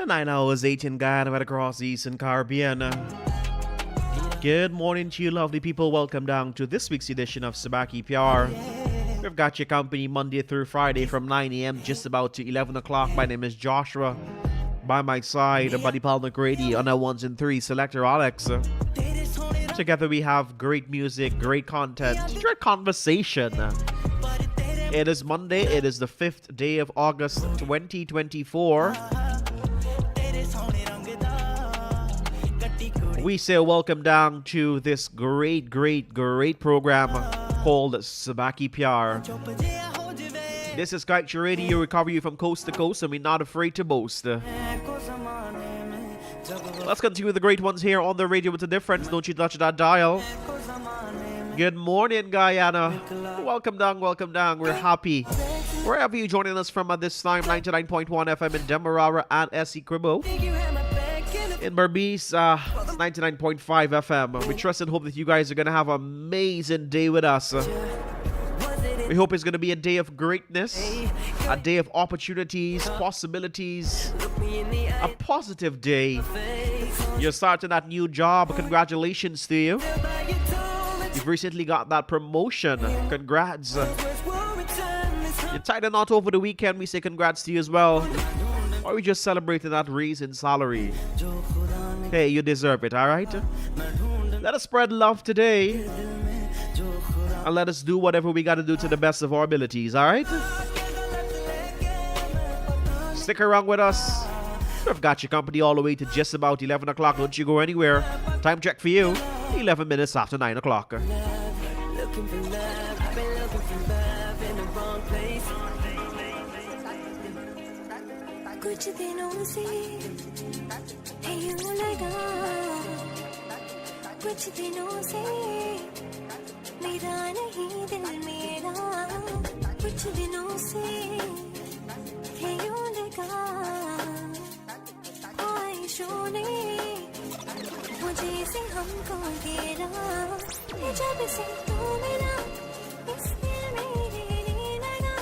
9 hours, 18 Guyana, right across the Eastern Caribbean. Good morning to you, lovely people. Welcome down to this week's edition of Kaieteur. We've got your company Monday through Friday from 9 a.m. just about to 11 o'clock. My name is Joshua. By my side, Buddy Paul McGrady on our ones and threes, Selector Alex. Together we have great music, great content, great conversation. It is Monday. It is the 5th day of August 2024. We say welcome down to this great program called Kaieteur. This is Kaieteur Radio. We cover you from coast to coast and we're not afraid to boast. Let's continue with the great ones here on the radio with a difference. Don't you touch that dial. Good morning, Guyana. Welcome down. We're happy. Wherever you're joining us from at this time, 99.1 FM in Demerara and SC Cribbo. In Berbice, 99.5 FM. We trust and hope that you guys are going to have an amazing day with us. We hope it's going to be a day of greatness, a day of opportunities, possibilities, a positive day. You're starting that new job. Congratulations to you. You've recently got that promotion. Congrats. You're tied a knot over the weekend. We say congrats to you as well. Or we just celebrating that raise in salary. Hey, you deserve it, alright? Let us spread love today. And let us do whatever we got to do to the best of our abilities, alright? Stick around with us. We've got your company all the way to just about 11 o'clock. Don't you go anywhere. Time check for you, 11 minutes after 9 o'clock. कुछ दिनों से है यूं लगा कुछ दिनों से मेरा नहीं दिल मेरा कुछ दिनों से है यूं लगा ख्वाहिशों ने मुझे से हमको घेरा जब से तू मिला इस दिल मेरे लिए लगा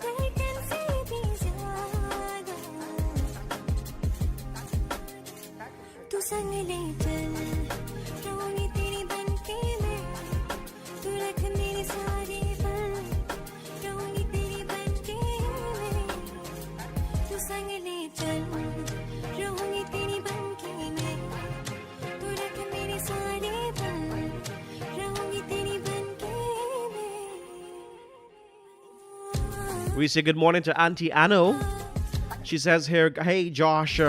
धड़कन से भी ज्यादा तू संग ले चल रोनी तेरी बनके मैं तू रख मेरे सारे पल रोनी तेरी बनके मैं तू संग ले चल रोनी तेरी बनके मैं तू रख मेरे सारे पल रोनी तेरी बनके मैं. We say good morning to Auntie Anno. She says here, hey Josh,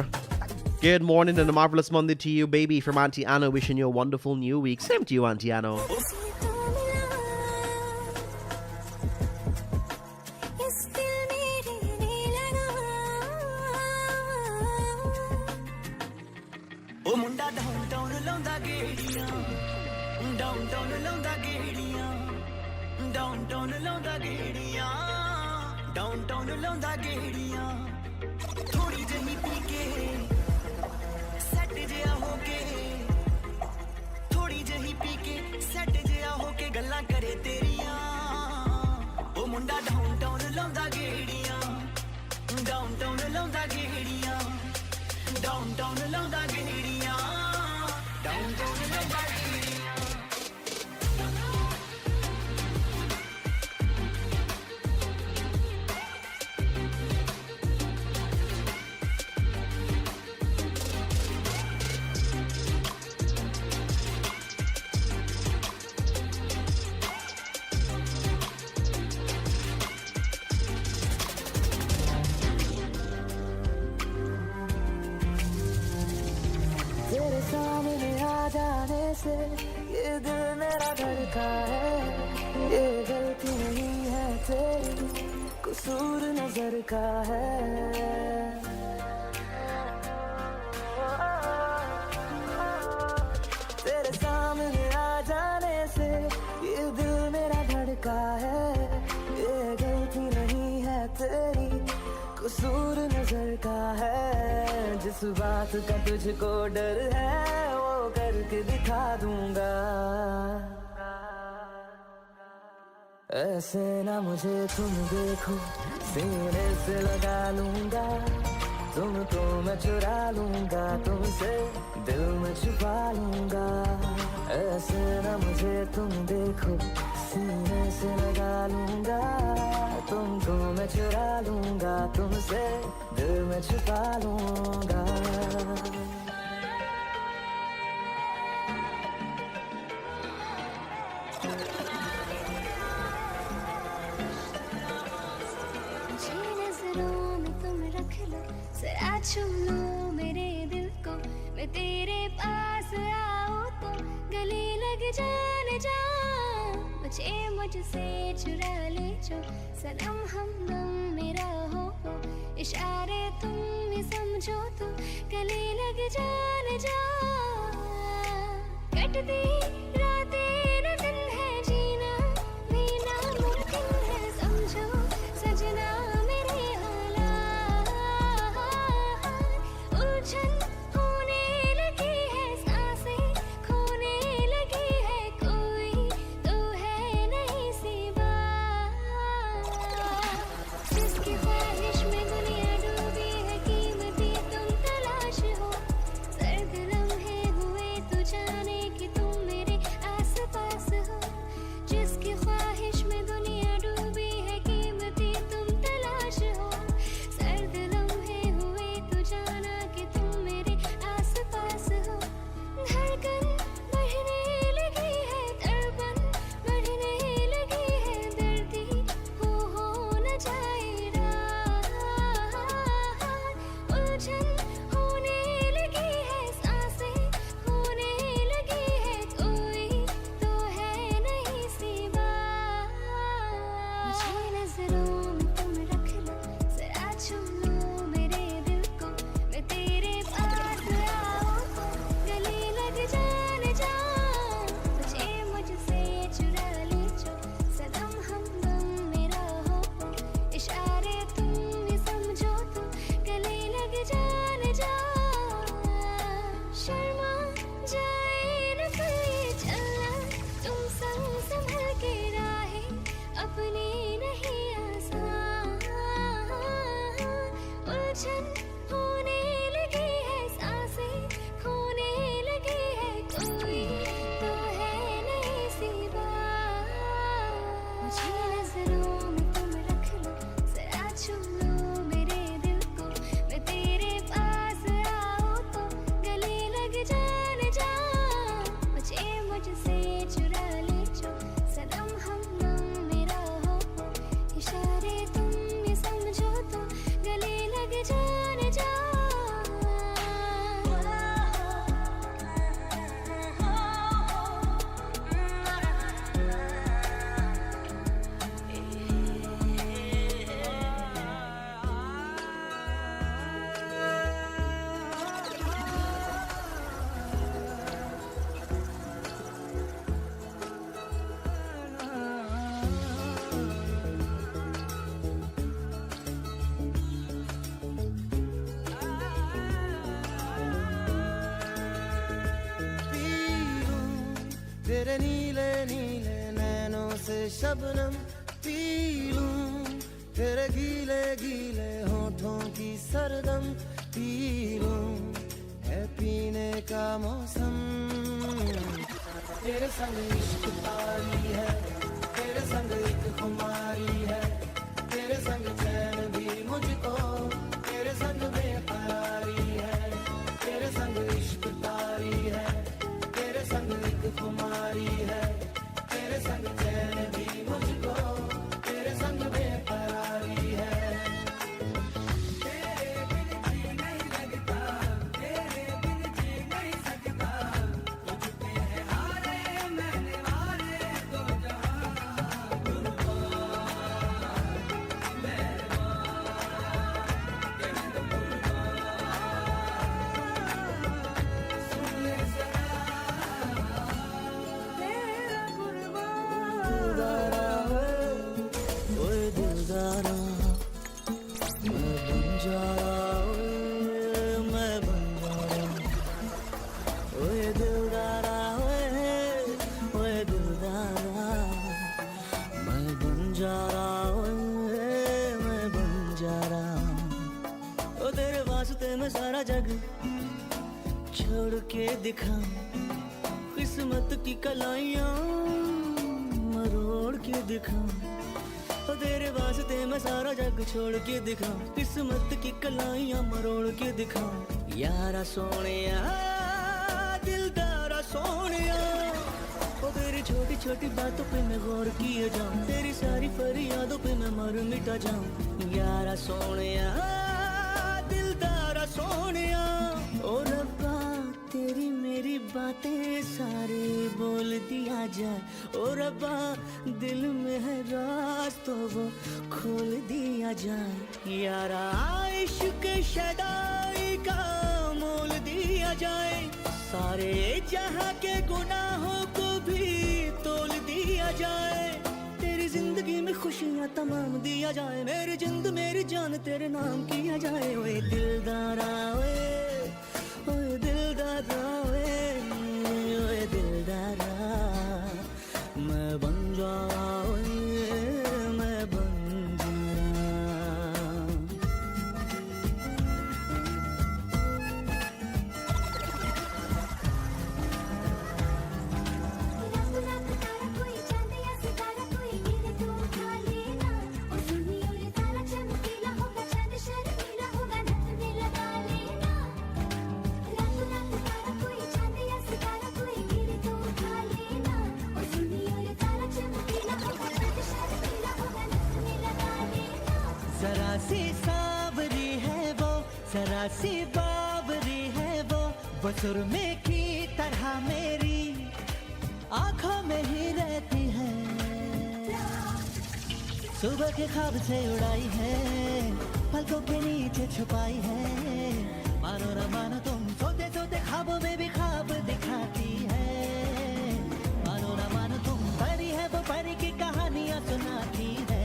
good morning and a marvelous Monday to you, baby, from Auntie Anno. Wishing you a wonderful new week. Same to you, Auntie Anno. ये दिल मेरा धड़का है ये गलती नहीं है तेरी कसूर नजर का है तेरे सामने आ जाने से ये दिल मेरा धड़का है ये गलती नहीं है तेरी कसूर नजर का है जिस बात का तुझको डर है वो करके दिखा दूंगा ऐसे ना मुझे तुम देखो सीने से लगा लूंगा तुमको मैं चुरा लूंगा तुमसे दिल में छुपा लूंगा ऐसे न मुझे तुम देखो सीने से लगा लूंगा तुमको मैं चुरा लूंगा तुमसे दिल में छुपा लूंगा जरा छू लो मेरे दिल को मैं तेरे पास आऊं तो गले लग जाने जा मुझे मुझसे चुरा ले जो सनम हमदम मेरा हो इशारे तुम ही समझो तो गले लग जाने जा कटती रातें न दिन है जीना भी नामुमकिन है समझो सजना तेरे नीले नीले नैनों से शबनम पी लूं तेरे गीले गीले होठों की सरदम पी लूं है पीने का मौसम तेरे संग इश्क तारी है तेरे संग एक खुमारी है तेरे संग चैन भी मुझको तेरे संग बेकरारी है तेरे संग इश्क तारी है तेरे संग एक खुमारी है तेरे संग चैन भी मुझको तेरे संग बेकरारी है तेरे बिन जी नहीं लगता तेरे बिन जी नहीं सकता तुझ पे है हारे मैंने मारे दो जहां वास्ते मैं सारा जग छोड़ के दिखाऊं, किस्मत की कलाइयाँ मरोड़ के दिखाऊं, तेरे वास्ते मैं सारा जग छोड़ के दिखाऊं, किस्मत की कलाइयाँ मरोड़ के दिखाऊं। यारा सोनिया दिलदारा सोनिया, ओ तेरी छोटी छोटी बातों पे मैं गौर किए जाऊं, तेरी सारी फरियादों पे मैं मर मिटा जाऊं। यारा सोनिया दिलदारा सोनिया, ओ रब्बा तेरी मेरी बातें सारे बोल दिया जाए, ओ रब्बा दिल में है राज तो वो खोल दिया जाए। यारा इश्क शदाई का मोल दिया जाए, सारे जहां के गुनाहों को भी तोल दिया जाए, तेरी जिंदगी में खुशियां तमाम दिया जाए, मेरी जिंद मेरी जान तेरे नाम किया जाए। ओए दिलदारा ओए दिलदारा ओए दिलदारा, मैं बन जाऊं मैं बन जरा सी सावरी है वो, जरा सी बावरी है वो सुरमे की तरह मेरी आंखों में ही रहती है, सुबह के ख्वाब से उड़ाई है, पलकों के नीचे छुपाई है, मानो न मानो तुम सोते सोते ख्वाबों में भी ख्वाब दिखाती है, मानो न मानो तुम परी है वो परी की कहानियां सुनाती है।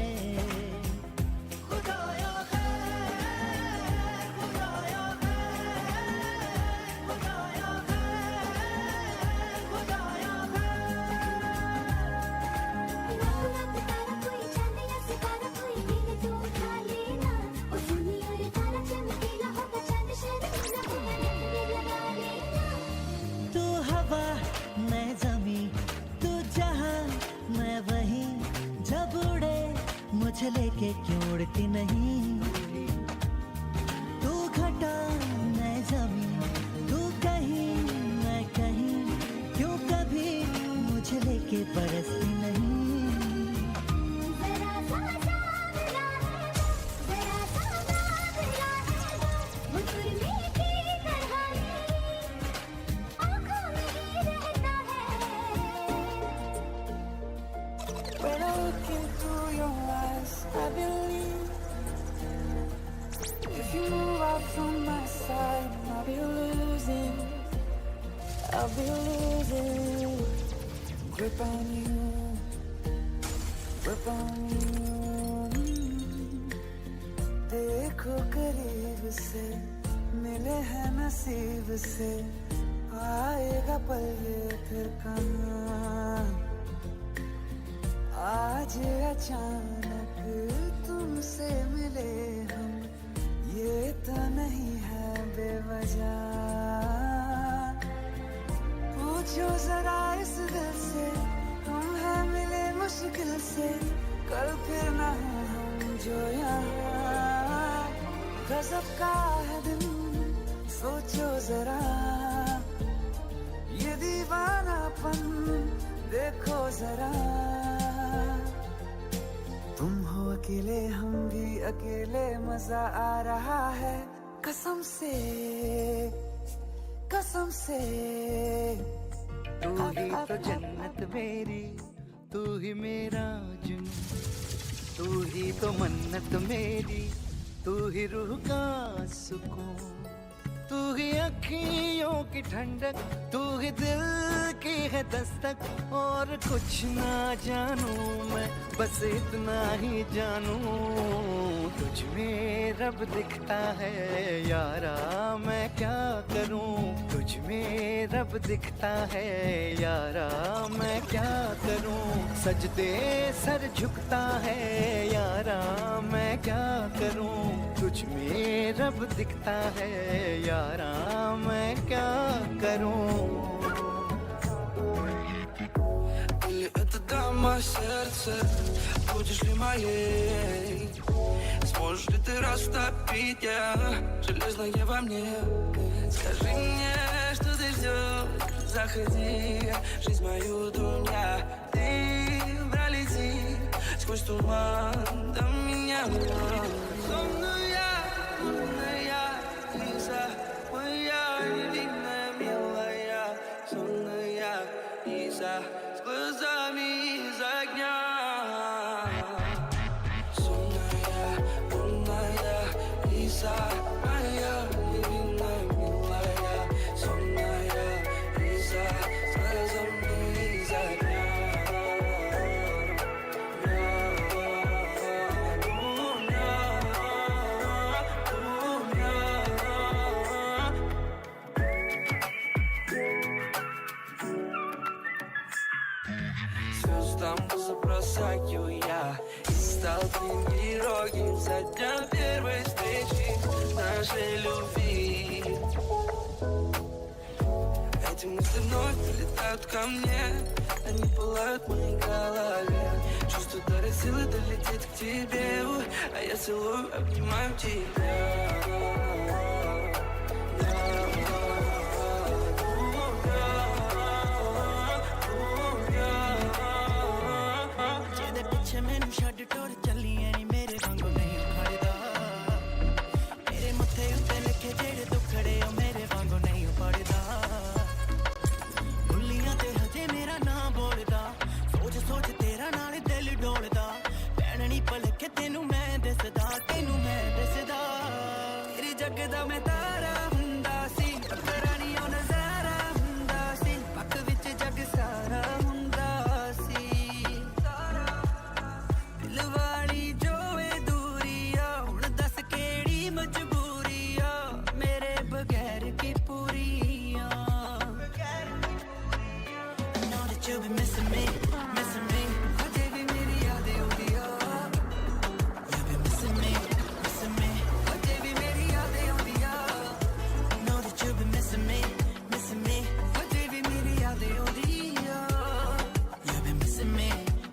मुझे लेके क्यों उड़ती नहीं, तू घटा मैं ज़मीं, तू कहीं मैं कहीं, क्यों कभी मुझे लेके बरसती नहीं। From my side, I'll be losing grip on you. देखो करीब से मिले हैं नसीब से, आएगा पल ये फिर कहाँ, आज अचानक तुमसे मिले हम, ये तो नहीं है बेवजह, पूछो जरा इस दिल से, हम हैं मिले मुश्किल से, कल फिर ना हो हम जो यहाँ, गजब का है दिन सोचो जरा, ये दीवानापन देखो जरा, तुम हो अकेले हम भी अकेले, मजा आ रहा है कसम से कसम से। तू ही तो जन्नत मेरी, तू ही मेरा जुनून, तू ही तो मन्नत मेरी, तू ही रूह का सुकून, तू ही अखियों की ठंडक, तू ही दिल की है दस्तक, और कुछ ना जानू मैं, बस इतना ही जानू तुझ में रब दिखता है यारा, मैं क्या करूं। तुझ में रब दिखता है यारा, मैं क्या करूं। सजदे सर झुकता है यारा, मैं क्या करूं। तुझ में रब दिखता है यारा, मैं क्या करूं। Или это дама сердце, будешь ли моей? Сможешь ли ты растопить я железное во мне? Скажи мне, что ты ждешь, заходи, жизнь мою дуня. Ты пролети сквозь туман до меня. Сонная, умная, Лиза, моя невинная, милая. Сонная Лиза, с глазами из огня. Сонная, умная Лиза, моя невинная, милая. Сонная Лиза, с глазами из огня. Звездам забросаю я и стал твоим героем со дня первой встречи нашей любви. Эти мысли вновь прилетают ко мне, они пылают в моей голове. Чувство дарит силы долететь к тебе, а я целую, обнимаю тебя. ਜਿਹਦੇ ਪਿੱਛੇ ਮੈਨੂੰ ਛੱਡ ਟੁਰ ਚੱਲੀ ਐ ਨੀ ਮੇਰੇ ਵਾਂਗੂ ਨਹੀਂ ਖੜਦਾ। ਮੇਰੇ ਮੱਥੇ ਉੱਤੇ ਲਿਖੇ ਜਿਹੜੇ ਦੁੱਖੜੇ ਉਹ ਮੇਰੇ ਵਾਂਗੂ ਨਹੀਂ ਪੜਦਾ। ਬੁੱਲੀਆਂ ਤੇ ਹਜੇ ਮੇਰਾ ਨਾਂ ਬੋਲਦਾ, ਸੋਚ ਸੋਚ ਤੇਰਾ ਨਾਲ ਦਿਲ ਡੋਲਦਾ। ਭੈਣ ਨੀ ਭਲਕੇ ਤੈਨੂੰ ਮੈਂ ਦਿਸਦਾ, ਤੈਨੂੰ ਮੈਂ ਦਿਸਦਾ। ਤੇਰੇ ਜੱਗ ਦਾ ਮੈਂ ਤਾਰਾ ਹੁੰਦਾ ਸੀ, ਪੱਕਰਾ ਨੀ ਉਹ ਨਜ਼ਾਰਾ ਹੁੰਦਾ ਸੀ। ਪੱਕ ਵਿੱਚ ਜੱਗ ਸਾਰਾ ਹੁੰਦਾ ਸੀ। ਦਿਲ ਵਾਲੀ ਜੋ ਏ ਦੂਰੀ ਆ, ਹੁਣ ਦੱਸ ਕਿਹੜੀ ਮਜਬੂਰੀ ਆ। ਮੇਰੇ ਬਗੈਰ ਕੀ ਪੂਰੀ ਆ। I know that you've been missing me, missing me. ਹਜੇ ਵੀ ਮੇਰੀ ਯਾਦ ਆਉਂਦੀ ਆ। You've been missing me, missing me. ਹਜੇ ਵੀ ਮੇਰੀ ਯਾਦ ਆਉਂਦੀ ਆ। I know that you've been missing me, missing me. ਹਜੇ ਵੀ ਮੇਰੀ ਯਾਦ ਆਉਂਦੀ ਆ। You've been missing me,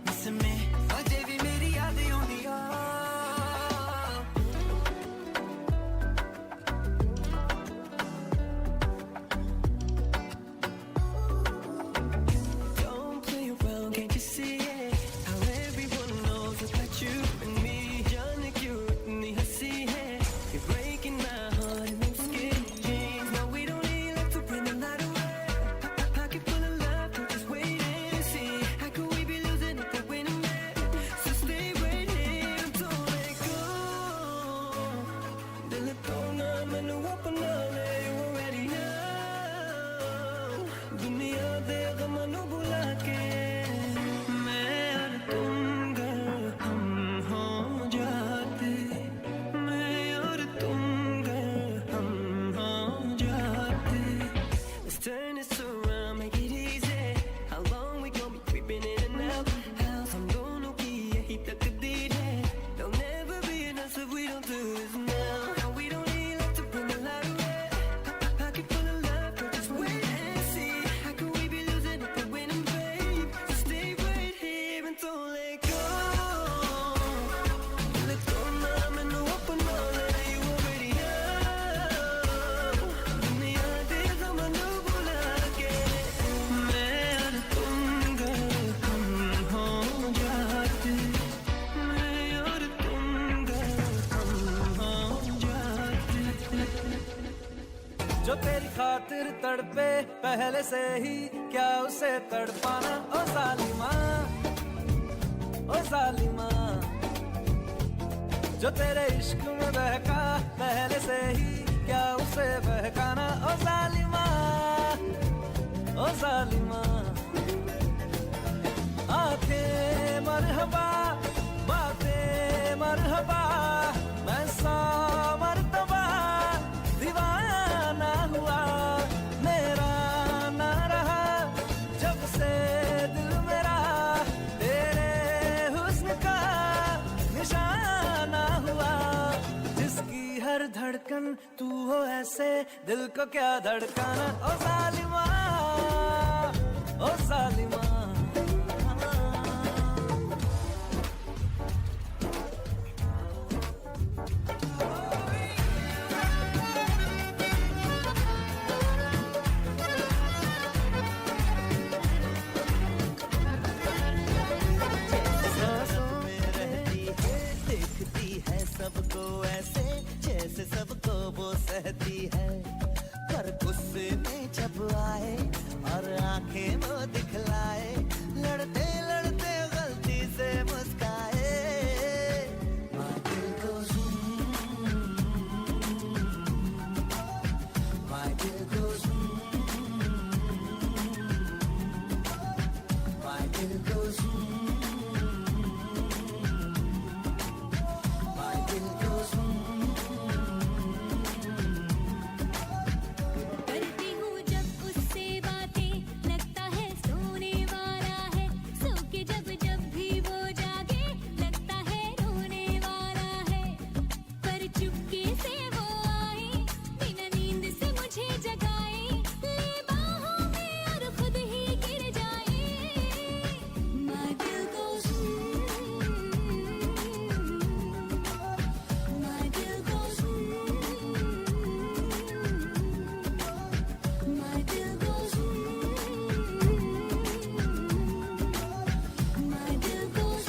missing me. ਹਜੇ ਵੀ ਮੇਰੀ ਯਾਦ ਆਉਂਦੀ ਆ। Don't play around, can't you see it? How everyone knows about you and me. जाने क्यों इतनी हंसी है? You're breaking my heart in them skinny jeans. No, we don't need love to bring the night away. Pocket full of love, we're just waiting to see. How could we be losing if we're winning it? So stay right here and don't let go. दिल तोड़ना मैनू अपना ले, you already know. दुनिया दे गमां नू भुला के मैं और तुम घर हम हो जाते। मैं और तुम घर हम हो जाते। Let's turn this around, make it easy. How long we gon' be creeping in and out? House हम दोनों की यही तकदीर है। There'll never be enough if we don't do this now. And we don't need love to bring the light away. Pocket full of love, but just wait and see. How could we be losing if we're winning, babe? So stay right here and don't let go. दिल तोड़ना मैनू अपना ले, you already know. दुनिया दे गमां नू भुला के मैं और तुम घर हम हो जाते। मैं और तुम घर हम हो जाते। जो तेरी खातिर तड़पे पहले से ही, क्या उसे तड़पाना? ओ जालिमा, ओ जालिमा। जो तेरे इश्क में बहका पहले से ही, क्या उसे बहकाना? ओ जालिमा, ओ जालिमा। आंखें मरहबा बातें मरहबा मैं 100 मर्तबा दीवाना हुआ मेरा ना रहा जब से दिल मेरा तेरे हुस्न का निशाना हुआ जिसकी हर धड़कन तू हो ऐसे दिल को क्या धड़काना ओ जालिमा ओ जालिमा सबको ऐसे जैसे सबको वो सहती है पर गुस्से में जब आए और आंखें वो दिखलाए लड़ते लड़ते गलती से मुस्काए My दिल goes My दिल goes My दिल goes करती हूँ जब उससे बातें लगता है सोने वाला है सो के जब जब भी वो जागे लगता है रोने वाला है पर चुपके से वो आए बिना नींद से मुझे जगाए ले बाहों में और खुद ही गिर जाए My दिल goes My दिल goes My दिल goes My दिल goes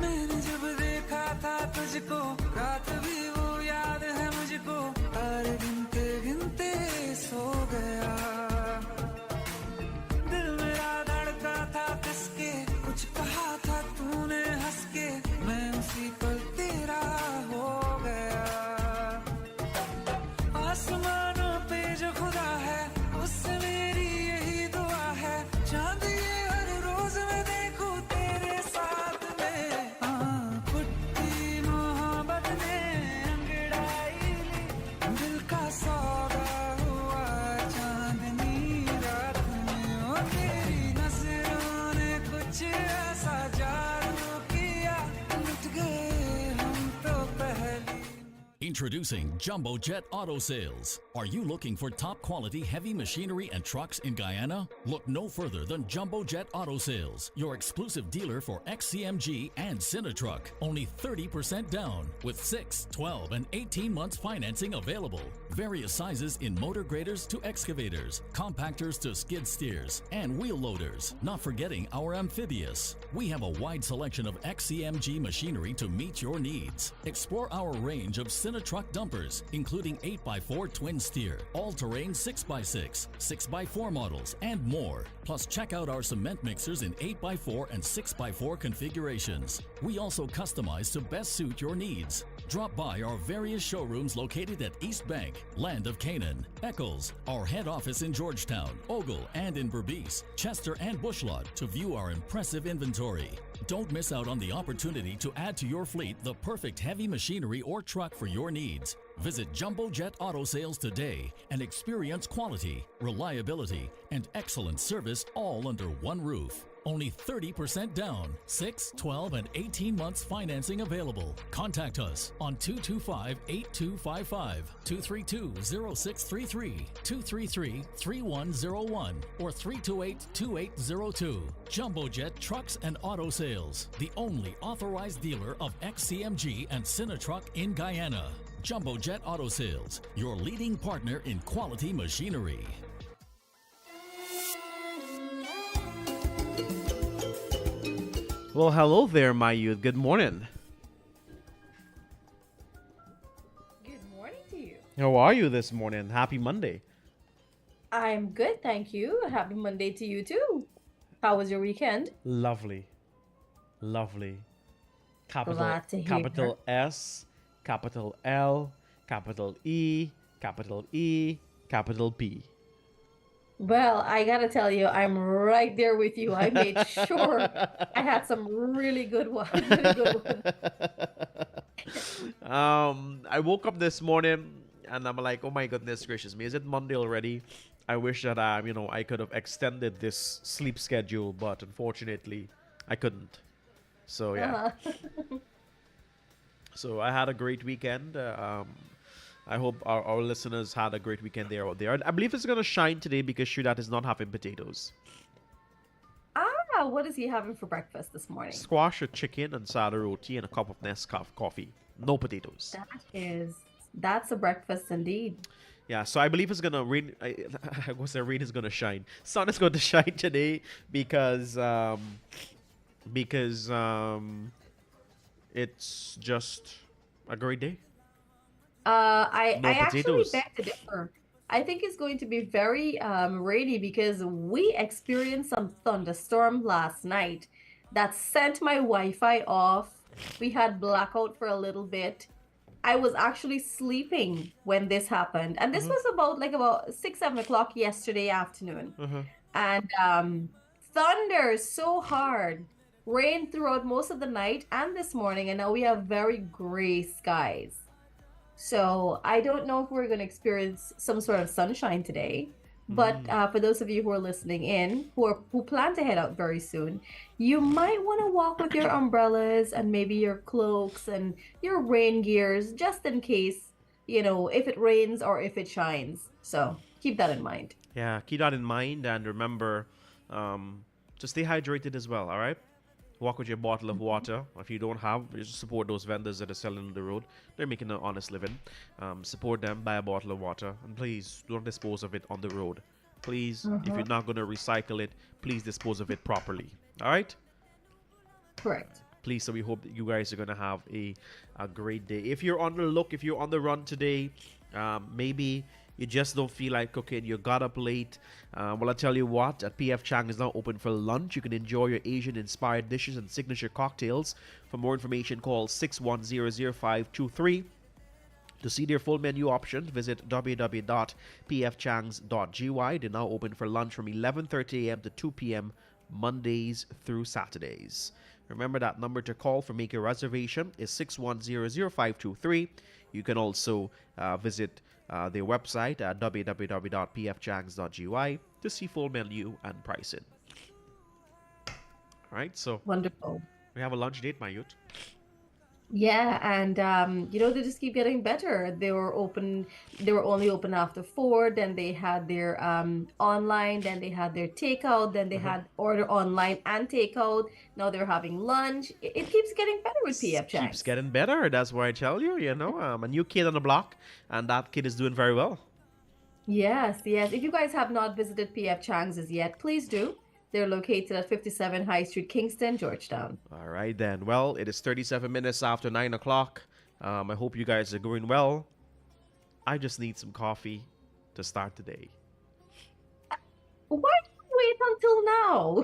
मैंने जब देखा था तुझको रात भी वो याद है मुझको तारे गिनते गिनते सो गया दिल मेरा धड़का था किसके कुछ कहा था तूने हंस के मैं उसी पल तेरा हो गया आसमानों पे जो खुदा है उससे मेरी यही दुआ है चांद ये हर रोज मैं देखूं तेरे साथ में पुट्टी मोहब्बत ने अंगड़ाई ली दिल का सौदा हुआ चांदनी रात में ओ तेरी नजरों ने कुछ ऐसा जादू किया लुट गए हम तो पहली Introducing Jumbo Jet Auto Sales. Are you looking for top quality heavy machinery and trucks in Guyana? Look no further than Jumbo Jet Auto Sales, your exclusive dealer for XCMG and Cinetruck. Only 30% down with 6, 12, and 18 months financing available. Various sizes in motor graders to excavators, compactors to skid steers, and wheel loaders. Not forgetting our amphibious. We have a wide selection of XCMG machinery to meet your needs. Explore our range of Cinetruck dumpers, including 8x4 twin steer, all-terrain 6x6, 6x4 models, and more. Plus, check out our cement mixers in 8x4 and 6x4 configurations. We also customize to best suit your needs. Drop by our various showrooms located at East Bank, Land of Canaan, Eccles, our head office in Georgetown, Ogle, and in Berbice, Chester, and Bushlot to view our impressive inventory. Don't miss out on the opportunity to add to your fleet the perfect heavy machinery or truck for your needs. Visit Jumbo Jet Auto Sales today and experience quality, reliability, and excellent service all under one roof. Only 30% down. 6, 12, and 18 months financing available. Contact us on 225-8255, 232-0633, 233-3101, or 328-2802. Jumbo Jet Trucks and Auto Sales, the only authorized dealer of XCMG and Cinetruck in Guyana. Jumbo Jet Auto Sales, your leading partner in quality machinery. Well, hello there, my youth. Good morning. Good morning to you. How are you this morning? Happy Monday. I'm good, thank you. Happy Monday to you too. How was your weekend? Lovely. Lovely. Glad to hear. Capital S, capital L, capital E, capital E, capital P. Well, I gotta tell you, I'm right there with you. I made sure I had some really good ones. Really good ones. I woke up this morning and I'm like, oh my goodness gracious me, is it Monday already? I wish that I could have extended this sleep schedule, but unfortunately I couldn't. So yeah. So I had a great weekend. I hope our listeners had a great weekend there out there. I believe it's going to shine today because Shudat is not having potatoes. What is he having for breakfast this morning? Squash, a chicken, and sada roti, and a cup of Nescafé coffee. No potatoes. That's a breakfast indeed. Yeah, so I believe it's going to rain. I was the rain is going to shine. Sun is going to shine today because it's just a great day. I actually potatoes. beg to differ. I think it's going to be very rainy because we experienced some thunderstorm last night that sent my Wi-Fi off. We had blackout for a little bit. I was actually sleeping when this happened, and this was about 6, 7 o'clock yesterday afternoon. And thunder so hard, rain throughout most of the night and this morning, and now we have very gray skies. So I don't know if we're going to experience some sort of sunshine today, but for those of you who are listening in, who plan to head out very soon, you might want to walk with your umbrellas and maybe your cloaks and your rain gears, just in case, if it rains or if it shines. So keep that in mind. Yeah, keep that in mind, and remember to stay hydrated as well, all right? Walk with your bottle of water. If you don't have, just support those vendors that are selling on the road. They're making an honest living. Support them, buy a bottle of water, and please don't dispose of it on the road. Please, if you're not going to recycle it, please dispose of it properly. All right? Correct. Please, so we hope that you guys are going to have a great day. If you're on the look, if you're on the run today, maybe you just don't feel like cooking, you got up late. Well, I tell you what, at PF Chang is now open for lunch. You can enjoy your Asian-inspired dishes and signature cocktails. For more information, call 6100523. To see their full menu options, visit www.pfchangs.gy. They're now open for lunch from 11:30 a.m. to 2 p.m. Mondays through Saturdays. Remember that number to call for make a reservation is 6100523. You can also visit their website at www.pfchangs.gy to see full menu and pricing. All right, so Wonderful. we have a lunch date, my youth. Yeah, and they just keep getting better. They were only open after 4, then they had their online, then they had their takeout, then they had order online and takeout. Now they're having lunch. It keeps getting better with PF Chang's. Keeps getting better. That's why I tell you, a new kid on the block, and that kid is doing very well. Yes. If you guys have not visited PF Chang's as yet, please do. They're located at 57 High Street, Kingston, Georgetown. All right, then. Well, it is 37 minutes after 9 o'clock. I hope you guys are going well. I just need some coffee to start the day. Why did you wait until now?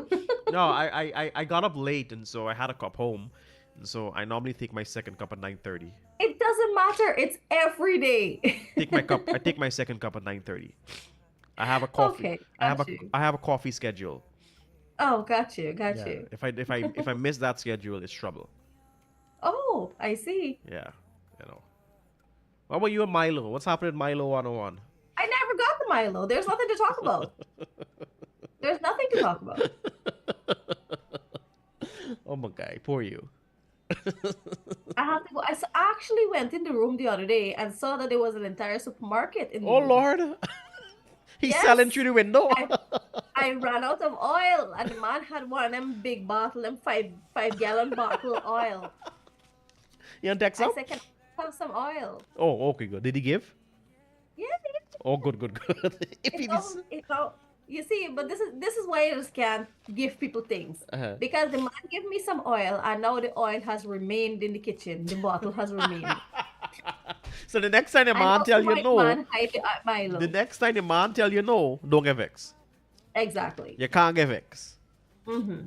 No, I got up late, and so I had a cup home. And so I normally take my second cup at 9:30. It doesn't matter. It's every day. I take my second cup at 9:30. I have a coffee. Okay, I have got you. I have a coffee schedule. Oh, got you. If I miss that schedule, it's trouble. Oh, I see. Yeah, What about you and Milo? What's happening at Milo 101? I never got the Milo. There's nothing to talk about. There's nothing to talk about. Oh my God, poor you. I have to go. I actually went in the room the other day and saw that there was an entire supermarket in the Oh room. Lord. He's Yes. selling through the window. I ran out of oil, and the man had one of them big bottle, them 5 gallon bottle oil. You want to take I some? said, "Can I have some oil?" Oh, okay, good. Did he give? Yeah, Oh, good, good, good. If he is, you see, but this is why I just can't give people things. Uh-huh. Because the man gave me some oil, and now the oil has remained in the kitchen. The bottle has remained. So the next time the And man now tell the you white no, man hide the Milo. the next time the man tell you no, don't give X. Exactly. You can't give X. Mm-hmm.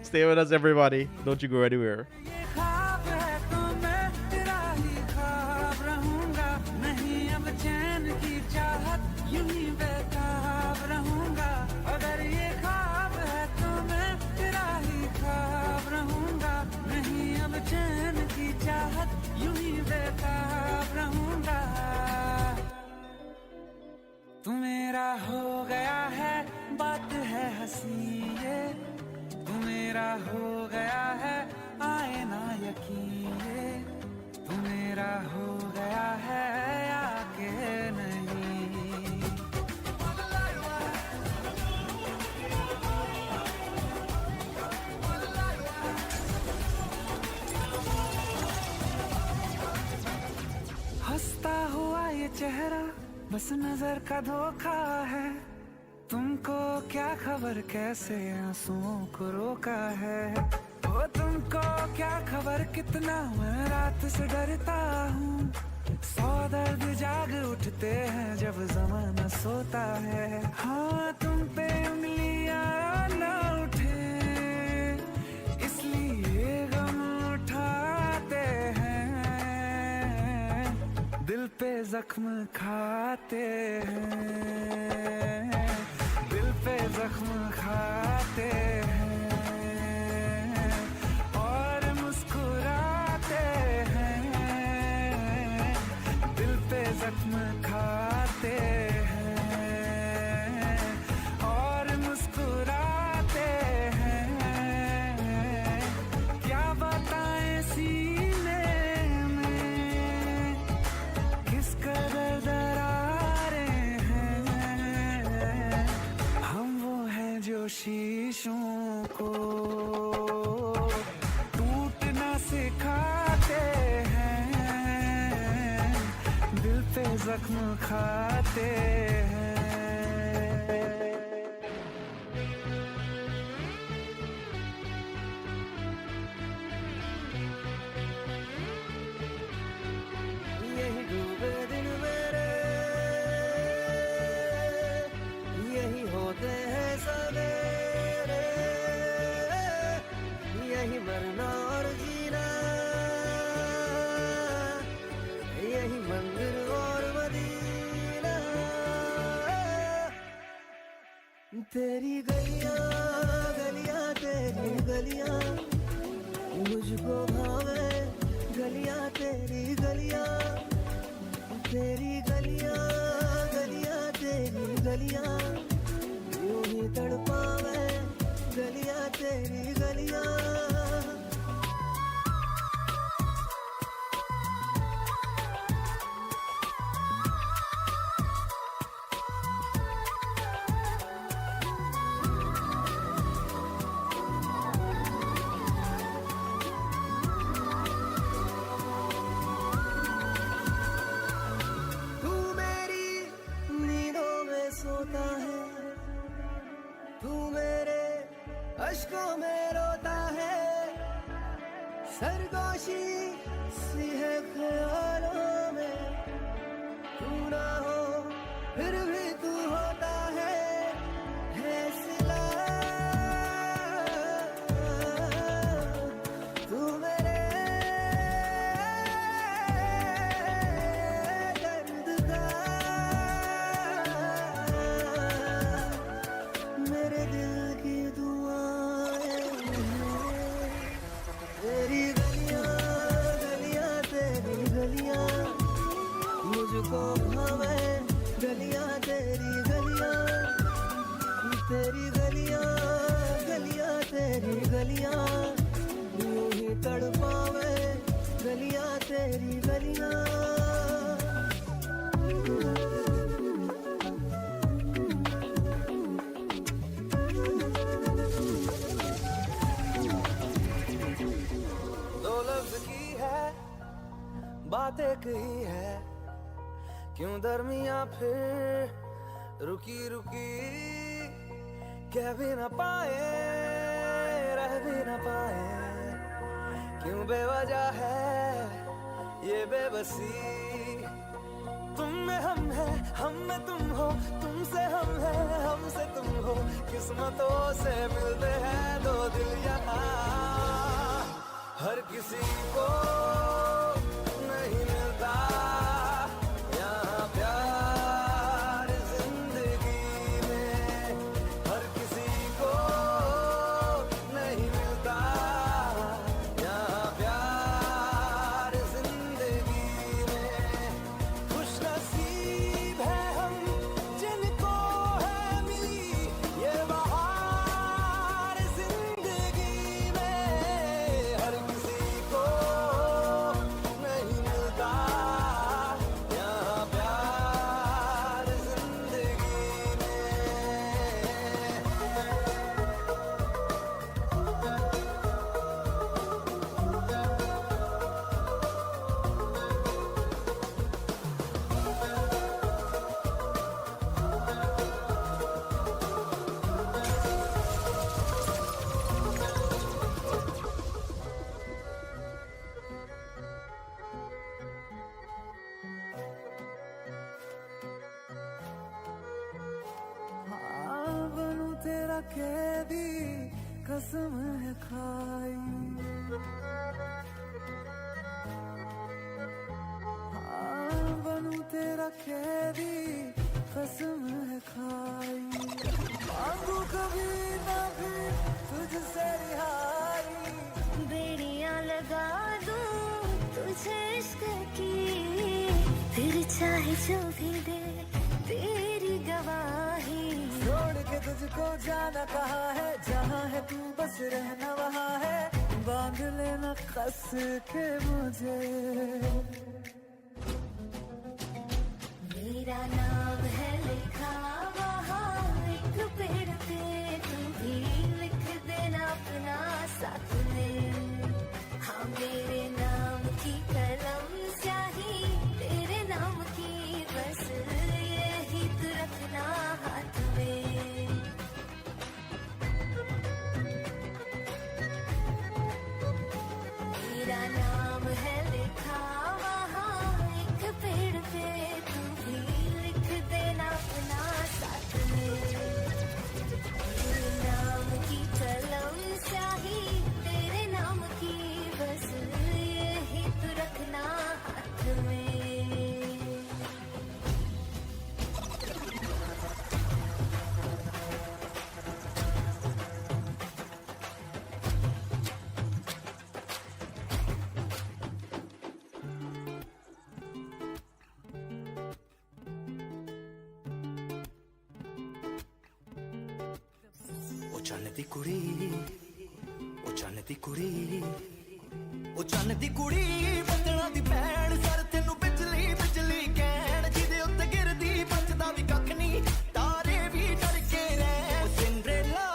Stay with us, everybody. Don't you go anywhere. ये ख्वाब है तो मैं तेरा ही ख्वाब रहूंगा नहीं अब चैन की चाहत यूं ही बेताब रहूंगा अगर ये ख्वाब है तो मैं तेरा ही ख्वाब रहूंगा नहीं अब चैन की चाहत यूं ही बेताब रहूंगा तू मेरा हो गया है बात है हंसी ये तू मेरा हो गया है आए ना यकीन ये तू मेरा हो गया है आके नहीं हंसता हुआ ये चेहरा बस नजर का धोखा है तुमको क्या खबर कैसे आंसुओं को रोका है ओ तुमको क्या खबर कितना मैं रात से डरता हूँ 100 दर्द जाग उठते हैं जब जमाना सोता है हाँ तुम पे उंगलियां ना उठे इसलिए गम उठाते हैं दिल पे जख्म खाते हैं दिल पे जख्म खाते हैं और मुस्कुराते हैं दिल पे जख्म खाते हैं और मुस्कुराते हैं क्या बताएं सीने में किस कदर दरारें हैं हम वो हैं जो शीशों को टूटना सिखाते हैं दिल पे जख्म खाते हैं यही डूबे दिन मेरे यही होते हैं सवेरे यही मरना और जीना यही मंदिर और मदीना तेरी गलियां गलियां तेरी गलियां मुझको भावे गलियां तेरी गलियां तेरी गलियां गलियां तेरी गलियां यूं ही तड़पावे गलियां तेरी गलियां तू मेरी नींदों में सोता है तू मेरे अश्कों में रोता है सरगोशी सी है ख्यालों में तू ना हो फिर भी तू होता है सिला तू मेरे दर्द का मेरे दिल की दुआएं तेरी गलियां गलियां तेरी गलियां मुझको भावे की है, बात एक ही है, क्यों दरमियां फिर रुकी रुकी, कह भी ना पाए, रह भी ना पाए, क्यों बेवजह है ये बेबसी। तुम में हम है, हम में तुम हो, तुमसे हम है, हमसे तुम हो, किस्मतों से मिलते हैं दो दिल यहाँ, हर किसी को नहीं मिलता यहाँ प्यार जिंदगी में, हर किसी को नहीं मिलता यहाँ प्यार जिंदगी में। खुश नसीब है हम जिनको है मिली ये बहार जिंदगी में, हर किसी को नहीं मिलता यहाँ प्यार जिंदगी में। हाँ, बनूं तेरा कैदी कसम है खाई, हाँ बनूं तेरा कैदी कसम है खाई, मांगू कभी ना भी तुझसे रिहाई, बेड़ियां लगा दूं तुझे इश्क की, फिर चाहे जो भी दे तेरी गवाही। छोड़ के तुझको जाना कहाँ है, जहाँ है तू बस रहना वहाँ है, बांध लेना कस के मुझे। मेरा नाम है लिखा वहाँ एक पेड़ पे, तू भी लिख देना अपना साथ में। हाँ मेरे नाम की कलम स्याही तेरे नाम की, बस यही तू रखना हाथ में। मेरा नाम है लिखा वहाँ एक पेड़ पे, तू भी लिख देना अपना साथ में। मेरे नाम की कलम स्याही तेरे नाम की, बस यही तू रखना हाथ में। ਉਹ ਚੰਨ ਦੀ ਕੁੜੀ, ਉਹ ਚੰਨ ਦੀ ਕੁੜੀ, ਉਹ ਚੰਨ ਦੀ ਕੁੜੀ, ਬੱਦਲਾਂ ਦੀ ਭੈਣ, ਸਰ ਤੈਨੂੰ ਬਿਜਲੀ ਬਿਜਲੀ ਕਹਿਣ, ਜਿਹਦੇ ਉੱਤੇ ਗਿਰਦੀ ਬਚਦਾ ਵੀ ਕੱਖ ਨਹੀਂ, ਤਾਰੇ ਵੀ ਡਰ ਕੇ ਰਹਿਣ। ਉਹ ਸਿੰਡਰੇਲਾ,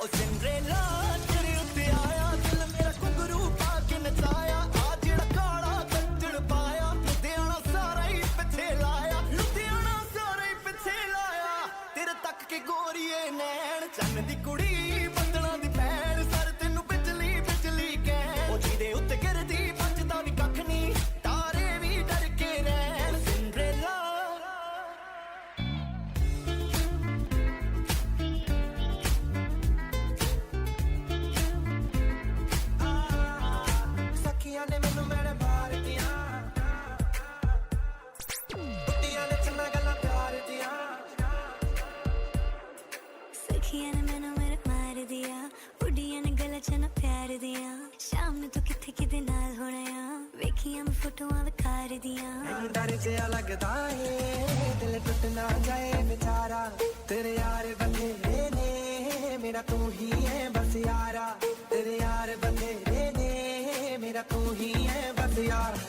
ਉਹ ਸਿੰਡਰੇਲਾ, ਤੇਰੇ ਉੱਤੇ ਆਇਆ ਦਿਲ ਮੇਰਾ ਘੁੰਗਰੂ ਪਾ ਕੇ ਨਚਾਇਆ, ਆ ਜਿਹੜਾ ਕਾਲਾ ਕੱਜੜ ਪਾਇਆ, ਲੁਧਿਆਣਾ ਸਾਰਾ ਹੀ ਪਿੱਛੇ ਲਾਇਆ, ਲੁਧਿਆਣਾ ਸਾਰਾ ਹੀ ਪਿੱਛੇ ਲਾਇਆ, ਤੇਰੇ ਤੱਕ ਕੇ ਗੋਰੀਏ ਨੈਣ। ਚੰਨ ਦੀ ਕੁੜੀ, ਬੱਦਲਾਂ ਦੀ ਭੈਣ, ਸਰ ਤੈਨੂੰ ਬਿਜਲੀ ਬਿਜਲੀ ਕਹਿਣ, ਉਹ ਜਿਹਦੇ ਉੱਤੇ ਗਿਰਦੀ ਬਚਦਾ ਵੀ ਕੱਖ ਨਹੀਂ, ਤਾਰੇ ਵੀ ਡਰ ਕੇ ਰਹਿਣ। ਸਿੰਡਰੇਲਾ, ਸਖੀਆਂ ਨੇ ਮੈਨੂੰ ਮੇਰੇ ਮਾਰਦੀਆਂ, ਕੁੱਟੀਆਂ ਨੇ ਚੰਨਾ ਗੱਲਾਂ ਪਿਆਰ ਦੀਆਂ। सखिया ने मैनू मेरे मार दिया, उड़िया ने गला चना प्यार दिया, शाम ਨੂੰ ਤੂੰ ਕਿੱਥੇ ਕਿਦੇ ਨਾਲ ਹੋਣਾ ਆ, ਵੇਖੀਆਂ ਮੈਂ ਫੋਟੋਆਂ ਵਿਖਾਰ ਦੀਆਂ। ਮੈਨੂੰ ਡਰ ਜਿਹਾ ਲੱਗਦਾ ਏ, ਦਿਲ ਟੁੱਟ ਨਾ ਜਾਏ ਵਿਚਾਰਾ, ਤੇਰੇ ਯਾਰ ਬਥੇਰੇ ਨੇ, ਮੇਰਾ ਤੂੰ ਹੀ ਹੈ ਬਸ ਯਾਰਾ, ਤੇਰੇ ਯਾਰ ਬਥੇਰੇ ਨੇ, ਮੇਰਾ ਤੂੰ ਹੀ ਹੈ ਬਸ ਯਾਰ।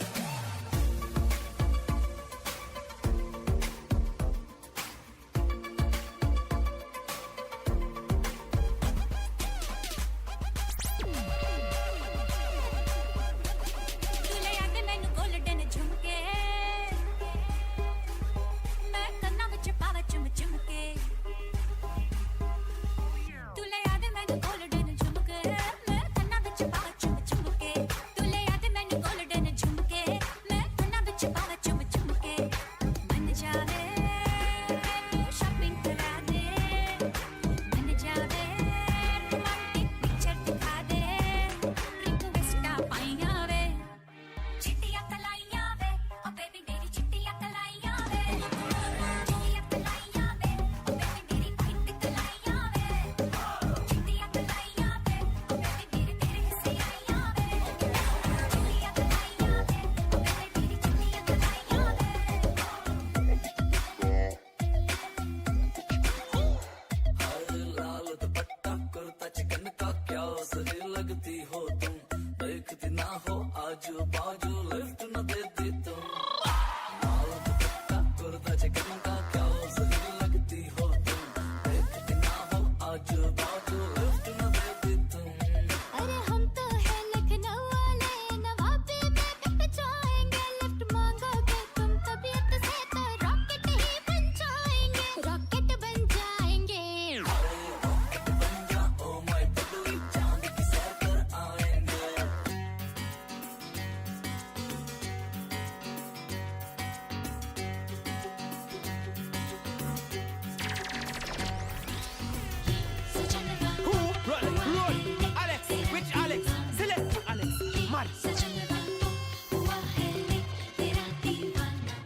ना हो आजू बाजू लिफ्ट न दे दी तुम लाल दुपट्टा कुर्ता चिकन का क्या सही लगती हो तुम देखती ना हो आजू बाजू लिफ्ट न दे दी तुम अरे हम तो है लखनऊ वाले नवाबी में कट जाएंगे लिफ्ट मांगोगे तुम तबीयत से तो रॉकेट ही बन जाएंगे रॉकेट बन जाएंगे रॉकेट बन जा ओ माय बबली चांद की सैर कर आएंगे Alex, which Alex? Select Alex. Man. हुआ है ले तेरा दीवाना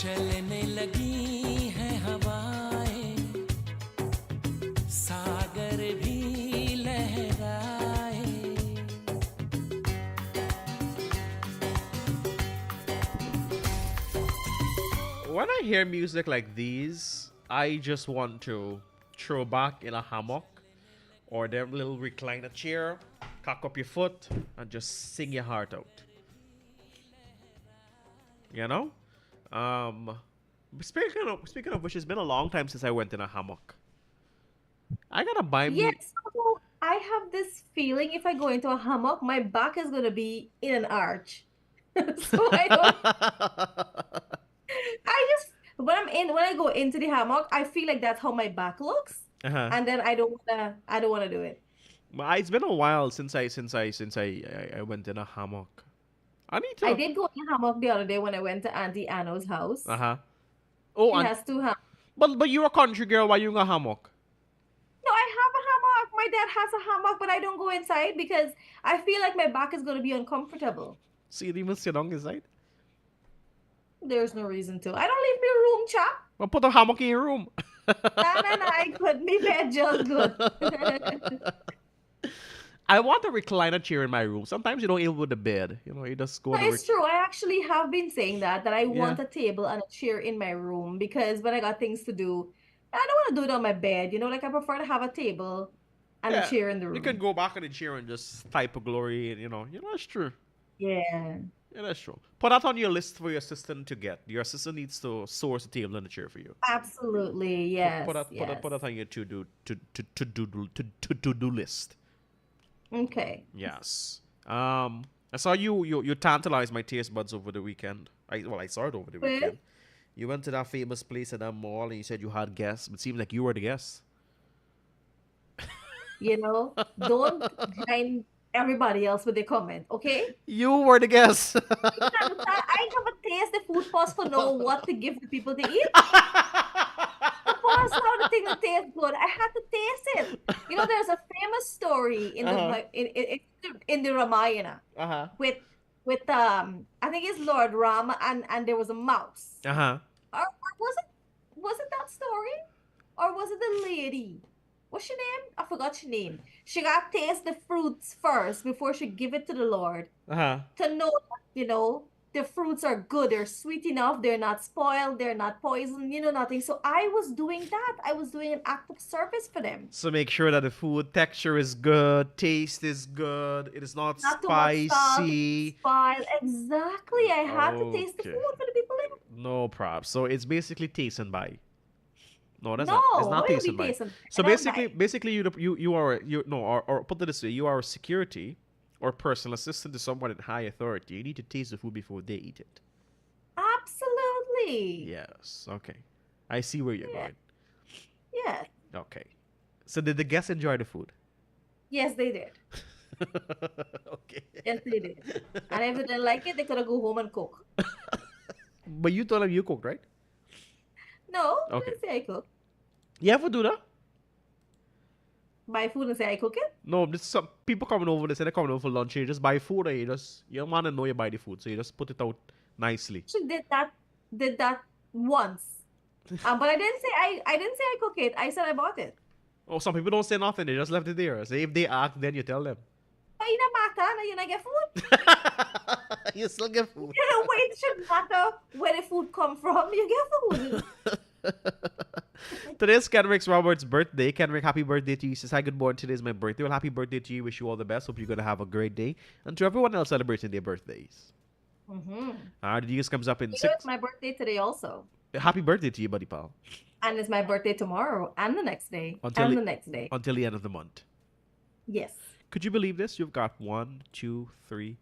चलने लगी है हवाएं सागर भी लहराए When I hear music like these, I just want to throw back in a hammock or them little recliner chair, cock up your foot, and just sing your heart out. You know? Speaking of which, it's been a long time since I went in a hammock. I gotta buy me. Yes, so I have this feeling if I go into a hammock, my back is gonna be in an arch. So I don't. I just when I go into the hammock, I feel like that's how my back looks, Uh-huh. and then I don't wanna do it. But it's been a while since I went in a hammock. I need I to. did go in a hammock the other day when I went to Auntie Anno's house. Uh-huh. Oh, She and has two hammocks. but you're a country girl. Why you in a hammock? No, I have a hammock. My dad has a hammock, but I don't go inside because I feel like my back is gonna be uncomfortable. So you didn't even sit down inside? There's no reason to. I don't leave my room, chap. Well, put a hammock in your room. Nah, I could. Me bed just good. I want a recliner chair in my room. Sometimes you don't even with the bed. You know, you just go No, on the it's true. I actually have been saying that I want Yeah. a table and a chair in my room because when I got things to do, I don't want to do it on my bed. You know, like I prefer to have a table and Yeah, a chair in the You room. can go back in the chair and just type a glory and that's true. Yeah. Yeah, that's true. Put that on your list for your assistant to get. Your assistant needs to source a table and a chair for you. Absolutely. Yes. Put that Yes. on your to do list. Okay. Yes. I saw you tantalized my taste buds over the weekend. I saw it over the With? weekend. You went to that famous place at that mall and you said you had guests. It seemed like you were the guest. You know, don't join everybody else with their comment, okay? You were the guest. I never taste the food first for know what to give the people to eat. Of course, how the thing will taste good. I had to taste it. You know, there's a famous story in Uh-huh. in the Ramayana Uh-huh. with I think it's Lord Rama and there was a mouse. Uh-huh. Or was it that story? Or was it the lady? What's your name? I forgot your name. She got to taste the fruits first before she give it to the Lord Uh-huh. to know that, the fruits are good. They're sweet enough. They're not spoiled. They're not poisoned. Nothing. So I was doing that. I was doing an act of service for them. So make sure that the food texture is good, taste is good, it is not Not too much salt, spicy. spoil. Exactly. I had to taste the Okay. food for the people. No props. So it's basically taste and buy. No, that's No, not. It's not what do you taste and mean buy. taste and- So I don't buy. basically, you are or put it this way, you are a security or personal assistant to someone in high authority. You need to taste the food before they eat it. Absolutely. Yes. Okay. I see where you're Yeah. going. Yeah. Okay. So did the guests enjoy the food? Yes, they did. Okay. Yes, they did. And if they didn't like it, they could have go home and cook. But you told them you cooked, right? No, I Okay. didn't say I cook. You ever do that? Buy food and say I cook it? No, this some people coming over. They say they're coming over for lunch. You just buy food, and you don't want to know you buy the food, so you just put it out nicely. She did that once. But I didn't say I cook it. I said I bought it. Oh, some people don't say nothing. They just left it there. So if they ask, then you tell them. But it don't matter. You not get food. You still get food. Wait, it shouldn't matter where the food come from. You get food. Today is Kenrick Roberts' birthday. Kenrick, happy birthday to you. He says, hi, good morning. Today is my birthday. Well, happy birthday to you. Wish you all the best. Hope you're going to have a great day. And to everyone else celebrating their birthdays. The news comes up in You know, 6. it's my birthday today also. Happy birthday to you, buddy pal. And it's my birthday tomorrow and the next day Until and the- the next day. Until the end of the month. Yes. Could you believe this? You've got 1, 2, 3,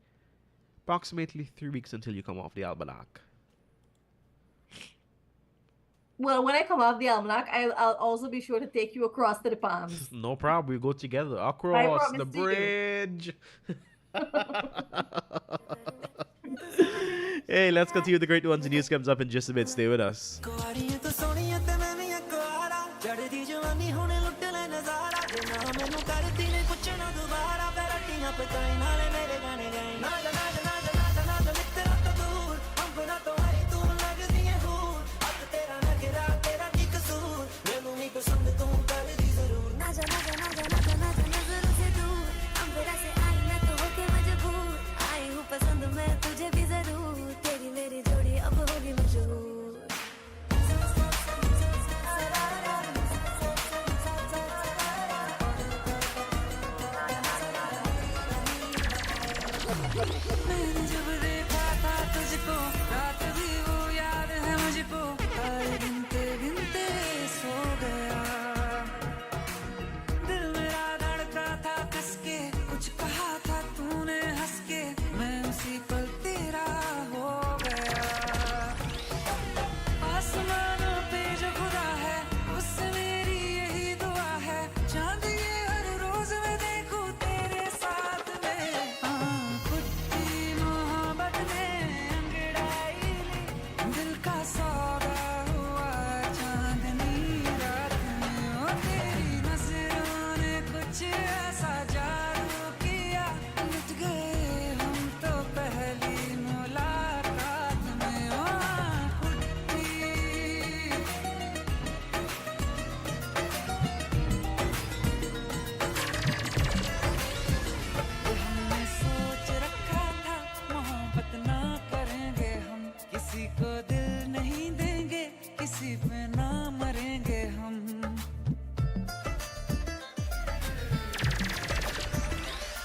approximately 3 weeks until you come off the almanac. Well, when I come off the almanac, I'll also be sure to take you across to the Palms. No problem. We go together across promise the to you. bridge. Hey, let's continue the great ones. The news comes up in just a bit. Stay with us. ਕੁਆਰੀਆਂ ਤੋਂ ਸੋਹਣੀਆਂ ਤੇ ਮੈਂ ਵੀ ਅਕਵਾਰਾ ਚੜ੍ਹਦੀ ਜਵਾਨੀ ਹੁਣੇ ਲੁੱਟ ਲੈ ਨਜ਼ਾਰਾ ਜੇ ਨਾ ਮੈਨੂੰ ਕਰਦੀ ਨੇ ਪੁੱਛਣਾ ਦੁਬਾਰਾ ਫਿਰ ਰੱਟੀਆਂ ਪਕਾਈ ਨਾਲੇ ਮੇਰੇ ਗਾਣੇ ਗਾਈ ਨਾ ਜਾ ਨਾ ਜਾ ਨਾ ਜਾ ਨਾ ਜਾ ਨਾ ਜਾ ਮਿੱਤਰਾ ਤੋਂ ਦੂਰ ਅੰਬਰਾਂ ਤੋਂ ਆਈ ਤੂੰ ਲੱਗਦੀ ਹੈ ਹੂਰ ਹੱਥ ਤੇਰਾ ਨਖਰਾ ਤੇਰਾ ਕੀ ਕਸੂਰ ਮੈਨੂੰ ਨਹੀਂ ਪਸੰਦ ਤੂੰ ਕਰਦੀ ਜ਼ਰੂਰ ना जा ना जा ना जा ना जा ना जा नजरों से दूर अंबरा से आई मैं तो होके मजबूर आई हूँ पसंद मैं तुझे भी जरूर तेरी मेरी जोड़ी अब होगी मशहूर मैंने जब देखा था तुझको रात भी वो याद है मुझको आए गिनते गिनते सो गया दिल मेरा धड़का था कसके कुछ कहा था तूने हंस के मैं उसी पल तेरा हो गया आसमानों पे जो खुदा है उससे मेरी यही दुआ है चांद ये हर रोज मैं देखूं तेरे साथ में कुट्टी मोहब्बत ने अंगड़ाई ली दिल का सौदा हुआ चांदनी रात में ओ तेरी नजरों ने कुछ ऐसा जादू किया लुट गए हम तो पहली मुलाकात में ओ कुट्टी हमने सोच रखा था मोहब्बत ना करेंगे हम किसी को दिल नहीं देंगे किसी पे ना मरेंगे हम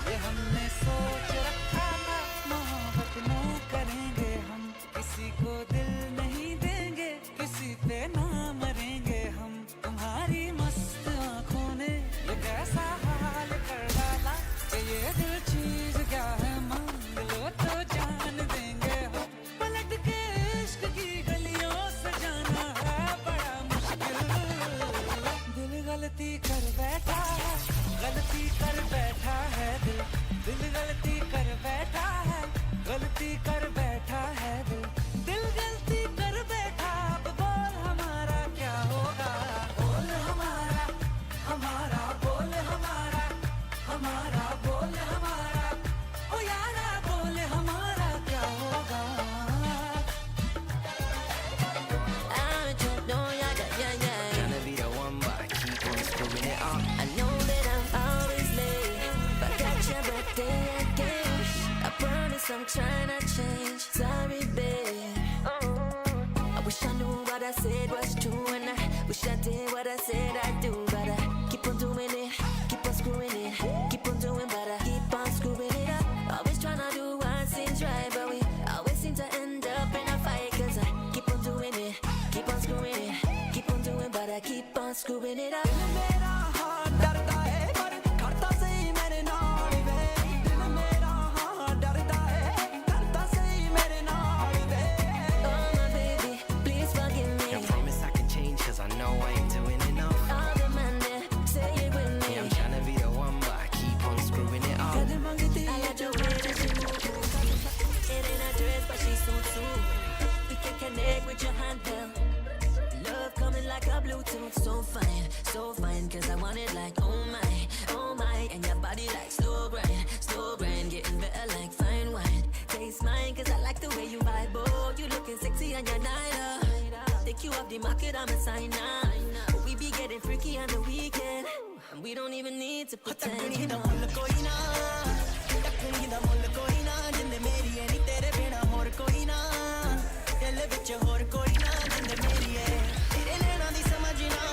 ये हमने सोच रखा था मोहब्बत ना करेंगे हम किसी को दिल नहीं देंगे किसी पे ना मरेंगे हम तुम्हारी मस्त आंखों ने ये कैसा हाल कर डाला कि ये दिल चीज क्या है मांग लो तो जान देंगे हम पलट के इश्क की गलियों से जाना है बड़ा मुश्किल दिल गलती कर बैठा है गलती कर बैठा है दिल दिल गलती कर बैठा है गलती कर बैठा है दिल दिल गलती कर बैठा अब बोल हमारा क्या होगा बोल हमारा हमारा बोल हमारा हमारा बोल हमारा ओ यारा बोल हमारा क्या होगा I don't know yeah Tryna be the one but I keep on screwing it up I know that I'm always late but got your birthday again I promise I'm trying to change sorry babe I wish I knew what I said was true and I wish I did what I said I do but I keep on doing it keep on screwing it keep on doing but I keep on screwing it up always trying to do what seems right but we always seem to end up in a fight cause I keep on doing it keep on screwing it keep on doing but I keep on screwing it up मेरा हाथ डरता है पर करता सही मेरे नाल वे दिल मेरा हाथ डरता है करता सही मेरे नाल वे oh my baby please forgive me I promise I can change cause I know I ain't doing enough all the man there say it with me I'm tryna be the one but I keep on screwing it up I like the way that she move it ain't a dress but she's so too we can connect with your handheld love coming like a Bluetooth so fine cause I want it like oh my and your body like slow grind getting better like fine wine taste mine cause I like the way you vibe oh you looking sexy on your night up take you off the market I'm a sign up we be getting freaky on the weekend and we don't even need to pretend ਤੱਕਣੀ ਦਾ ਮੁੱਲ ਕੋਈ ਨਾ ਤੱਕਣੀ ਦਾ ਮੁੱਲ ਕੋਈ ਨਾ ਜਿੰਦੇ ਮੇਰੀ ਐ ਨਹੀਂ ਤੇਰੇ ਬਿਨਾ ਹੋਰ ਕੋਈ ਨਾ ਦਿਲ ਵਿੱਚ ਹੋਰ ਕੋਈ ਨਾ ਜਿੰਦੇ ਮੇਰੀ ਐ ਤੇਰੇ ਲੈਣਾ ਦੀ ਸਮਝ ਨਾ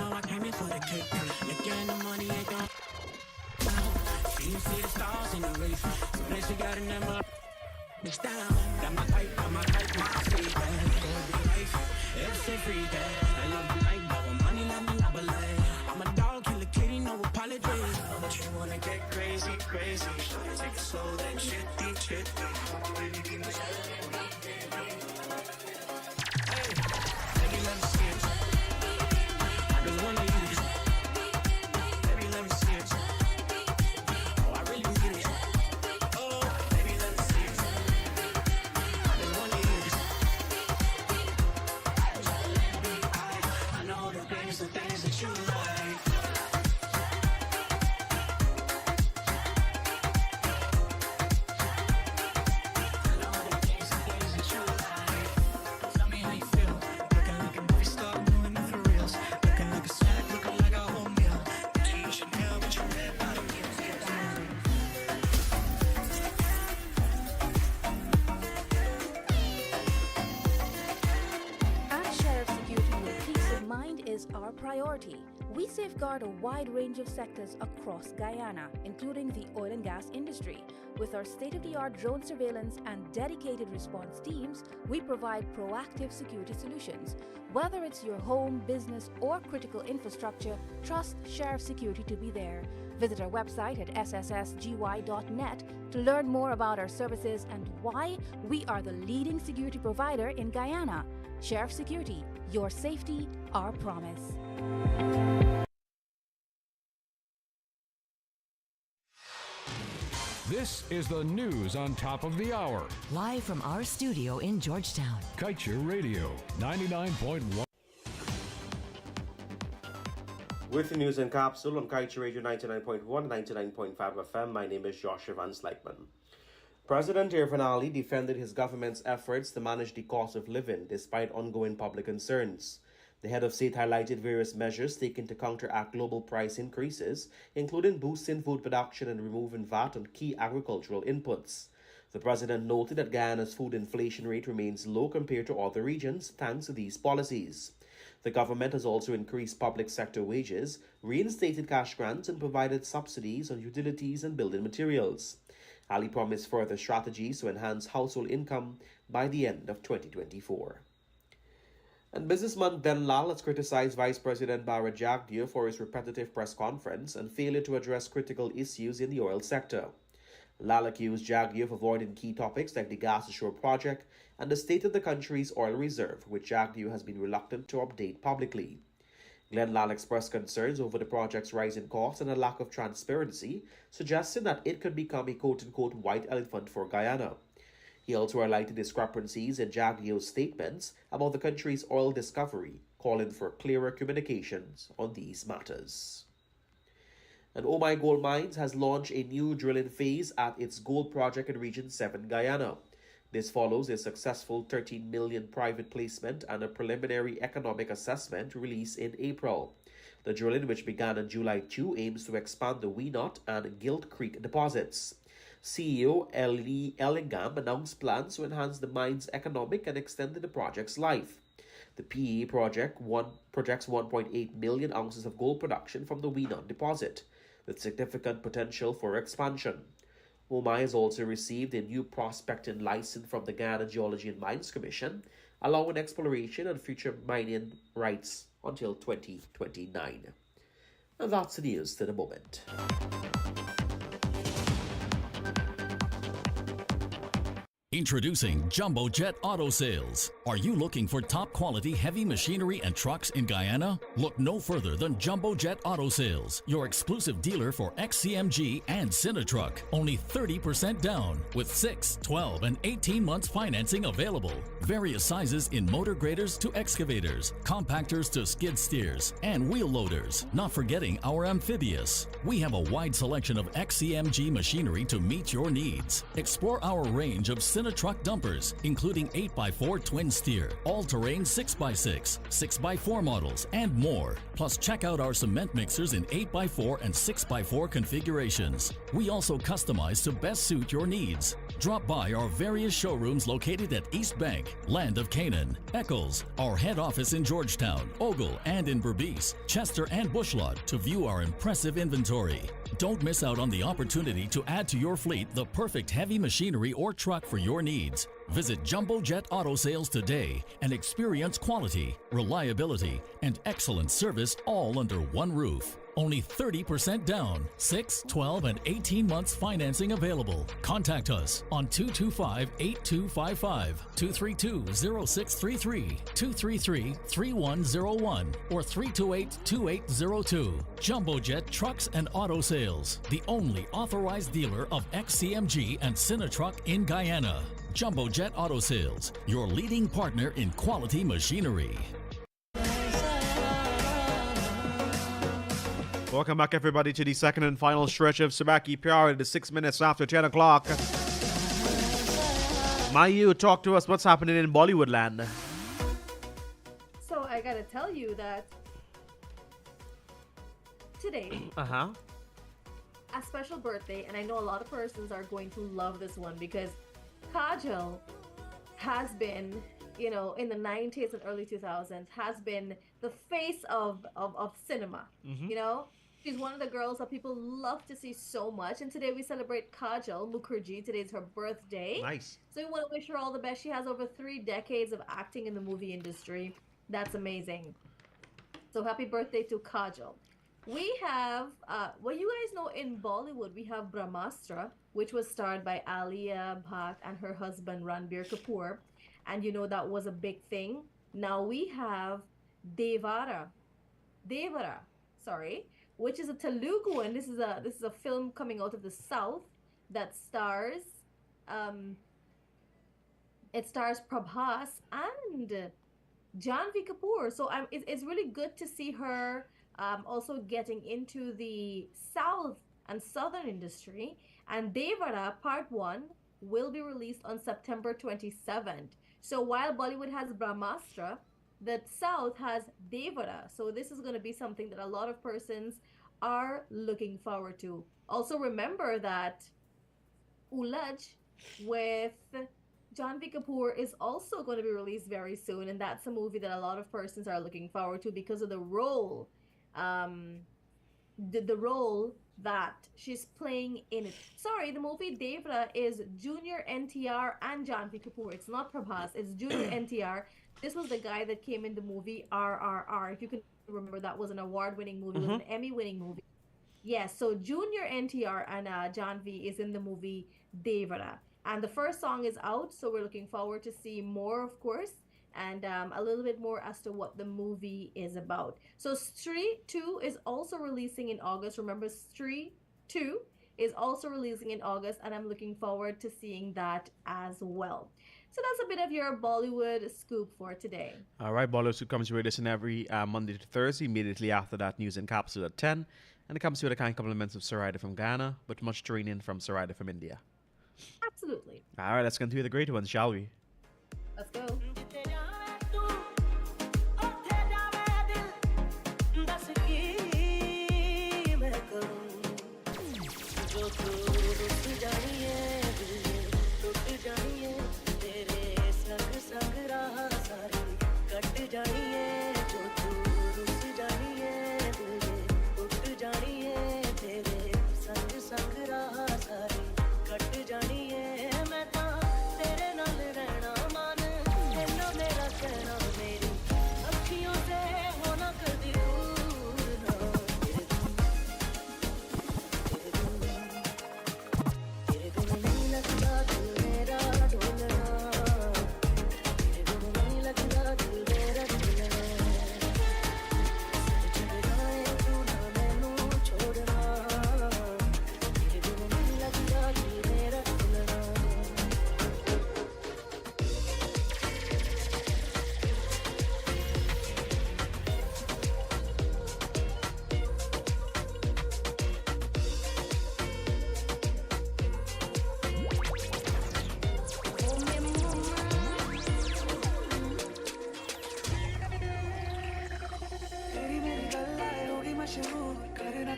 know I came in for the cake. Looking the money ain't gone. You see the stars in the race. The place you got in that mud. It's down. Got my pipe, my feet. It's a free day. I love the night, but money let me not believe. I'm a dog, kill a kitty, no apologies. But you wanna get crazy, crazy. Take it slow, then shitty, shitty. Hey, baby, let me see it. I just wanna use it. Baby, let me see it. Oh, I really need it. Oh, baby, let me see it. I just wanna use it. I know the things that you like. At Sheriff Security, your peace of mind is our priority. We safeguard a wide range of sectors across Guyana, including the oil and gas industry. With our state-of-the-art drone surveillance and dedicated response teams, we provide proactive security solutions. Whether it's your home, business, or critical infrastructure, trust Sheriff Security to be there. Visit our website at sssgy.net to learn more about our services and why we are the leading security provider in Guyana. Sheriff Security, your safety, our promise. This is the news on top of the hour. Live from our studio in Georgetown. Kaieteur Radio, 99.1. With the news and capsule on Kaieteur Radio 99.1, 99.5 FM, my name is Joshua Van Slykeman. President Irvin Ali defended his government's efforts to manage the cost of living despite ongoing public concerns. The head of state highlighted various measures taken to counteract global price increases, including boosting food production and removing VAT on key agricultural inputs. The president noted that Guyana's food inflation rate remains low compared to other regions thanks to these policies. The government has also increased public sector wages, reinstated cash grants, and provided subsidies on utilities and building materials. Ali promised further strategies to enhance household income by the end of 2024. And businessman Ben Lal has criticized Vice President Bara Jagdeo for his repetitive press conference and failure to address critical issues in the oil sector. Lal accused Jagdeo of avoiding key topics like the gas ashore project and the state of the country's oil reserve, which Jagdeo has been reluctant to update publicly. Glenn Lal expressed concerns over the project's rising costs and a lack of transparency, suggesting that it could become a quote-unquote white elephant for Guyana. He also highlighted discrepancies in Jagdeo's statements about the country's oil discovery, calling for clearer communications on these matters. And Oh My Gold Mines has launched a new drilling phase at its gold project in Region 7, Guyana. This follows a successful $13 million private placement and a preliminary economic assessment released in April. The drilling, which began on July 2, aims to expand the Weenot and Gilt Creek deposits. CEO Ellie Ellingham announced plans to enhance the mine's economic and extend the project's life. The PEA projects 1.8 million ounces of gold production from the Weenot deposit, with significant potential for expansion. OMI has also received a new prospecting license from the Guyana Geology and Mines Commission, allowing exploration and future mining rights until 2029. And that's the news to the moment. Introducing Jumbo Jet Auto Sales. Are you looking for top quality heavy machinery and trucks in Guyana? Look no further than Jumbo Jet Auto Sales, your exclusive dealer for XCMG and Cinetruck. Only 30% down with 6, 12, and 18 months financing available. Various sizes in motor graders to excavators, compactors to skid steers, and wheel loaders. Not forgetting our amphibious. We have a wide selection of XCMG machinery to meet your needs. Explore our range of Cinetruck dumpers, including 8x4 twin steer, all-terrain 6x6, 6x4 models, and more. Plus, check out our cement mixers in 8x4 and 6x4 configurations. We also customize to best suit your needs. Drop by our various showrooms located at East Bank, Land of Canaan, Eccles, our head office in Georgetown, Ogle, and in Berbice, Chester, and Bushlot to view our impressive inventory. Don't miss out on the opportunity to add to your fleet the perfect heavy machinery or truck for your needs. Visit Jumbo Jet Auto Sales today and experience quality, reliability, and excellent service all under one roof. Only 30% down, 6, 12, and 18 months financing available. Contact us on 225-8255, 232-0633, 233-3101, or 328-2802. Jumbo Jet Trucks and Auto Sales, the only authorized dealer of XCMG and Cinetruck in Guyana. Jumbo Jet Auto Sales, your leading partner in quality machinery. Welcome back, everybody, to the second and final stretch of Sabaki PR. It is 6 minutes after 10 o'clock. Mayu, talk to us. What's happening in Bollywood land? So I gotta tell you that today, Uh-huh. a special birthday, and I know a lot of persons are going to love this one because Kajal has been, you know, in the 90s and early 2000s, has been the face of cinema. You know, she's one of the girls that people love to see so much. And today we celebrate Kajal Mukherjee. Today's her birthday. Nice. So we want to wish her all the best. She has over 3 decades of acting in the movie industry. That's amazing. So happy birthday to Kajal. We have, well, you guys know in Bollywood, we have Brahmastra, which was starred by Alia Bhatt and her husband Ranbir Kapoor. And you know, that was a big thing. Now we have Devara, which is a Telugu, and this is a film coming out of the south that stars Prabhas and Janvi Kapoor. So it's really good to see her also getting into the south and southern industry. And Devara Part 1 will be released on September 27th. So while Bollywood has Brahmastra, the South has Devara. So this is going to be something that a lot of persons are looking forward to. Also remember that Ulaj with Janvi Kapoor is also going to be released very soon. And that's a movie that a lot of persons are looking forward to because of the role, the role that she's playing in it. Sorry, the movie Devara is Junior NTR and Janvi Kapoor. It's not Prabhas, it's Junior NTR. This was the guy that came in the movie RRR. If you can remember, that was an award-winning movie, it was an Emmy-winning movie. Yes, so Junior NTR and Janvi is in the movie Devara. And the first song is out, so we're looking forward to see more, of course, and a little bit more as to what the movie is about. So Stree 2 is also releasing in August. Remember, Stree 2 is also releasing in August, and I'm looking forward to seeing that as well. So that's a bit of your Bollywood scoop for today. All right, Bollywood Scoop comes your way listen every Monday to Thursday. Immediately after that, news and capsule at 10. And it comes with a kind compliments of Sarida from Ghana, but much training from Sarida from India. Absolutely. All right, let's continue the great ones, shall we? Let's go.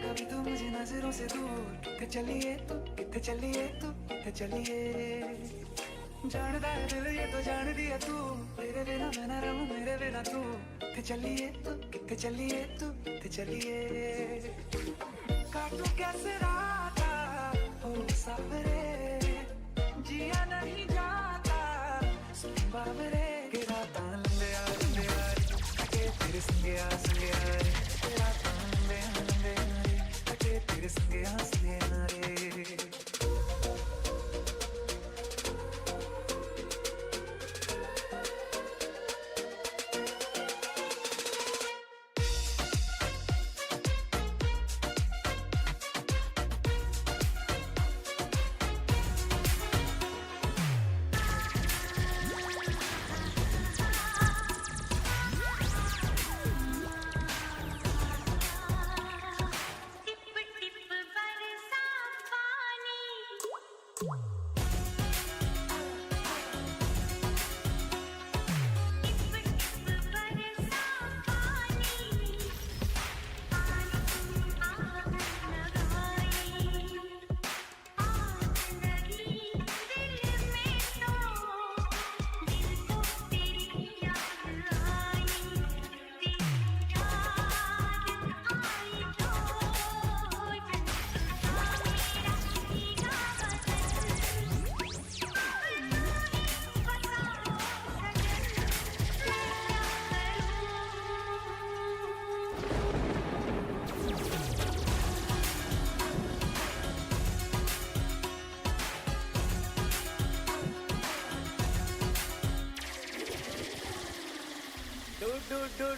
कभी तू मुझे नजरों से दूर किथे चलिए तू किथे चलिए तू किथे चलिए जानदा है दिल ये तो जान दिया तू तेरे बिना मैं ना रहूं मेरे बिना तू किथे चलिए तू किथे चलिए तू किथे चलिए काटू कैसे राता हो सावरे जिया नहीं जाता सुन बाबरे के राता लंबे आ के तेरे संगे आ रे के राता लंबे आ के तेरे संगे आ रे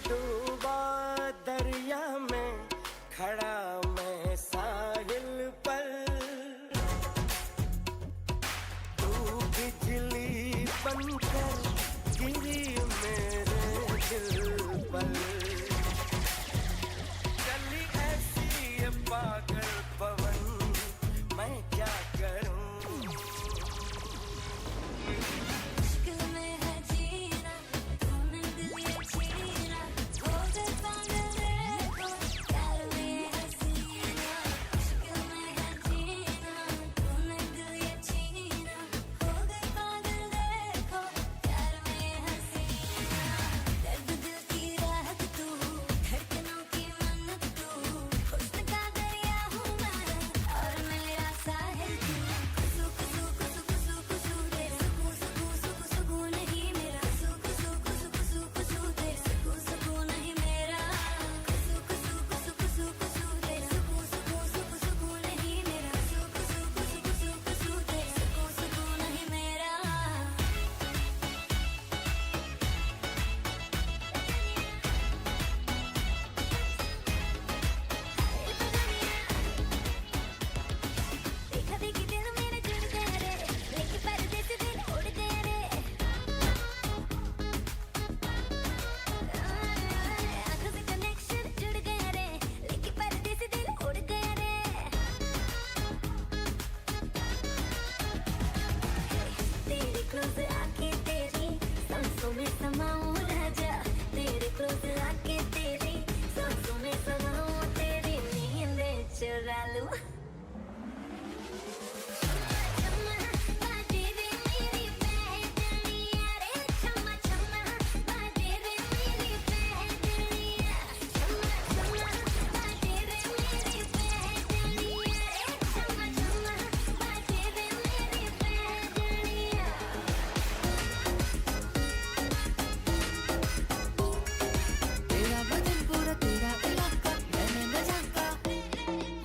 डूबा दरिया में खड़ा मैं साहिल पर तू बिजली बनकर गिरी मेरे दिल पर चली ऐसी ये पागल पवन मैं क्या करूं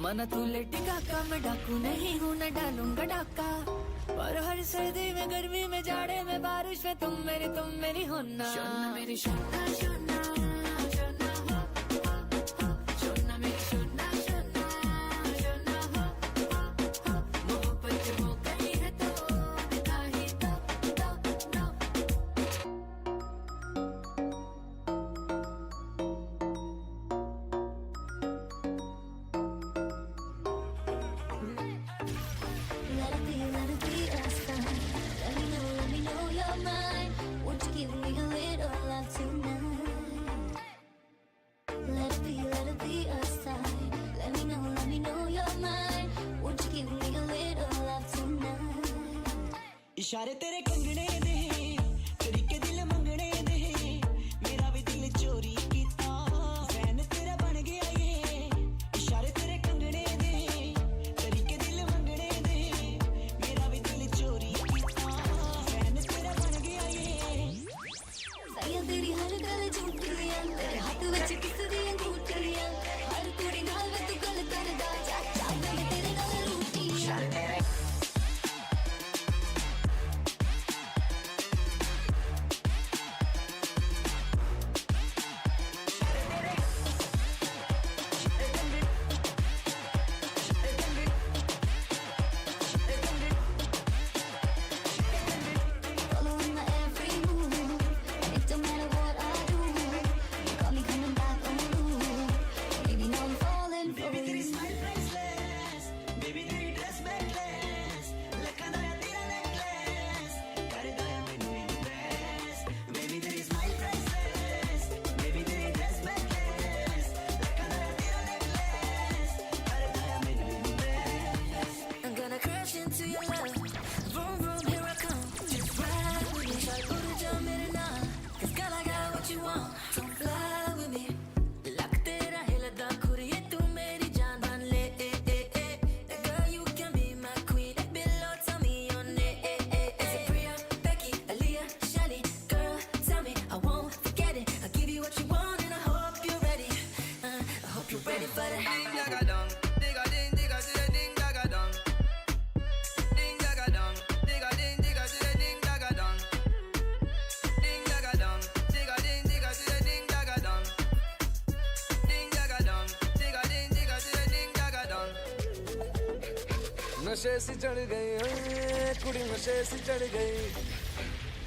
माना तू लेटी काका मैं डाकू नहीं हूँ न डालूंगा डाका पर हर सर्दी में गर्मी में जाड़े में बारिश में तुम मेरी होना शोना मेरी शोना शोना शोना हो शोना मेरी शोना शोना शोना हो मोहब्बत हो गई है तो दिखा ही दो Let it be us time. Let me know you're mine. Won't you give me a little love tonight? इशारे तेरे कंगने दे तरीके दिल मंगने दे मेरा भी दिल चोरी कीता फैन तेरा बन गया ये इशारे तेरे कंगने दे तरीके दिल मंगने दे मेरा भी दिल चोरी कीता फैन तेरा बन गया ये सैया तेरी हर गल झूठियां तेरे हाथ विच किस दी अंगूठियां हर कुड़ी नाल वे तू गल करदा चाचा मैं तेरे नाल रूठी इशारे तेरे following my every move. It don't matter what I do. You got me coming back on you. Baby, now I'm falling for Baby तेरी you. smile priceless Baby तेरी dress backless लखना या तेरा necklace करदा या मैनू impress Baby तेरी smile priceless Baby तेरी dress backless Lakhna या तेरा necklace करदा या मैनू impress I'm gonna crash into your love. Vroom, vroom, here I come. Just ride with me. Shall go to jump in and out. 'Cause girl, I got what you want. Don't fly with me. Lak tera hilda khuriye tu meri jaan ban le. Girl, you can be my queen. Below, tell me your name. Is it Priya, Becky, Aaliyah, Shelly? Girl, tell me, I won't forget it. I'll give you what you want and I hope you're ready. I hope you're ready for the Ding daga dong, digga ding digga ding daga dong. Ding daga dong, digga ding digga ding daga dong. Ding daga dong, digga ding digga ding daga dong. Ding daga dong, digga ding digga ding daga dong. नशे सी चढ़ गई ओए कुड़ी नशे सी चढ़ गई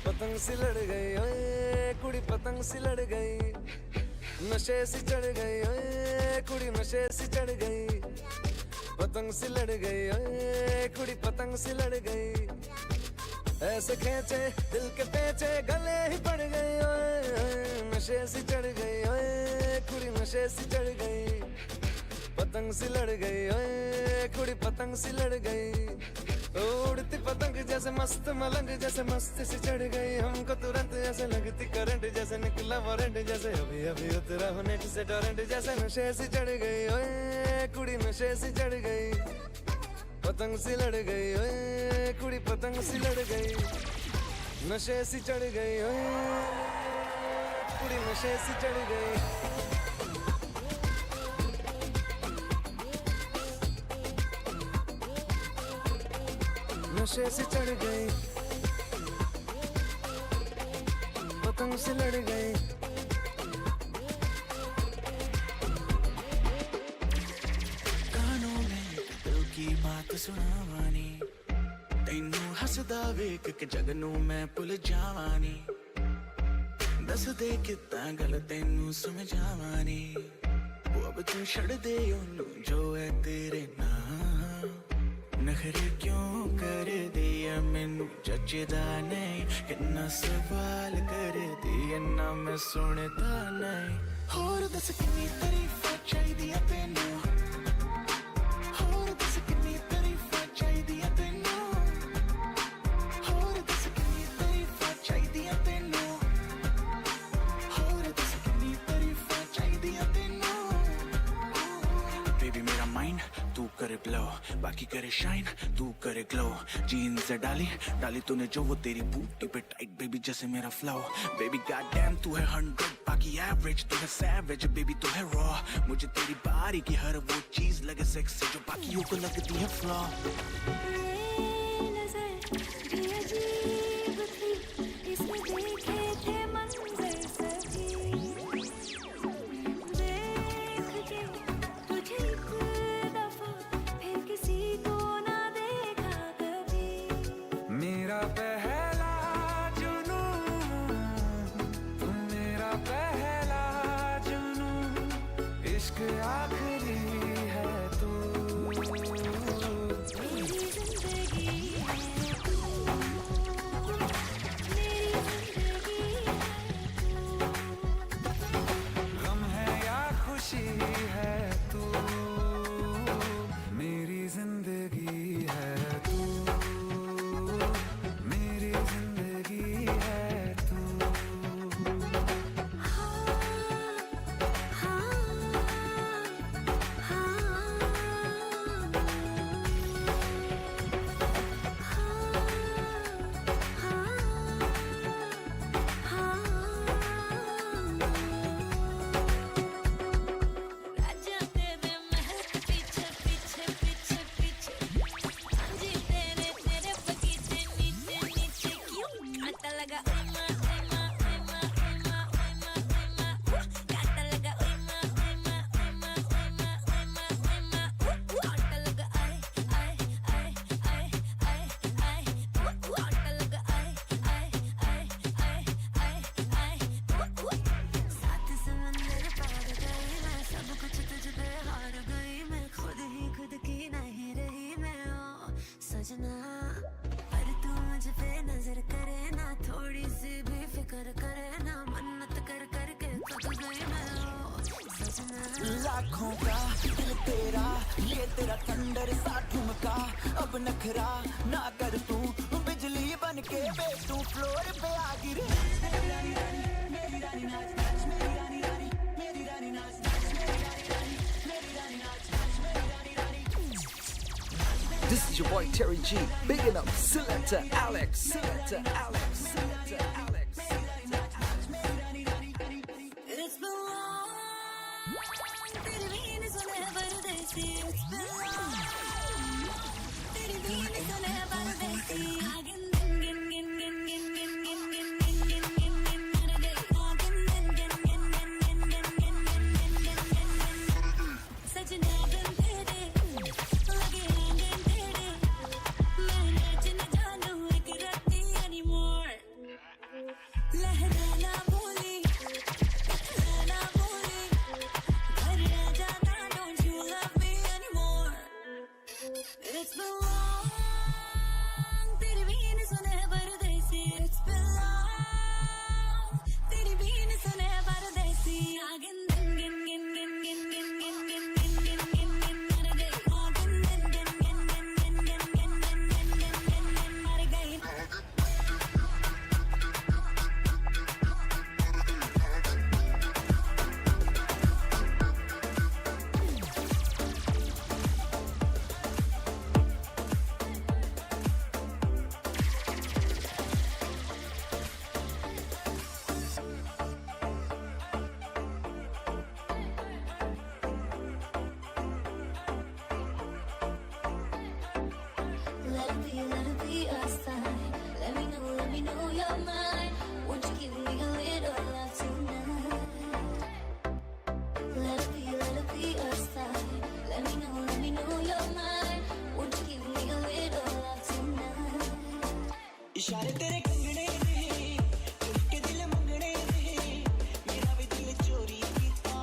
पतंग सी लड़ गई ओए कुड़ी पतंग सी लड़ गई नशे सी चढ़ गई ओए कुड़ी नशे सी चढ़ गई पतंग सी लड़ गई ओए कुड़ी पतंग सी लड़ गई ऐसे खेचे दिल के पेचे गले ही पड़ गई ओए नशे सी चढ़ गई ओए कुड़ी नशे सी चढ़ गई पतंग सी लड़ गई ओए कुड़ी पतंग सी लड़ गई उड़ती पतंग जैसे मस्त मलंग जैसे मस्त सी चढ़ गई हमको तुरंत ऐसे लगती करंट जैसे निकला वारंट जैसे अभी अभी उतरा हो नेट से टोरेंट जैसे नशे सी चढ़ गई ओए कुड़ी नशे सी चढ़ गई पतंग सी लड़ गई ओए कुड़ी पतंग सी लड़ गई नशे सी चढ़ गई ओए कुड़ी नशे सी चढ़ गई नशे से चढ़ गई पतंग से लड़ गई कानों में दिल की बात सुनावानी तैनू हसदा वेख के जगनू मैं भुल जावानी दस दे कितना गल तैनू समझावानी वो अब तू छड़ दे ओनू जो है तेरे नाम नखरे क्यों कर दिया मैनू जचदा नहीं कितना सवाल कर दिया ना मैं सुनता नहीं होर दस कितनी तारीफां चाहिदियां तैनू होर दस कितनी तारीफां चाहिदियां तैनू होर दस कितनी तारीफां चाहिदियां तैनू होर दस कितनी तारीफां चाहिदियां तैनू बेबी मेरा माइंड तू करे ब्लो बाकी करे शाइन तू करे ग्लो जीन्स डाली डाली तूने जो वो तेरी बूटी पे टाइट बेबी जैसे मेरा फ्लो बेबी गॉड डैम तू है 100 बाकी एवरेज तू है सैवेज बेबी तू है रॉ मुझे तेरी बारी की हर वो चीज लगे सेक्सी जो बाकियों को लगती है फ्लॉ नजर भी अजीब थी इसमें देखे थे मंजर सभी देख के तुझे एक दफा फिर किसी को ना देखा कभी मेरा पहला जुनू तुम मेरा पहला जुनू इश्क आखिरी है तू मेरी जिंदगी है तू मेरी जिंदगी है गम है या खुशी है तू मेरी जिंदगी है तू मेरी लाखों का दिल तेरा, ये तेरा थंडर सा ठुमका, अब नखरा ना कर तू, बिजली बन के बेटू फ्लोर पे आ गिरे। मेरी रानी रानी, मेरी रानी नाच नाच, मेरी रानी रानी, मेरी रानी नाच नाच, मेरी रानी रानी, मेरी रानी नाच नाच, मेरी रानी रानी। This is your boy Terry G, bigging up Selector Alex, Selector Alex, Selector Alex. It's been long, तेरी बीन सुने परदेसी। It's been long, तेरी बीन सुने परदेसी। आगिन गिन गिन गिन गिन गिन गिन गिन गिन गिन गिन गिन मर गई। आगिन गिन गिन गिन गिन गिन गिन गिन गिन गिन गिन गिन। सजने दिन तेरे लगे रंगीन तेरे, मैं नाच न जानूं एक राती anymore। लहराना बोली ना बोली, घर आ जाना, don't you love me anymore? It's been long, तेरी बीन सुने परदेसी। It's been long, तेरी बीन सुने परदेसी। आगिन गिन गिन गिन गिन गिन गिन गिन गिन गिन गिन गिन गिन मर गई। आगिन गिन गिन गिन गिन गिन गिन गिन गिन गिन गिन गिन गिन मर गई। Let it be a sign. Let me know you're mine. Won't you give me a little love tonight? Let it be a sign. Let me know you're mine. Won't you give me a little love tonight? इशारे तेरे कंगने दे, के दिल मंगने दे, मेरा भी दिल चोरी कीता,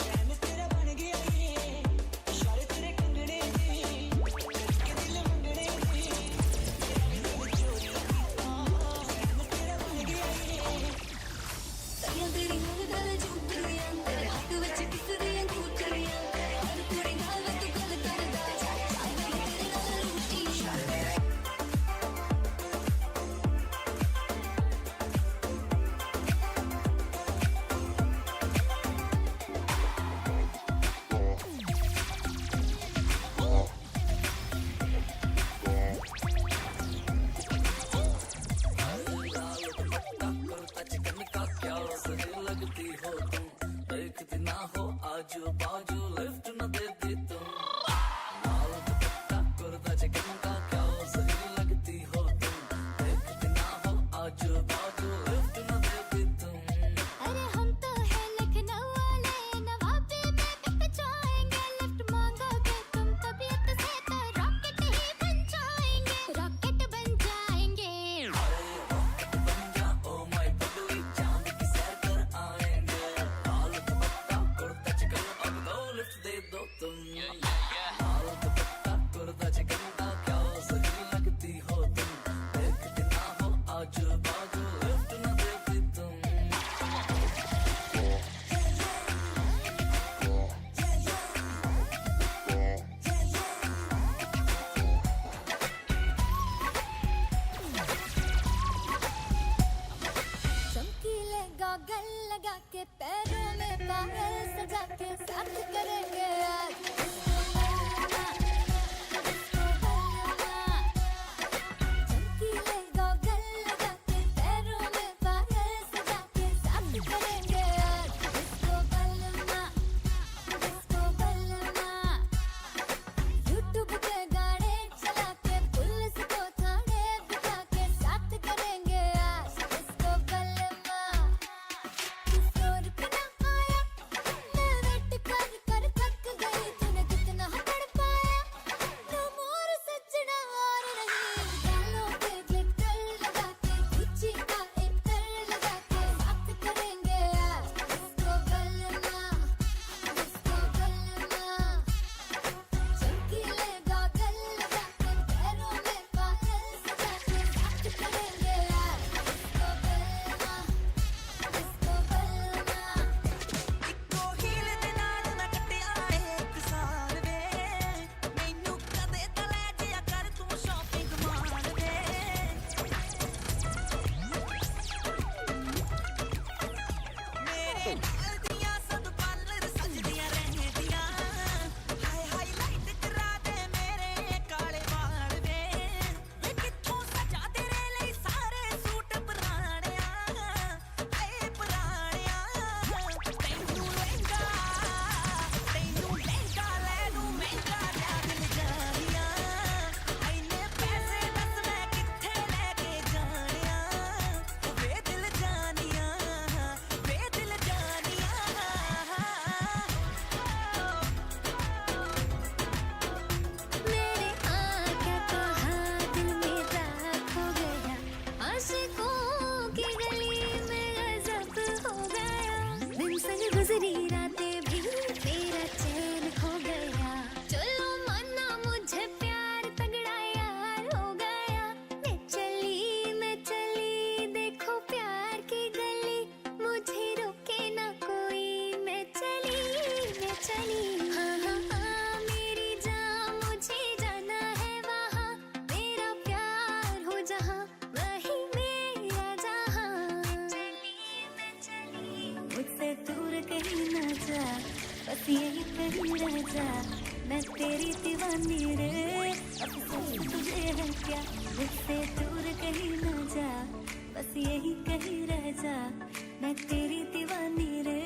सहम तेरा बन गया ये। इशारे तेरे कंगने दे, के दिल मंगने दे, मेरा भी दिल चोरी कीता, सहम तेरा बन गया ये। तैयार तेरी गल झूठियां, तेरे हाथ विच किसदियां खूटियां, हर कुड़ी नाल तू गल करदा, चाहे तेरे नाल रूठी। चिकन का क्या सही लगती हो तुम, देखती ना हो आजू बाजू लिफ्ट न देती तुम। लाल दुपट्टा कुर्ता चिकन का क्या सही लगती हो तुम, देखती ना हो आजू बाजू लिफ्ट न देती तुम। अरे हम तो है लखनऊ वाले, नवाबी में कट जाएंगे, लिफ्ट मांगोगे तुम तबीयत से तो रॉकेट ही बन जाएंगे, रॉकेट बन जाएंगे। रॉकेट बन जा ओ माय बबली, चांद की सैर कर आएंगे। लाल दुपट्टा कुर्ता चिकन अब दो लिफ्ट दे दो तुम। लाल दुपट्टा कुर्ता चिकन का क्या सही लगती हो तुम, देखती ना हो आजू बाजू लिफ्ट न देती तुम। चमकीले गॉगल लगा के पैरों में पायल सजा के साथ करेंगे आज। बस यही कहीं रह जा मैं तेरी दीवानी रे अफसोस तुझे है क्या मुझसे दूर कहीं ना जा बस यही कहीं रह जा मैं तेरी दीवानी रे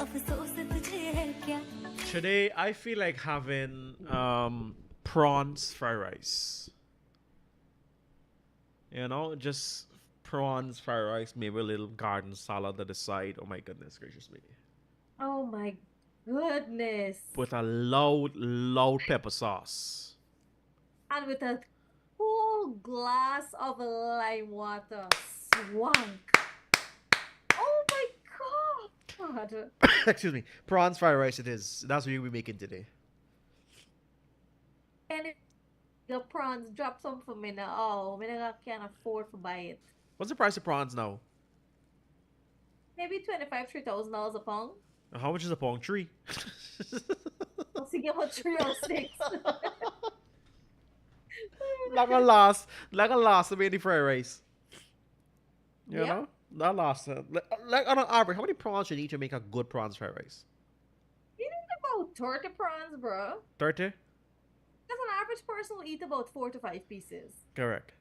अफसोस तुझे है क्या. Today, I feel like having prawns fried rice. You know, just prawns fried rice, maybe a little garden salad at the side. Oh my goodness gracious me. Oh my goodness. With a loud pepper sauce. And with a full glass of lime water. Swank. Oh my god. Excuse me. Prawns fried rice it is. That's what we're making today. And if the prawns drop some for me now. Oh, I can't afford to buy it. What's the price of prawns now? Maybe $3,000 a pound. How much is a pound? 3. I'll see you about 3 or 6. Like a last to be any fried rice. You Yep. know? That lasts. Like on an average, how many prawns you need to make a good prawns fried rice? You need about 30 prawns, bro. 30? Because an average person will eat about 4 to 5 pieces. Correct.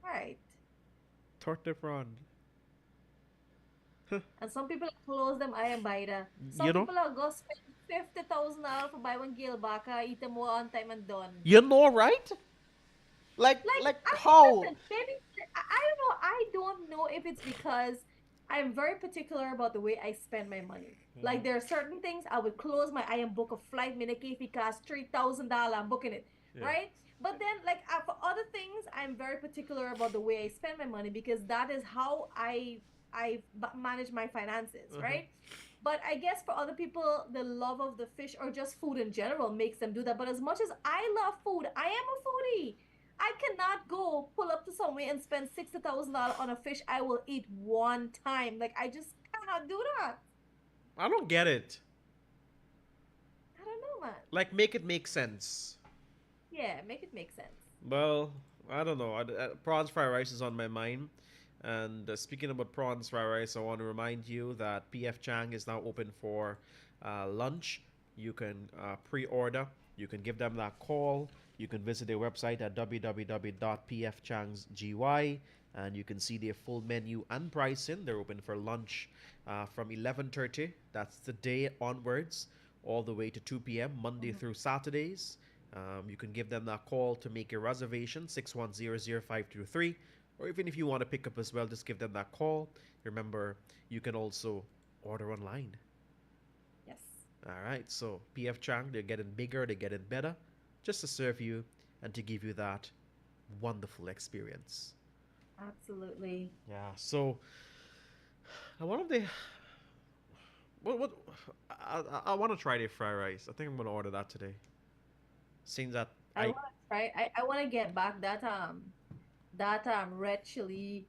Right. 30 prawn. And some people close them eye and buy that. Some You know? people are go spend $50,000 for buy one gill baka, eat them one time and done. You know, right? Like I- how? listen, maybe I don't know. I don't know if it's because I'm very particular about the way I spend my money. Like there are certain things I would close my eye and book a flight. Minute if it costs $3,000, I'm booking it, Yeah. right? But then, like for other things, I'm very particular about the way I spend my money because that is how I manage my finances, right? But I guess for other people, the love of the fish or just food in general makes them do that. But as much as I love food, I am a foodie. I cannot go pull up to somewhere and spend $60,000 on a fish I will eat one time. Like I just cannot do that. I don't get it. I don't know, man. Like make it make sense. Yeah, make it make sense. Well, I don't know. Prawns fried rice is on my mind. And speaking about prawns fried rice, I want to remind you that PF Chang is now open for lunch. You can pre-order. You can give them that call. You can visit their website at www.pfchangsgy and you can see their full menu and pricing. They're open for lunch from 11:30. That's the day onwards, all the way to 2 p.m. Monday through Saturdays. You can give them that call to make your reservation, 6100523. Or even if you want to pick up as well, just give them that call. Remember, you can also order online. Yes. All right, so PF Chang, they're getting bigger, they're getting better, just to serve you and to give you that wonderful experience. Absolutely. Yeah, so I want to I want to try their fried rice. I think I'm going to order that today. Seeing that I want to try. I want to get back that red chili,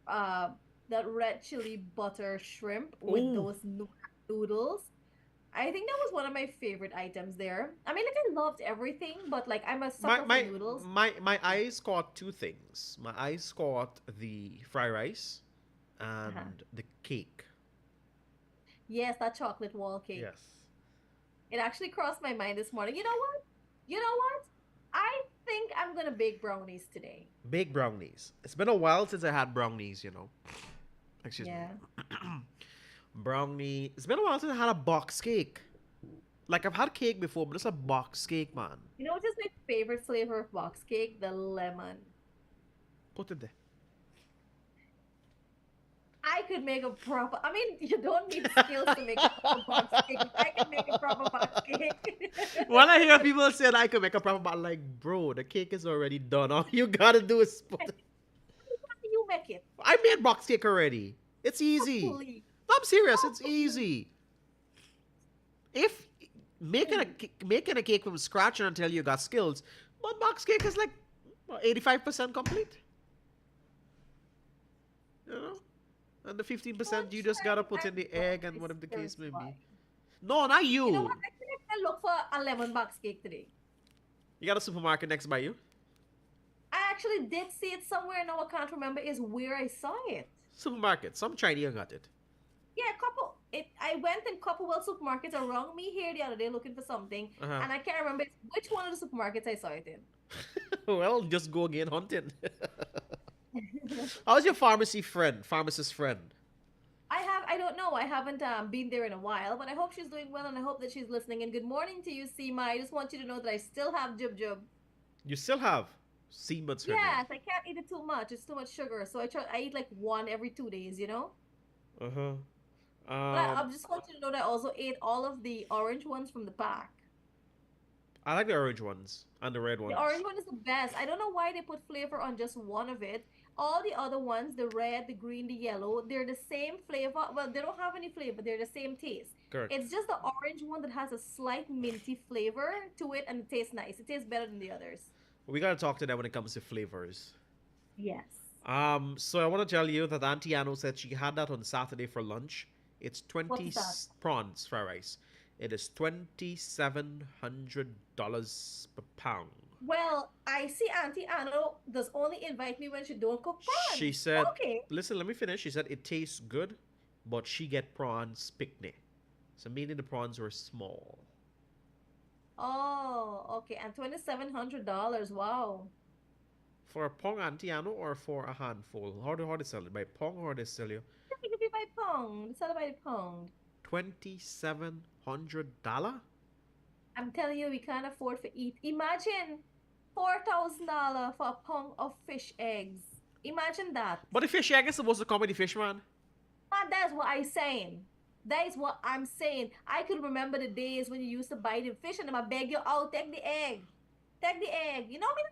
that red chili butter shrimp with Ooh. those noodles. I think that was one of my favorite items there. I mean, like I loved everything, but like I'm a sucker for noodles. my eyes caught two things. My eyes caught the fried rice and the cake. Yes, that chocolate wall cake. Yes. It actually crossed my mind this morning. You know what? I think I'm gonna bake brownies today. Bake brownies. It's been a while since I had brownies, Excuse Yeah. me. Brownie. It's been a while since I had a box cake. Like I've had cake before, but it's a box cake, man. You know what is my favorite flavor of box cake? The lemon. Put it there. I could make a proper. I mean, you don't need skills to make a proper box cake. I can make a proper box cake. When I hear people say I could make a proper box, like, bro, the cake is already done. All you gotta do is put it. How do you make it? I made box cake already. It's easy. Please. No, I'm serious. It's easy. If making a cake from scratch and until you got skills, one box cake is like 85% complete. You know, and the 15% you just gotta put in the egg and whatever the case may be. No, not you. You know what? I think I'm gonna look for a lemon box cake today. You got a supermarket next by you? I actually did see it somewhere. Now I can't remember is where I saw it. Supermarket. Some Chinese got it. Yeah, a couple. I went in Copperwell supermarkets around me here the other day looking for something, Uh-huh. and I can't remember which one of the supermarkets I saw it in. Well, just go again hunting. How's your pharmacist friend? I don't know. I haven't been there in a while, but I hope she's doing well, and I hope that she's listening. And good morning to you, Seema. I just want you to know that I still have Jub Jub. You still have Seaman's her name. Yes, I can't eat it too much. It's too much sugar. So I eat like one every 2 days, you know? Uh-huh. But I just want you to know that I also ate all of the orange ones from the pack. I like the orange ones and the red ones. The orange one is the best. I don't know why they put flavor on just one of it. All the other ones, the red, the green, the yellow, they're the same flavor. Well, they don't have any flavor. They're the same taste. Correct. It's just the orange one that has a slight minty flavor to it, and it tastes nice. It tastes better than the others. We gotta talk to them when it comes to flavors. Yes. So I want to tell you that Auntie Anno said she had that on Saturday for lunch. It's 20 What's that? prawns fried rice. It is $2,700 per pound. Well, I see Auntie Anno does only invite me when she don't cook prawns. She said, Okay. listen, let me finish. She said it tastes good, but she get prawns picnic. So meaning the prawns were small. Oh, okay. And $2,700. Wow. For a pong Auntie Anno or for a handful? How do they sell it? By pong or they sell you? I think it'd be by pound. It's all by the pound. $2,700? I'm telling you, we can't afford to eat. Imagine $4,000 for a pound of fish eggs. Imagine that. But the fish egg is supposed to come with the fish, man. Man, that's what I'm saying. That is what I'm saying. I could remember the days when you used to buy the fish and I beg you, oh, take the egg. Take the egg. You know me,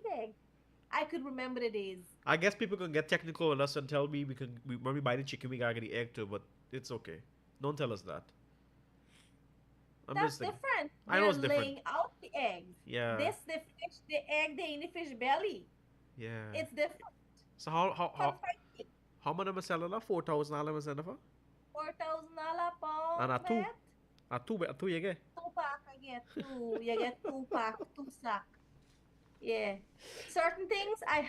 the egg. I could remember the days. I guess people can get technical with us and tell me when we buy the chicken, we gotta get the egg too, but it's okay. Don't tell us that. That's different. I know it's You're different. laying out the eggs. Yeah. This, the fish, the egg, they in the fish belly. Yeah. It's different. So how much am I selling that? $4,000 am I selling for? $4,000 pound. And a two you get. 2 pack, I get 2. You get 2 pack, 2 sack. Yeah. Certain things I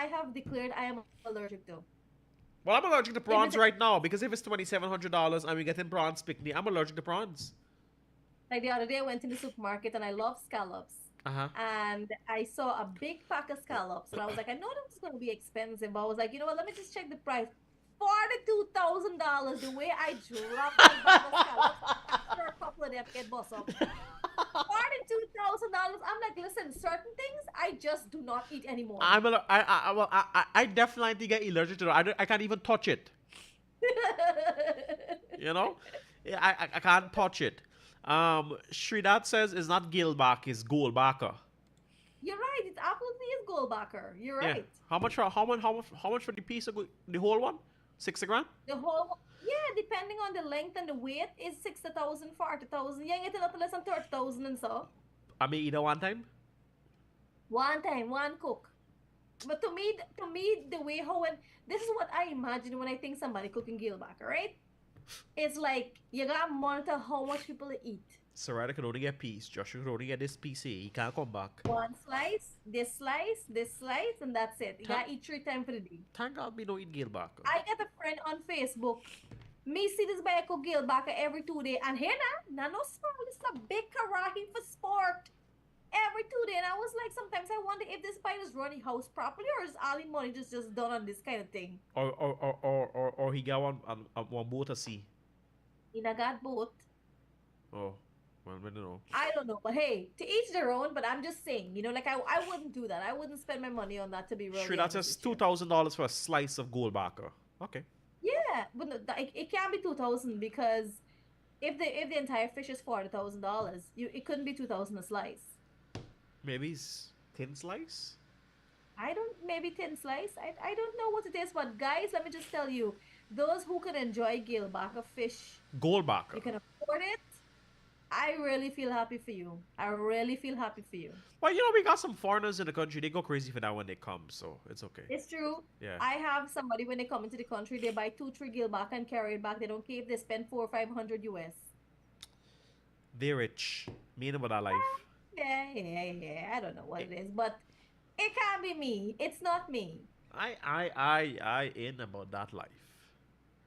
have declared I am allergic to. Well, I'm allergic to prawns right now because if it's $2,700 and we get in prawns picnic, I'm allergic to prawns. Like the other day, I went in the supermarket and I love scallops. Uh-huh. And I saw a big pack of scallops. And I was like, I know this is going to be expensive. But I was like, you know what? Let me just check the price. $42,000. The way I dropped my bag of scallops, after a couple of them get bust up. $42,000. I'm like, listen, certain things I just do not eat anymore. I definitely get allergic to it. I can't even touch it. You know? I can't touch it. Sridhat says it's not Gilbach, it's Goldbacher. You're right. It absolutely is Goldbacher. You're right. Yeah. How much for the piece of the whole one? 60 grand? The whole, yeah, depending on the length and the weight, is 60,000, 40,000. Yeah, get a little less than 30,000 and so. I mean, either one time. One time, one cook. But to me, the way this is what I imagine when I think somebody cooking Gilbacher, right? It's like you gotta monitor how much people eat. Sarada could only get piece. Joshua could only get this piece here. He can't come back. One slice, this slice, and that's it. You gotta eat 3 times for the day. Thank God we don't eat Gilbacher. I get a friend on Facebook. Me see this guy cook Gilbacher every 2 days, and here now no small. This is a big karahi for sport. Every 2 days, and I was like, sometimes I wonder if this guy is running house properly, or is all the money just done on this kind of thing. Or he got one boat to sea. He not got both. Oh, well, I don't know. I don't know, but hey, to each their own. But I'm just saying, like I wouldn't do that. I wouldn't spend my money on that, to be real. Sure, that's just $2,000 for a slice of Goldbacher. Okay. Yeah, but no, it can't be 2,000 because if the entire fish is $40,000, it couldn't be 2,000 a slice. Maybe it's thin slice. Maybe thin slice. I don't know what it is, but guys, let me just tell you, those who can enjoy Gilbacher fish, Goldbacher. you can afford it. I really feel happy for you. I really feel happy for you. Well, we got some foreigners in the country. They go crazy for that when they come, so it's okay. It's true. Yeah. I have somebody when they come into the country, they buy 2-3 Gilbacher and carry it back. They don't care if they spend $400 or $500 US. They're rich. Mean about that life. Yeah. I don't know what it is, but it can't be me. It's not me. I ain't about that life.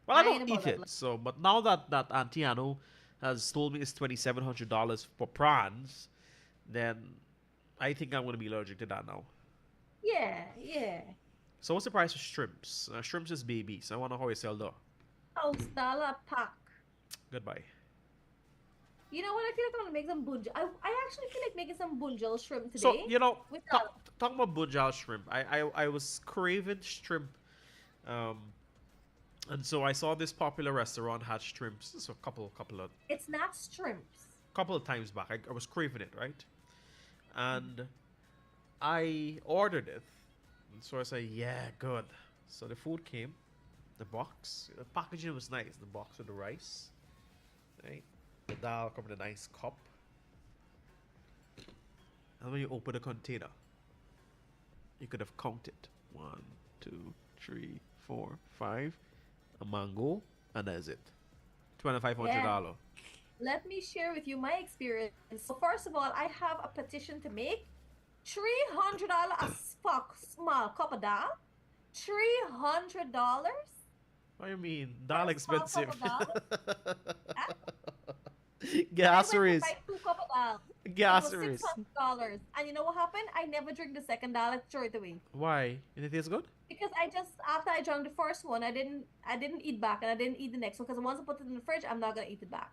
Well, I ain't don't about eat that it. life. So, but now that Auntie Anu has told me it's $2,700 for prawns, then I think I'm gonna be allergic to that now. Yeah, yeah. So what's the price of shrimps? Shrimps is babies. I wonder how you sell though. $1 pack. Goodbye. You know what? I feel like I'm gonna make some bunjal. I actually feel like making some bunjal shrimp today. So with talking about bunjal shrimp, I was craving shrimp, um, and so I saw this popular restaurant had shrimps. So it's not shrimps. couple of times back. I was craving it, right? And I ordered it. And so I said, yeah, good. So the food came. The box. The packaging was nice. The box with the rice. Right? The dal come in a nice cup. And when you open the container, you could have counted 1, 2, 3, 4, 5. A mango, and that's it. $2,500. Let me share with you my experience. So first of all, I have a petition to make. $300 a small cup of dal. $300. What do you mean? Dal expensive. Huh? Gasseries. I went to buy 2 cup of dal. Gasseries. $600. And you know what happened? I never drink the second dal. I throw it away. Why? Did it taste good? Because I just after I drank the first one, I didn't eat back, and I didn't eat the next one because once I put it in the fridge, I'm not gonna eat it back.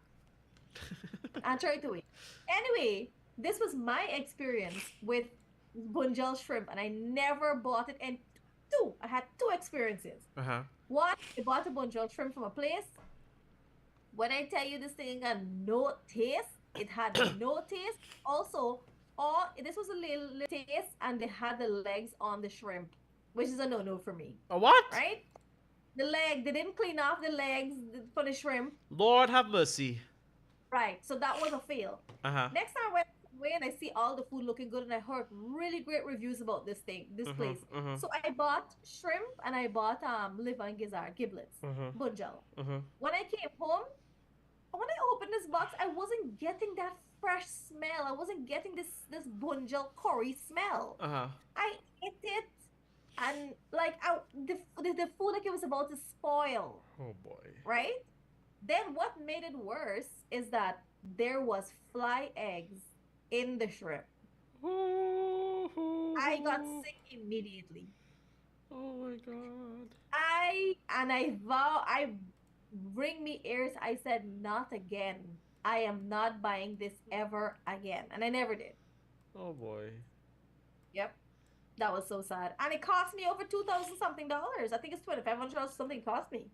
And throw it away. Anyway, this was my experience with bunjal shrimp, and I never bought it. And I had 2 experiences. One, I bought a bunjal shrimp from a place. When I tell you this thing got no taste, it had no taste. Also, this was a little taste, and they had the legs on the shrimp, which is a no-no for me. A what? Right? The leg, they didn't clean off the legs for the shrimp. Lord have mercy. Right, so that was a fail. Next time I went away and I see all the food looking good, and I heard really great reviews about this place. So I bought shrimp and I bought liver and giblets, bunjal. When I came home, when I opened this box, I wasn't getting that fresh smell. I wasn't getting this bunjal curry smell. I ate it, and like the food like it was about to spoil. Oh boy. Right? Then what made it worse is that there was fly eggs in the shrimp. I got sick immediately. Oh my god. I bring me ears. I said, not again. I am not buying this ever again. And I never did. Oh boy. Yep. That was so sad. And it cost me over $2,000 something. I think it's $2,500 something cost me.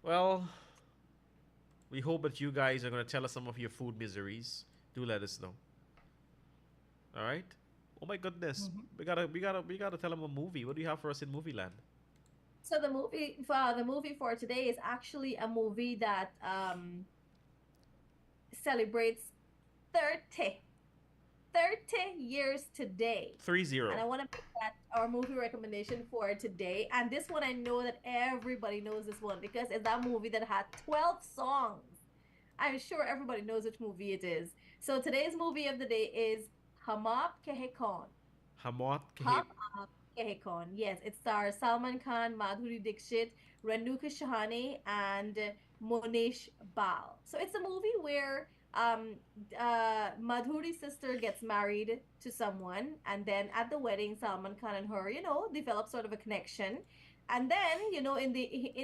Well, we hope that you guys are going to tell us some of your food miseries. Do let us know. All right? Oh my goodness. We gotta tell them a movie. What do you have for us in movie land? So the movie for today is actually a movie that celebrates 30 years today. 30. And I want to make that our movie recommendation for today. And this one, I know that everybody knows this one because it's that movie that had 12 songs. I'm sure everybody knows which movie it is. So today's movie of the day is Hamap Kehekon. Hamap Kehekon. Yes, it stars Salman Khan, Madhuri Dixit, Renuka Shahane, and Monesh Baal. So it's a movie where Madhuri's sister gets married to someone, and then at the wedding, Salman Khan and her, develop sort of a connection. And then, in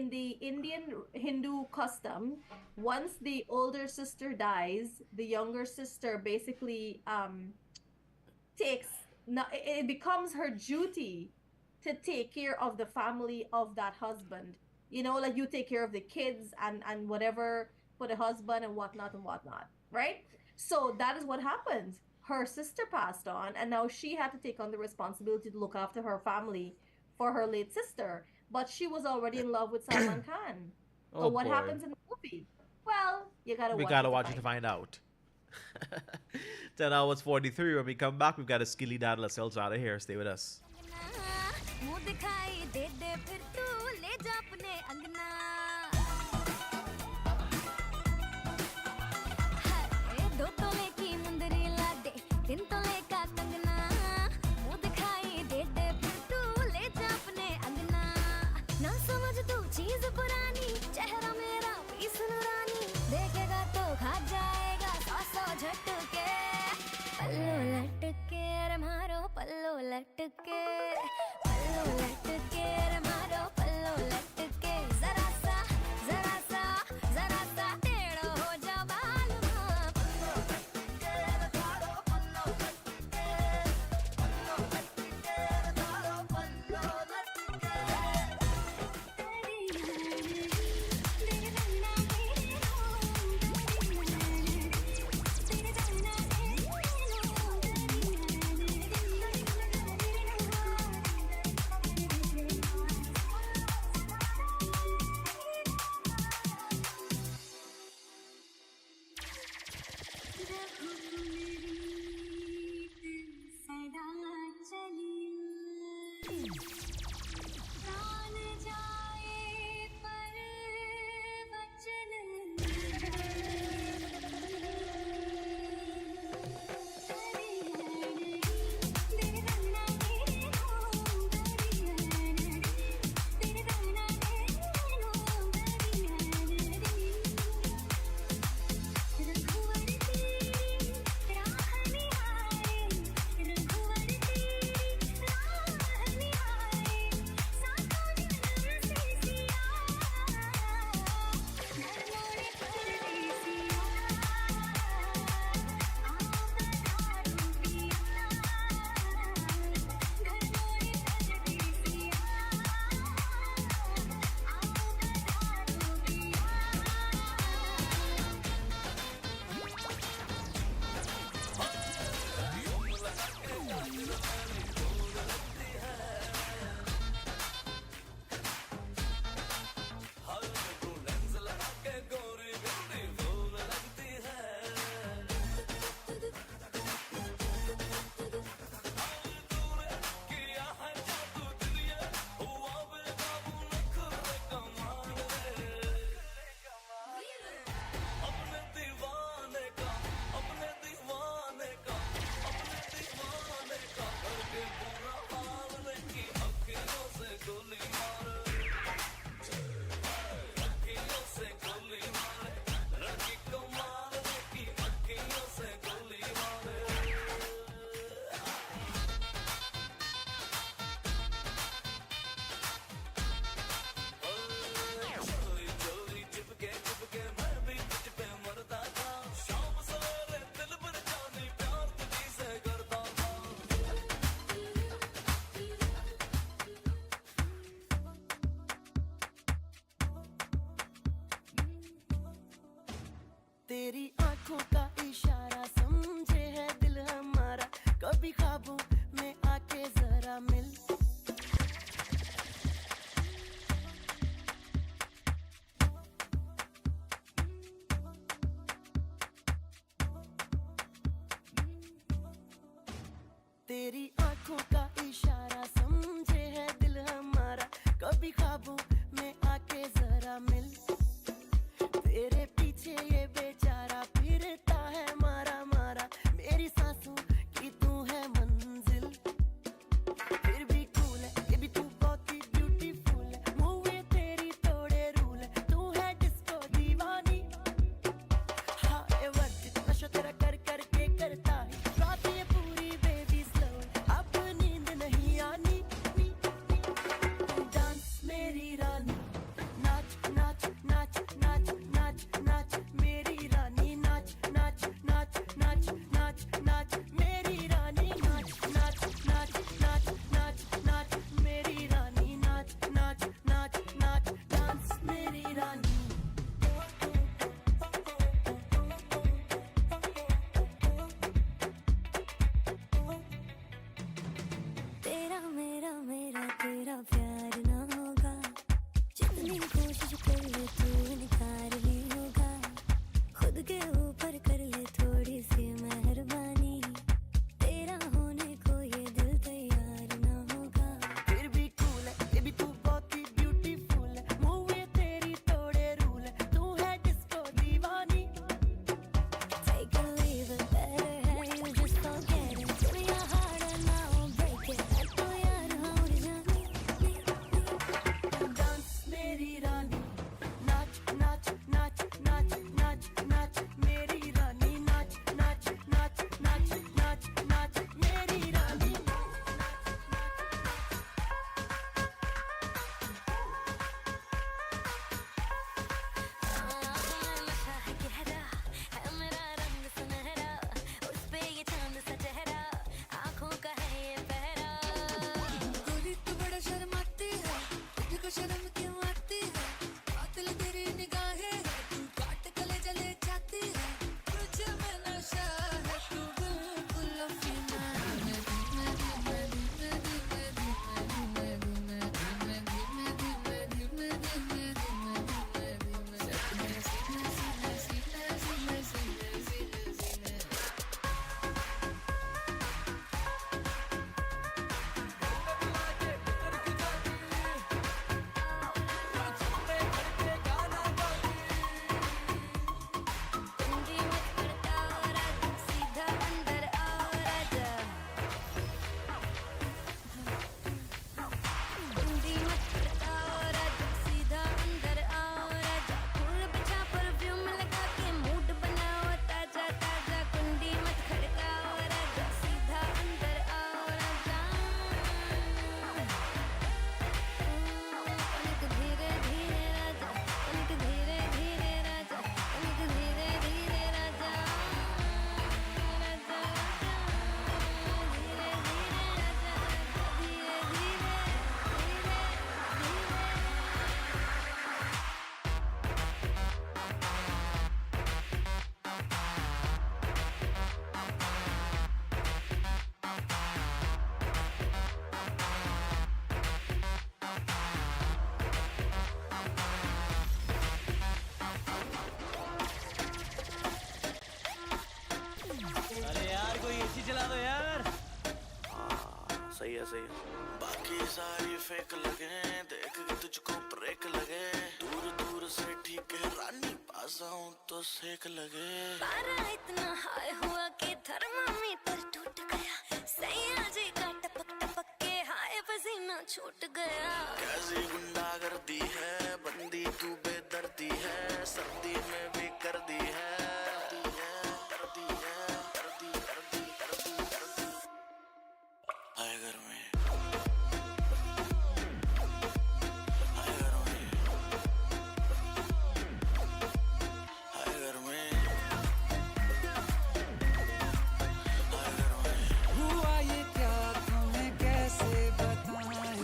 the Indian Hindu custom, once the older sister dies, the younger sister basically it becomes her duty to take care of the family of that husband. Like you take care of the kids and whatever for the husband and whatnot, right? So that is what happens. Her sister passed on, and now she had to take on the responsibility to look after her family for her late sister. But she was already in love with Salman Khan. So what happens in the movie? Well, we gotta watch it to find out. 10 hours 43. When we come back, we've got a skilly daddle ourselves out of here. Stay with us. खा जाएगा 100 झटके पल्लू लटके रे मारो पल्लू लटके रे मारो पल्लू लटके जरा सा टेढ़ो हो जा बाल पल्लू लटके रे मारो पल्लू लटके तेरी आंखों का इशारा समझे है दिल हमारा कभी ख्वाबों में आके जरा मिल तेरी आंखों का इशारा समझे है दिल हमारा कभी ख्वाबों में आके जरा मिल तेरे पीछे ये बेचारा फिरता है मारा मारा मेरी सांसों की तू है मंजिल फिर भी कूल है ये भी तू बहुत ही ब्यूटीफुल है मूवी तेरी तोड़े रूल है तू है डिस्को दीवानी हाँ ये वर्जित नशा तेरा कर करके करता है रात ये पूरी बेबी स्लो अब नींद नहीं आनी डांस मेरी रानी नाच नाच नाच नाच नाच नाच मेरी रानी नाच नाच नाच नाच नाच नाच मेरी रानी नाच नाच नाच नाच नाच नाच मेरी रानी नाच नाच नाच नाच डांस मेरी रानी तेरा मेरा मेरा तेरा प्यार ना होगा जितनी कोशिश कर ले तू इनकार ही होगा खुद के ऊपर कर ले थोड़ी सी मेहरबानी तेरा होने को ये दिल तैयार ना होगा फिर भी कूल है ये भी तू बहुत ही ब्यूटीफुल है मूवी तेरी तोड़े रूल है तू है disco Deewani Take a leave it better है you just forget it give me your heart and I won't break it मैं तो यार हो जानी डांस मेरी रानी नाच नाच नाच नाच नाच नाच मेरी ऐसे ही बाकी सारी फेक लगे, देख के तुझको ब्रेक लगे, दूर दूर से ठीक है रानी, पास आऊं तो सेक लगे। पारा इतना हाई हुआ कि थर्मामीटर टूट गया, सैया जी का टपक टपक के हाय पसीना छूट गया। कैसी गुंडागर्दी है, बंदी तू बेदर्दी है, सर्दी में भी कर दी है, कर दी है, कर दी है, कर दी, कर दी, कर दी, कर दी। हाय घर में, हाय घर में, हाय घर में, हाय घर में। हुआ ये क्या तुम्हें कैसे बताएं,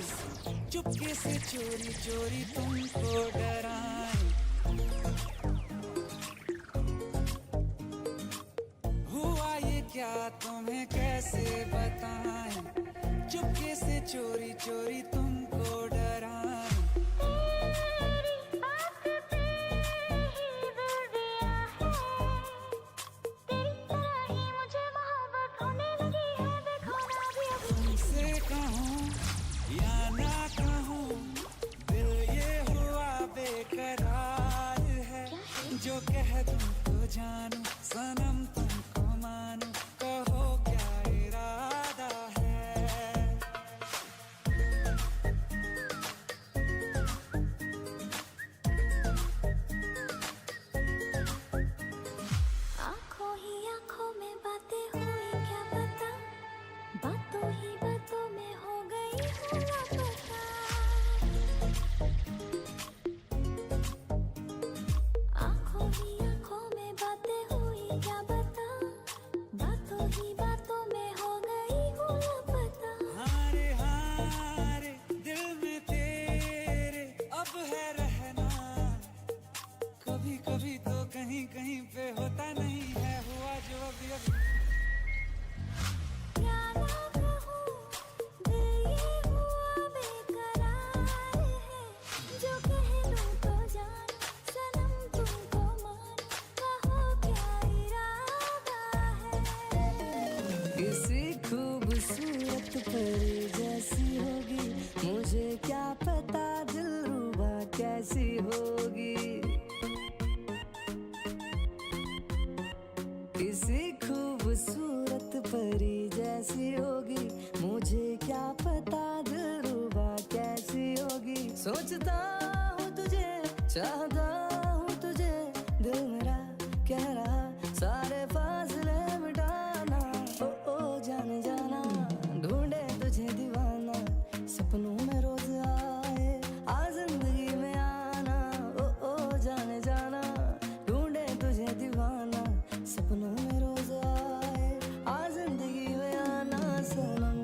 चुपके से चोरी चोरी तुमको डराएं। हुआ ये क्या तुम्हें कैसे बताएं, चुपके से चोरी चोरी तुमको डराएं। तुमसे कहूँ या ना कहूँ, दिल ये हुआ बेकरार है, जो कह दूँ तो जानू, सनम तुमको मानू, कहो क्या इरादा है। आंखों ही आंखों में बातें हुई क्या पता, बातों ही बातों में हो गई हूँ लापता। आंखों ही आंखों में बातें हुई क्या पता, बातों ही बातों में हो गई हूँ लापता। हारे दिल में तेरे अब है रहना, कभी कभी तो कहीं कहीं पे होता नहीं है हुआ जो अभी अभी। क्या ना कहूँ, दिल ये हुआ बेकरार है, जो कह दूँ तो जानू, सनम तुमको मानू, कहो क्या इरादा है। किसी खूबसूरत परी जैसी होगी, मुझे क्या पता दिलरुबा कैसी होगी। किसी खूबसूरत परी जैसी होगी, मुझे क्या पता दिलरुबा कैसी होगी। सोचता हूँ तुझे, चाहता हूँ तुझे, दिल मेरा कह रहा सारे फासले मिटाना। ओ जाने जाना, ढूंढे तुझे दीवाना, सपनों में रोज आए आ जिंदगी में आना। ओ जाने जाना, ढूंढे तुझे दीवाना, सपनों में रोज आए आ जिंदगी में आना सनम।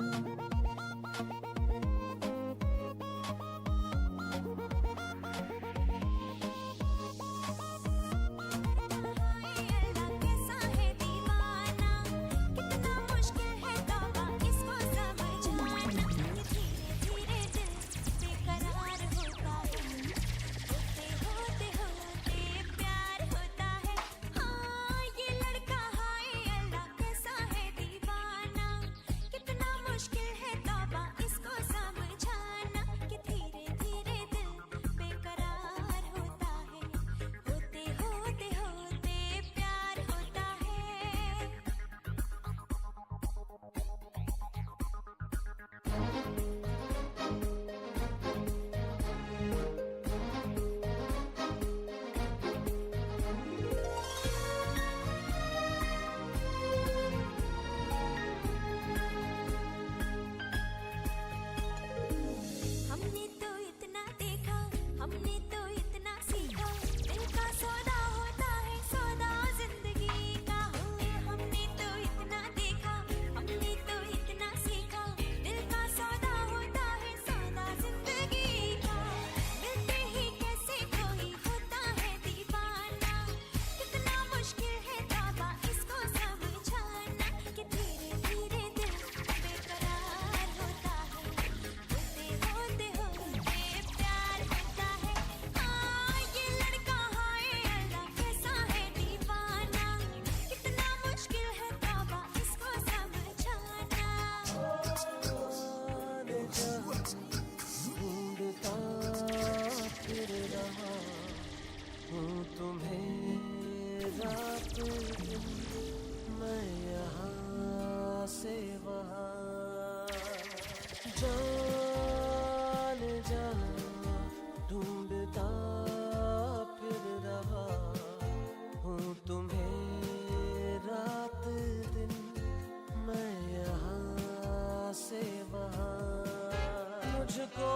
हमको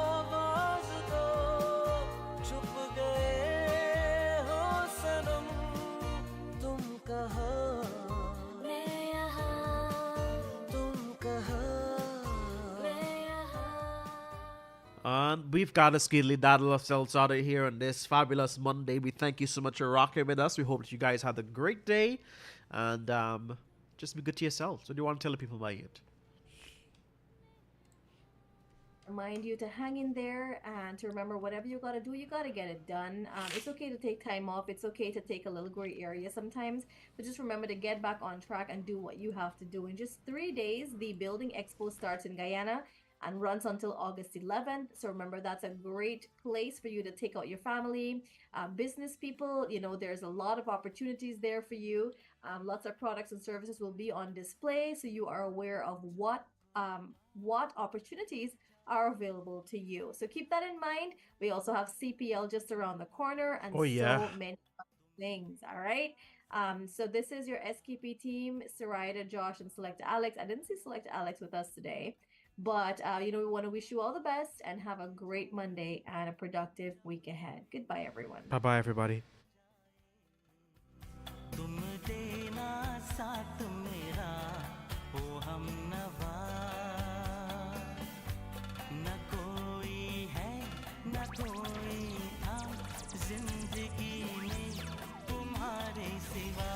आवाज दो चुप गए हो सनम तुम कहाँ मैं यहाँ तुम कहाँ मैं यहाँ And we've got to skidly daddle ourselves out of here on this fabulous Monday. We thank you so much for rocking with us. We hope that you guys had a great day. And just be good to yourselves. What do you want to tell the people about it? Remind you to hang in there and to remember whatever you got to do, you got to get it done. It's okay to take time off. It's okay to take a little gray area sometimes, but just remember to get back on track and do what you have to do. In just 3 days, the Building Expo starts in Guyana and runs until August 11th. So remember, that's a great place for you to take out your family, business people. You know, there's a lot of opportunities there for you. Lots of products and services will be on display, so you are aware of what opportunities are available to you. So keep that in mind. We also have CPL just around the corner and Oh, yeah. so many other things. All right. So this is your SKP team, Sarita, Josh, and Select Alex. I didn't see Select Alex with us today, but you know, we want to wish you all the best and have a great Monday and a productive week ahead. Goodbye, everyone. Bye bye, everybody. तुम देना साथ मेरा ओ हम नवा न कोई है न कोई था जिंदगी में तुम्हारे सिवा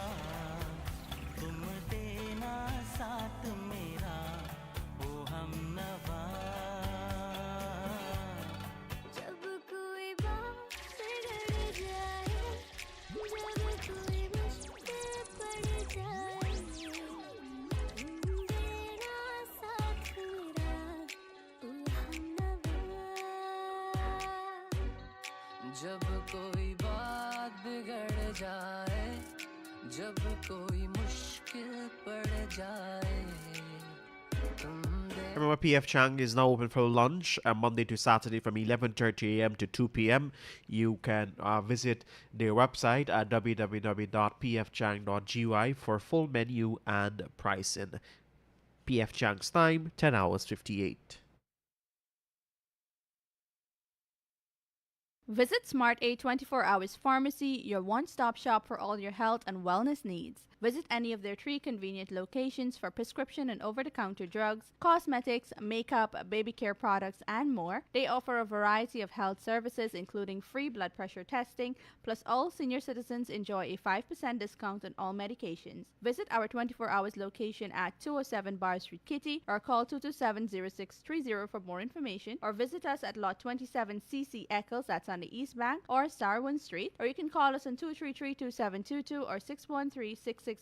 तुम देना साथ मेरा ओ हम नवा जब कोई बात बिगड़ जाए जब कोई मुश्किल पड़ जाए देना साथ मेरा तू हमनवा जब कोई बात बिगड़ जाए जब कोई मुश्किल पड़ जाए तुम दे Remember, PF Chang is now open for lunch Monday to Saturday from 11:30 a.m. to 2 p.m. You can visit their website at www.pfchang.gy for full menu and pricing. PF Chang's time, 10 hours 58. Visit Smart A 24 Hours Pharmacy, your one-stop shop for all your health and wellness needs. Visit any of their 3 convenient locations for prescription and over-the-counter drugs, cosmetics, makeup, baby care products, and more. They offer a variety of health services, including free blood pressure testing, plus all senior citizens enjoy a 5% discount on all medications. Visit our 24 hours location at 207 Bar Street, Kitty, or call 227-0630 for more information, or visit us at Lot 27 CC Eccles, that's on the East Bank, or Starwin Street, or you can call us on 233-2722 or 613-6610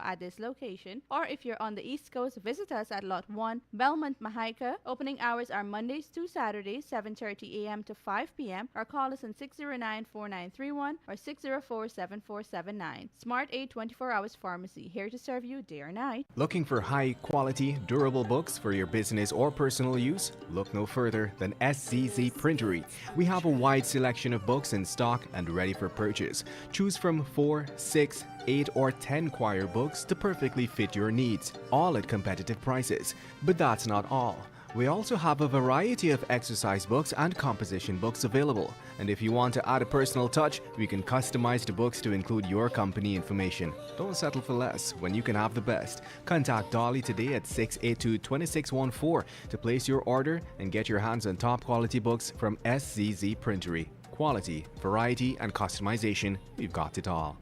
at this location. Or if you're on the East Coast, visit us at Lot 1, Belmont, Mahaika. Opening hours are Mondays to Saturdays, 7:30 a.m. to 5 p.m. or call us on 609-4931 or 604-7479. Smart A 24 Hours Pharmacy, here to serve you day or night. Looking for high quality, durable books for your business or personal use? Look no further than SZZ Printery. We have a wide selection of books in stock and ready for purchase. Choose from 4, 6, 8 or 10 choir books to perfectly fit your needs, all at competitive prices. But that's not all. We also have a variety of exercise books and composition books available. And if you want to add a personal touch, we can customize the books to include your company information. Don't settle for less when you can have the best. Contact Dolly today at 682-2614 to place your order and get your hands on top quality books from SZZ Printery. Quality, variety, and customization, we've got it all.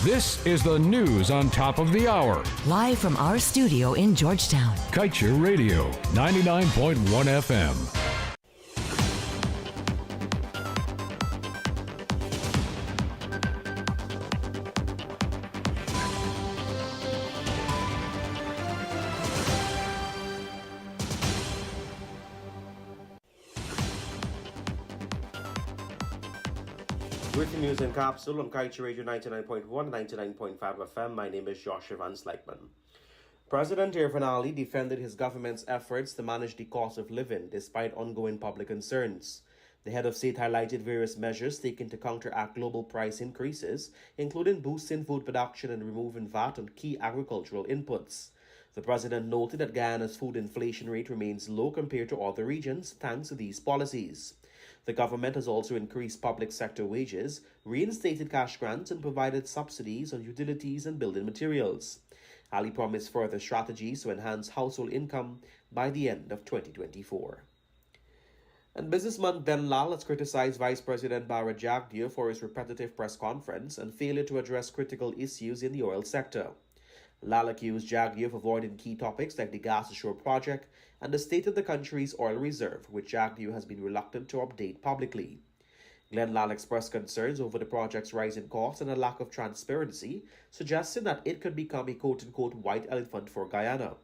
This is the news on top of the hour. Live from our studio in Georgetown. Kaieteur Radio, 99.1 FM. With the news and capsule on Kaieteur Radio 99.1 99.5 FM, my name is Joshua Van Slykeman. President Irfan Ali defended his government's efforts to manage the cost of living despite ongoing public concerns. The head of state highlighted various measures taken to counteract global price increases, including boosting food production and removing VAT on key agricultural inputs. The president noted that Guyana's food inflation rate remains low compared to other regions thanks to these policies. The government has also increased public sector wages, reinstated cash grants, and provided subsidies on utilities and building materials. Ali promised further strategies to enhance household income by the end of 2024. And businessman Ben Lal has criticized Vice President Bara Jagdeo for his repetitive press conference and failure to address critical issues in the oil sector. Lal accused Jagdeo of avoiding key topics like the gas ashore project and the state of the country's oil reserve, which Jagdeo has been reluctant to update publicly. Glenn Lal expressed concerns over the project's rising costs and a lack of transparency, suggesting that it could become a quote-unquote white elephant for Guyana.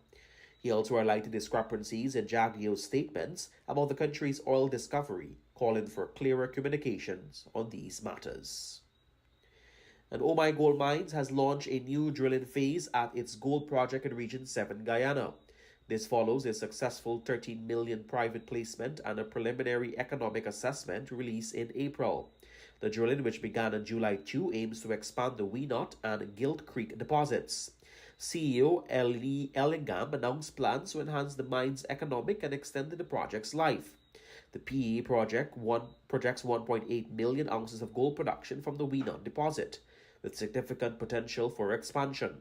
He also highlighted discrepancies in Jagdeo's statements about the country's oil discovery, calling for clearer communications on these matters. And Oh My Gold Mines has launched a new drilling phase at its gold project in Region 7, Guyana. This follows a successful $13 million private placement and a preliminary economic assessment released in April. The drilling, which began on July 2, aims to expand the Weenot and Gilt Creek deposits. CEO Ellie Ellingham announced plans to enhance the mine's economic and extend the project's life. The PEA projects 1.8 million ounces of gold production from the Weenot deposit, with significant potential for expansion.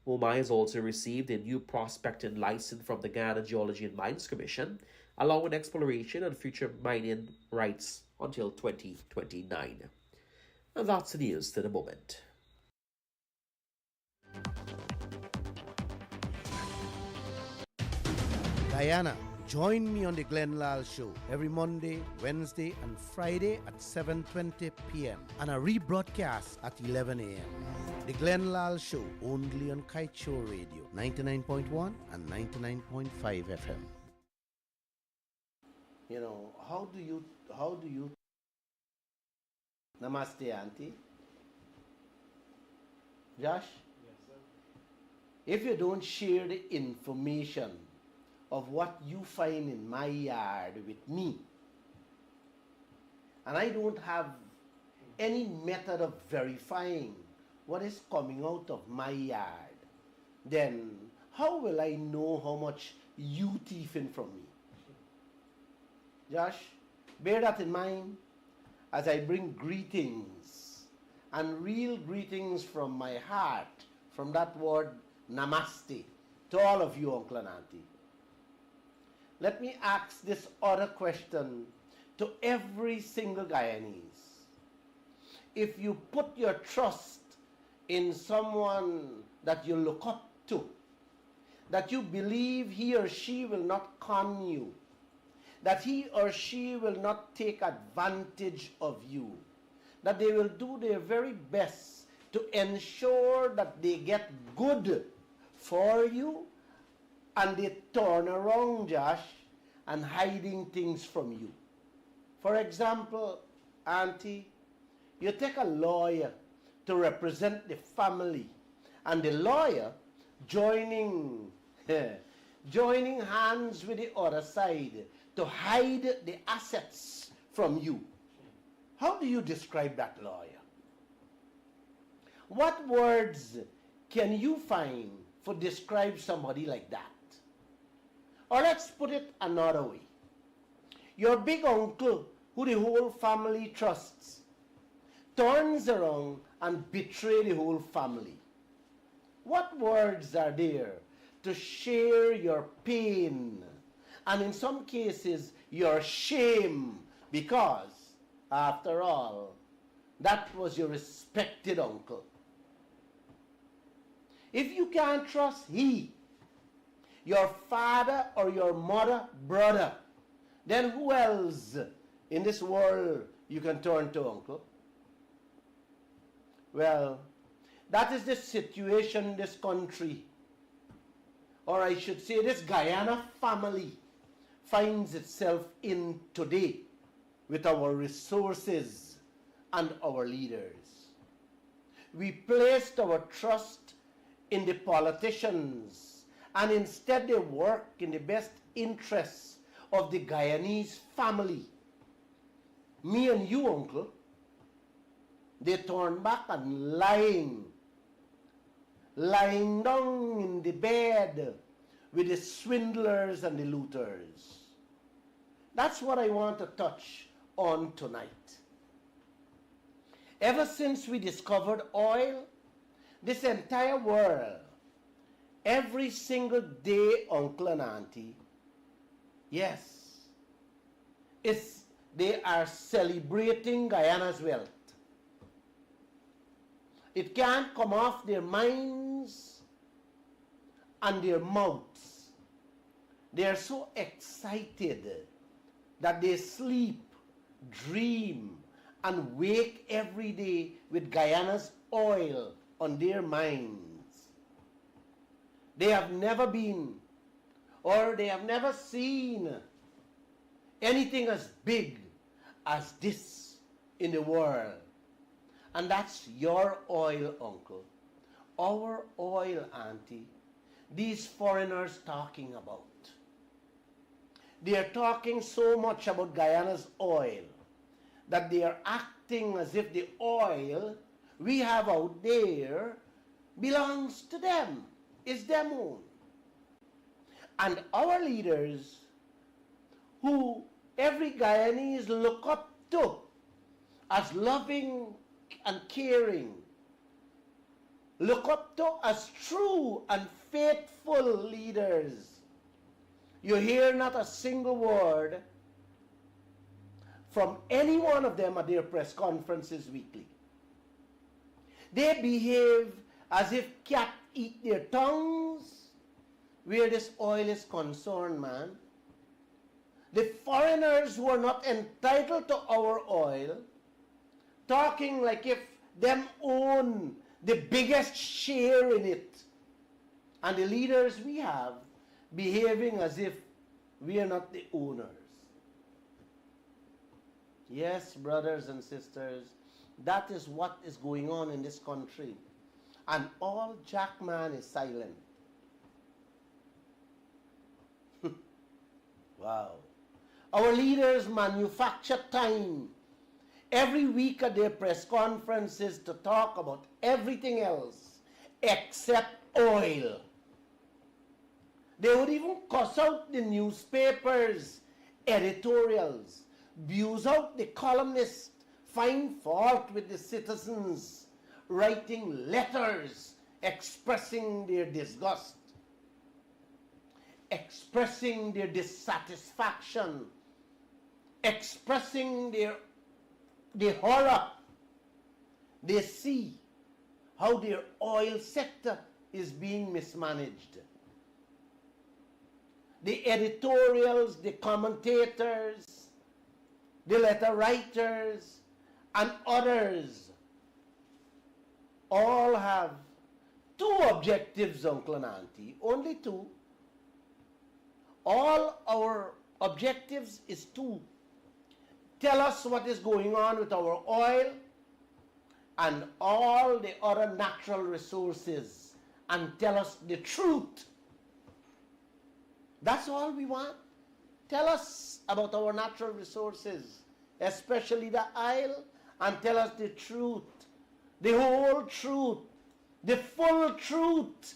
OMI has also received a new prospecting license from the Guyana Geology and Mines Commission, allowing exploration and future mining rights until 2029. And that's the news to the moment. Guyana, join me on the Glenn Lal Show every Monday, Wednesday, and Friday at 7:20 p.m. and a rebroadcast at 11 a.m. The Glenn Lal Show, only on Kaieteur Radio, 99.1 and 99.5 FM. You know, how do you Namaste, Auntie. Josh? Yes, sir. If you don't share the information of what you find in my yard with me, and I don't have any method of verifying what is coming out of my yard, then how will I know how much you thieving from me? Josh, bear that in mind as I bring greetings, and real greetings from my heart, from that word namaste, to all of you, Uncle and Auntie. Let me ask this other question to every single Guyanese. If you put your trust in someone that you look up to, that you believe he or she will not con you, that he or she will not take advantage of you, that they will do their very best to ensure that they get good for you, and they turn around, Josh, and hiding things from you. For example, Auntie, you take a lawyer to represent the family, and the lawyer joining hands with the other side to hide the assets from you. How do you describe that lawyer? What words can you find for describe somebody like that? Or let's put it another way. Your big uncle, who the whole family trusts, turns around and betrays the whole family. What words are there to share your pain, and in some cases your shame, because after all, that was your respected uncle? If you can't trust he, your father or your mother, brother, then who else in this world you can turn to, uncle? Well, that is the situation this country, or I should say this Guyana family, finds itself in today with our resources and our leaders. We placed our trust in the politicians, and instead they work in the best interests of the Guyanese family. me and you, uncle, they turn back and lying down in the bed with the swindlers and the looters. That's what I want to touch on tonight. Ever since we discovered oil, this entire world, every single day, uncle and auntie, yes, they are celebrating Guyana's wealth. It can't come off their minds and their mouths. They are so excited that they sleep, dream, and wake every day with Guyana's oil on their minds. They have never been, or they have never seen anything as big as this in the world. And that's your oil, uncle. Our oil, auntie. These foreigners talking about. They are talking so much about Guyana's oil that they are acting as if the oil we have out there belongs to them, is them own. And our leaders, who every Guyanese look up to as loving and caring, look up to as true and faithful leaders, you hear not a single word from any one of them at their press conferences weekly. They behave as if cats eat their tongues where this oil is concerned, man. The foreigners who are not entitled to our oil, talking like if them own the biggest share in it. And the leaders we have behaving as if we are not the owners. Yes, brothers and sisters, that is what is going on in this country. And all Jackman is silent. Wow. Our leaders manufacture time every week at their press conferences to talk about everything else except oil. They would even cuss out the newspapers' editorials, abuse out the columnists, find fault with the citizens, writing letters expressing their disgust, expressing their dissatisfaction, expressing the horror they see how their oil sector is being mismanaged. The editorials, the commentators, the letter writers, and others all have two objectives, uncle and auntie, only two. All our objectives is two. Tell us what is going on with our oil and all the other natural resources, and tell us the truth. That's all we want. Tell us about our natural resources, especially the oil, and tell us the truth, the whole truth, the full truth,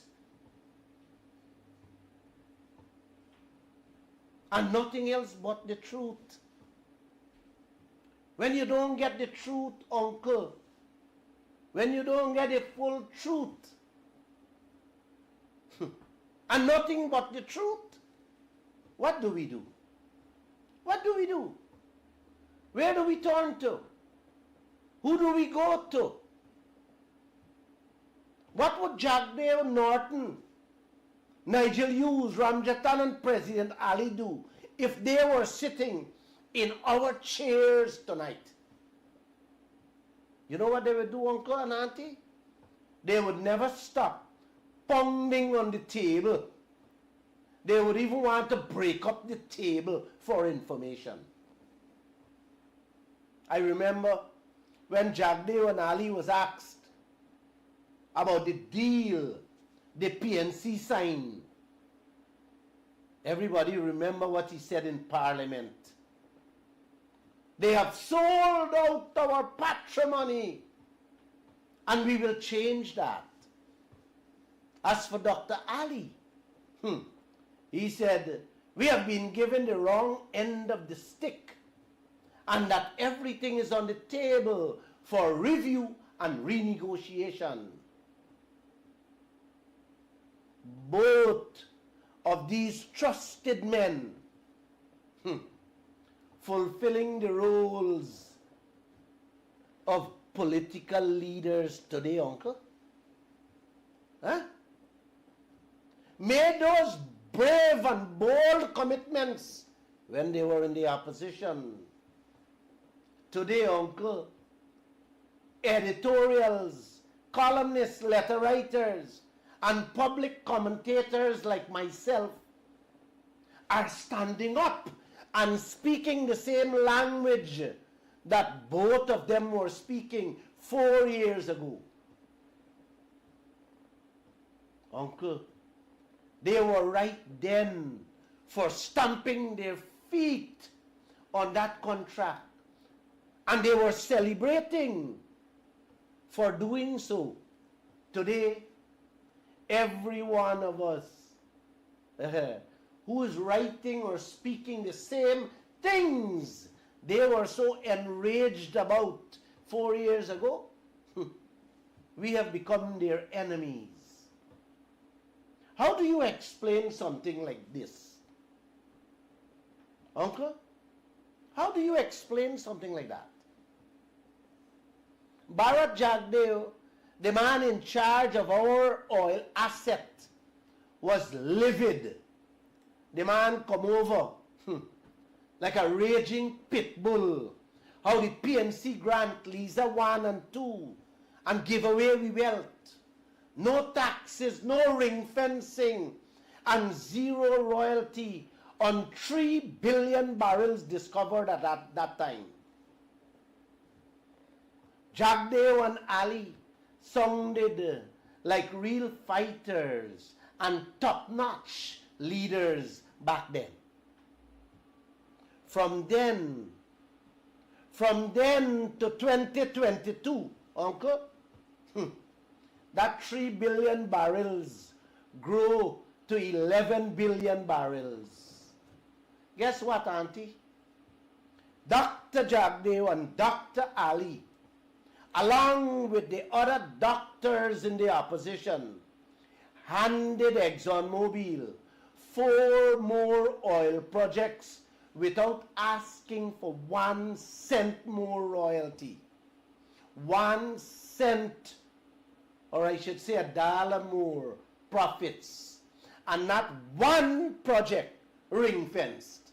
and nothing else but the truth. When you don't get the truth, uncle, when you don't get the full truth, and nothing but the truth, what do we do? What do we do? Where do we turn to? Who do we go to? What would Jagdeo Norton, Nigel Hughes, Ramjatan, and President Ali do if they were sitting in our chairs tonight? You know what they would do, uncle and auntie? They would never stop pounding on the table. They would even want to break up the table for information. I remember when Jagdeo and Ali was asked about the deal the PNC signed. Everybody remember what he said in Parliament. They have sold out our patrimony, and we will change that. As for Dr. Ali, he said, we have been given the wrong end of the stick, and that everything is on the table for review and renegotiation. Both of these trusted men fulfilling the roles of political leaders today, uncle? Huh? Made those brave and bold commitments when they were in the opposition. Today, uncle, editorials, columnists, letter writers, and public commentators like myself are standing up and speaking the same language that both of them were speaking 4 years ago. Uncle, they were right then for stamping their feet on that contract, and they were celebrating for doing so. Today, every one of us who is writing or speaking the same things they were so enraged about 4 years ago, we have become their enemies. How do you explain something like this? Uncle? How do you explain something like that? Bharat Jagdeo, the man in charge of our oil asset, was livid. The man come over like a raging pit bull. How the PNC grant Lisa 1 and 2 and give away we wealth. No taxes, no ring fencing, and zero royalty on 3 billion barrels discovered at that time. Jagdeo and Ali sounded like real fighters and top-notch leaders back then. From then to 2022, uncle, that 3 billion barrels grew to 11 billion barrels. Guess what, auntie? Dr. Jagdeo and Dr. Ali, along with the other doctors in the opposition, handed ExxonMobil 4 more oil projects without asking for 1 cent more royalty. 1 cent, or I should say $1 more profits, and not one project ring-fenced.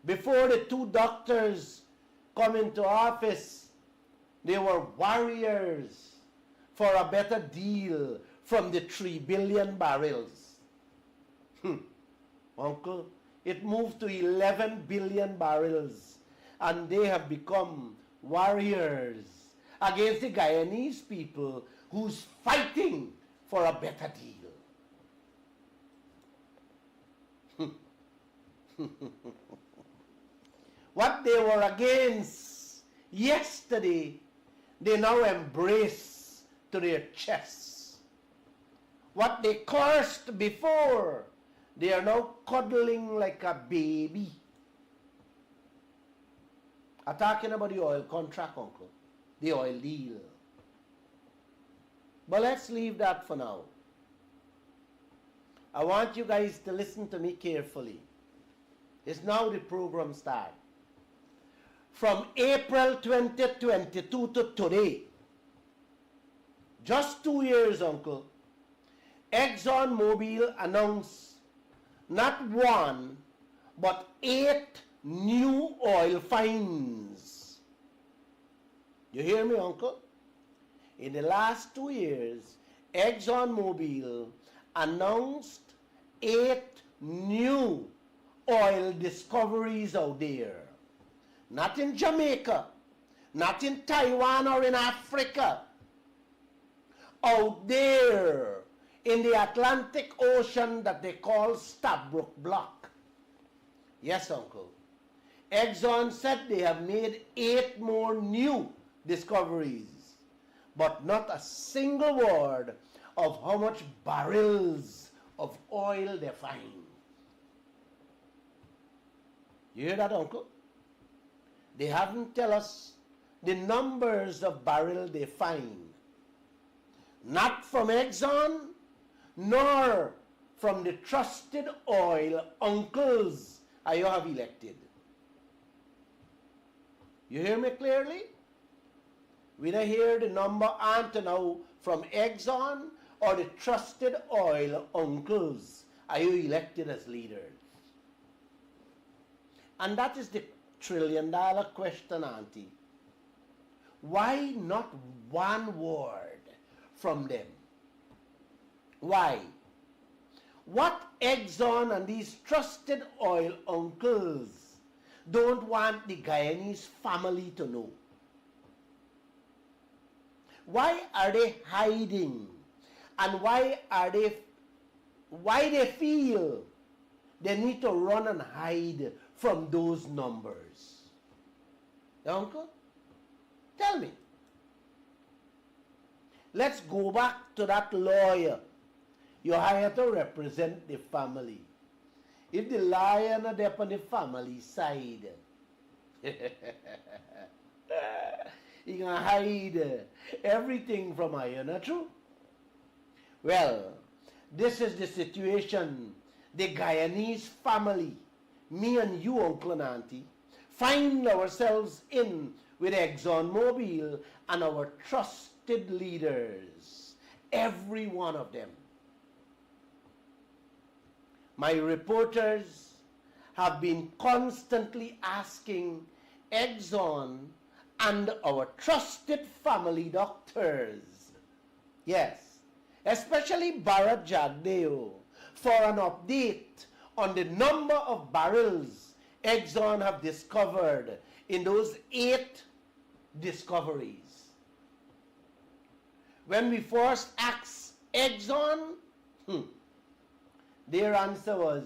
Before the 2 doctors come into office, they were warriors for a better deal from the 3 billion barrels. Uncle, it moved to 11 billion barrels, and they have become warriors against the Guyanese people who's fighting for a better deal. What they were against yesterday, they now embrace to their chests. What they cursed before, they are now cuddling like a baby. I'm talking about the oil contract, uncle. The oil deal. But let's leave that for now. I want you guys to listen to me carefully. It's now the program start. From April 2022 to today, just 2 years, uncle, ExxonMobil announced not 1, but 8 new oil finds. You hear me, uncle? In the last 2 years, ExxonMobil announced 8 new oil discoveries out there. Not in Jamaica, not in Taiwan or in Africa. Out there in the Atlantic Ocean that they call Stabroek Block. Yes, uncle. Exxon said they have made 8 more new discoveries, but not a single word of how much barrels of oil they find. You hear that, Uncle? They haven't tell us the numbers of barrel they find. Not from Exxon, nor from the trusted oil uncles I have elected. You hear me clearly? We don't hear the number until now from Exxon or the trusted oil uncles are you elected as leaders. And that is the trillion-dollar question, Auntie. Why not one word from them? Why? What Exxon and these trusted oil uncles don't want the Guyanese family to know? Why are they hiding? And why they feel they need to run and hide from those numbers? Uncle, tell me. Let's go back to that lawyer you hired to represent the family. If the lawyer not there on the family side, he gonna hide everything from you, not true? Well, this is the situation the Guyanese family, me and you, Uncle and Auntie, find ourselves in with ExxonMobil and our trusted leaders, every one of them. My reporters have been constantly asking Exxon and our trusted family doctors, yes, especially Bharat Jagdeo, for an update on the number of barrels Exxon have discovered in those 8 discoveries. When we first asked Exxon, their answer was,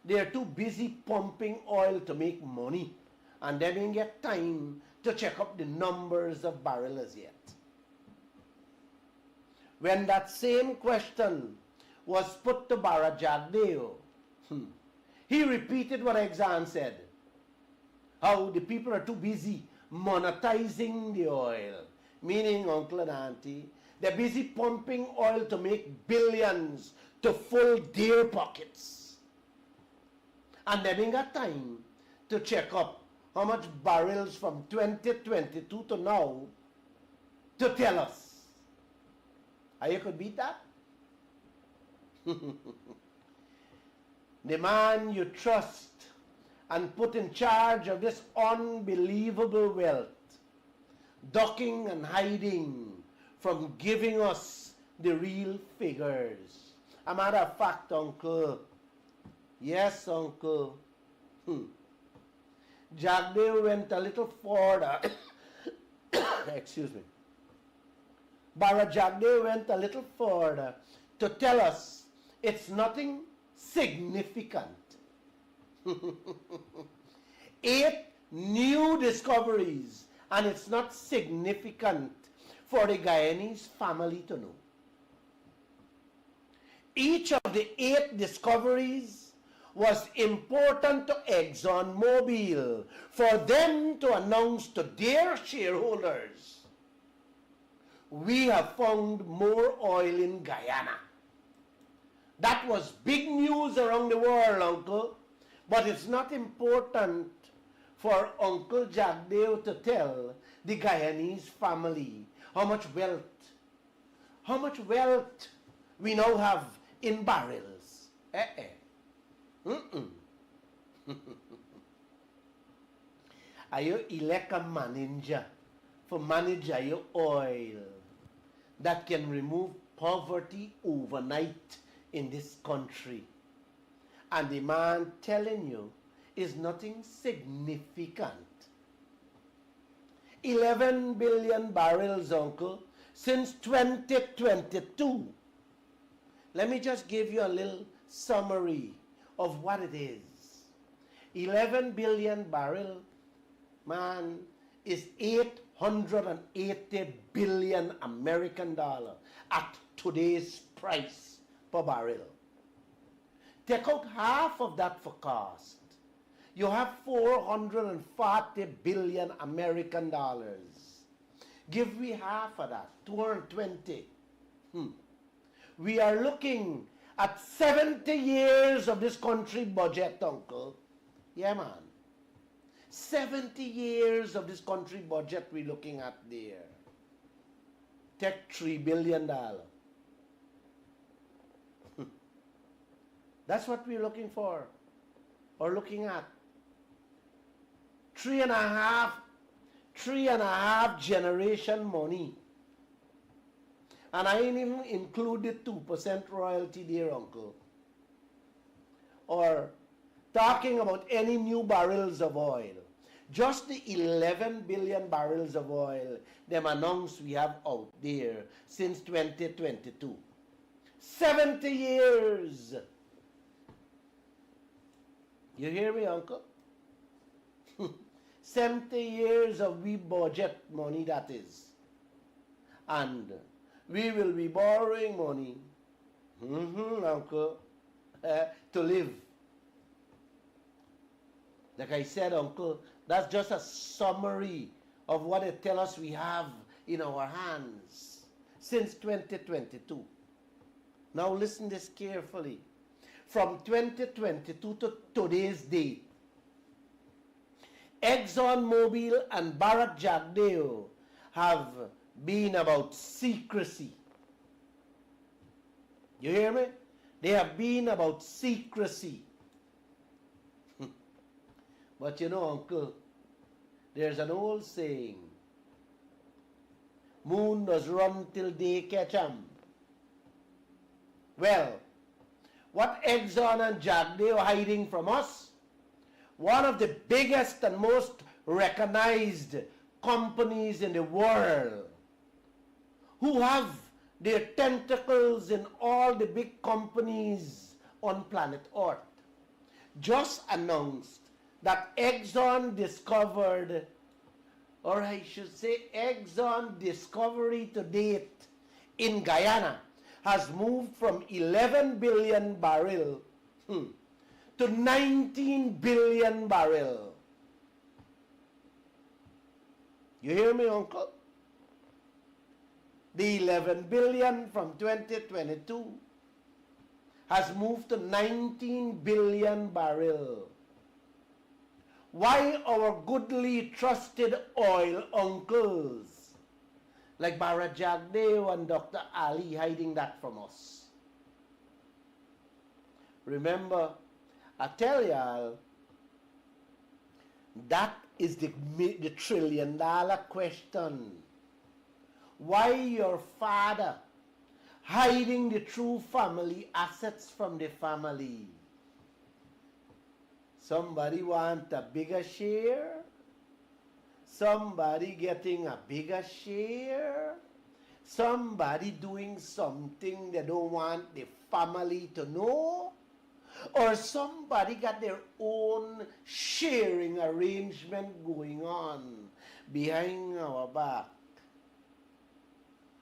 they're too busy pumping oil to make money, and they didn't get time to check up the numbers of barrels yet. When that same question was put to Bharat Jagdeo, he repeated what Exxon said, how the people are too busy monetizing the oil, meaning, Uncle and Auntie, they're busy pumping oil to make billions to fill their pockets. And they didn't got time to check up how much barrels from 2022 to now to tell us. How you could beat that? The man you trust and put in charge of this unbelievable wealth, ducking and hiding from giving us the real figures. A matter of fact, Uncle, yes, Uncle, Jagdeo went a little further. Excuse me. Bharat Jagdeo went a little further to tell us it's nothing significant. 8 new discoveries, and it's not significant for the Guyanese family to know. Each of the 8 discoveries was important to ExxonMobil for them to announce to their shareholders, we have found more oil in Guyana. That was big news around the world, Uncle, but it's not important for Uncle Jagdeo to tell the Guyanese family how much wealth we now have in barrels. Are you elect a manager for manage your oil that can remove poverty overnight in this country? And the man telling you is nothing significant. 11 billion barrels, Uncle, since 2022. Let me just give you a little summary of what it is. 11 billion barrel, man, is 880 billion American dollar at today's price per barrel. Take out half of that for cost. You have 440 billion American dollars. Give me half of that, 220. We are looking at 70 years of this country budget, uncle. Yeah, man. 70 years of this country budget we're looking at there. Take $3 billion. That's what we're looking for, or looking at. Three and a half generation money. And I ain't even included 2% royalty there, uncle. Or talking about any new barrels of oil. Just the 11 billion barrels of oil them announced we have out there since 2022. 70 years. You hear me, uncle? 70 years of we budget money, that is. And we will be borrowing money, uncle, to live. Like I said, uncle, that's just a summary of what they tell us we have in our hands since 2022. Now listen this carefully. From 2022 to today's date, ExxonMobil and Barrett Jackdaw have been about secrecy. You hear me? They have been about secrecy. But you know, uncle, there's an old saying, moon does run till day catch 'em. Well, what Exxon and Jackdaw are hiding from us, one of the biggest and most recognized companies in the world, who have their tentacles in all the big companies on planet Earth, just announced that Exxon discovered, or I should say Exxon discovery to date in Guyana has moved from 11 billion barrel to 19 billion barrel. You hear me, uncle? The 11 billion from 2022 has moved to 19 billion barrel. Why our goodly trusted oil uncles like Barrett Jackdaw and Dr. Ali hiding that from us? Remember, I tell y'all, that is the $1 trillion question. Why your father hiding the true family assets from the family? Somebody want a bigger share? Somebody getting a bigger share? Somebody doing something they don't want the family to know? Or somebody got their own sharing arrangement going on behind our back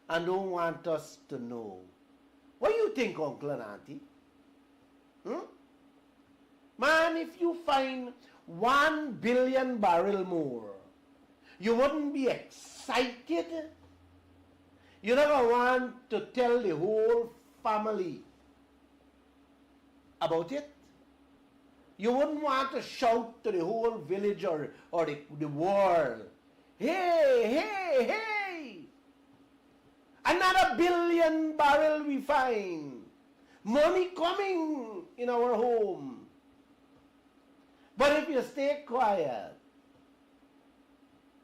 and don't want us to know? What do you think, uncle and auntie? Man, if you find 1 billion barrel more, you wouldn't be excited? You never want to tell the whole family about it? You wouldn't want to shout to the whole village or the world, hey, hey, hey! Another 1 billion barrel we find. Money coming in our home. But if you stay quiet,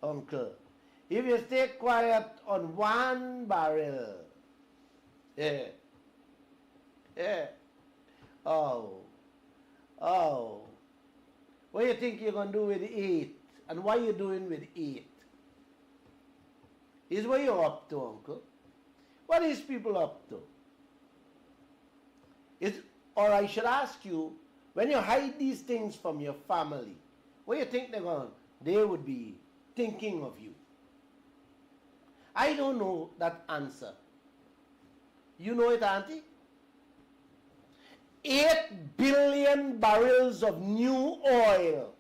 uncle, if you stay quiet on 1 barrel, what do you think you're going to do with 8? And what are you doing with 8? Is what you're up to, uncle. What is people up to? Or I should ask you, When you hide these things from your family, what do you think they would be thinking of you? I don't know that answer. You know it, Auntie? 8 billion barrels of new oil.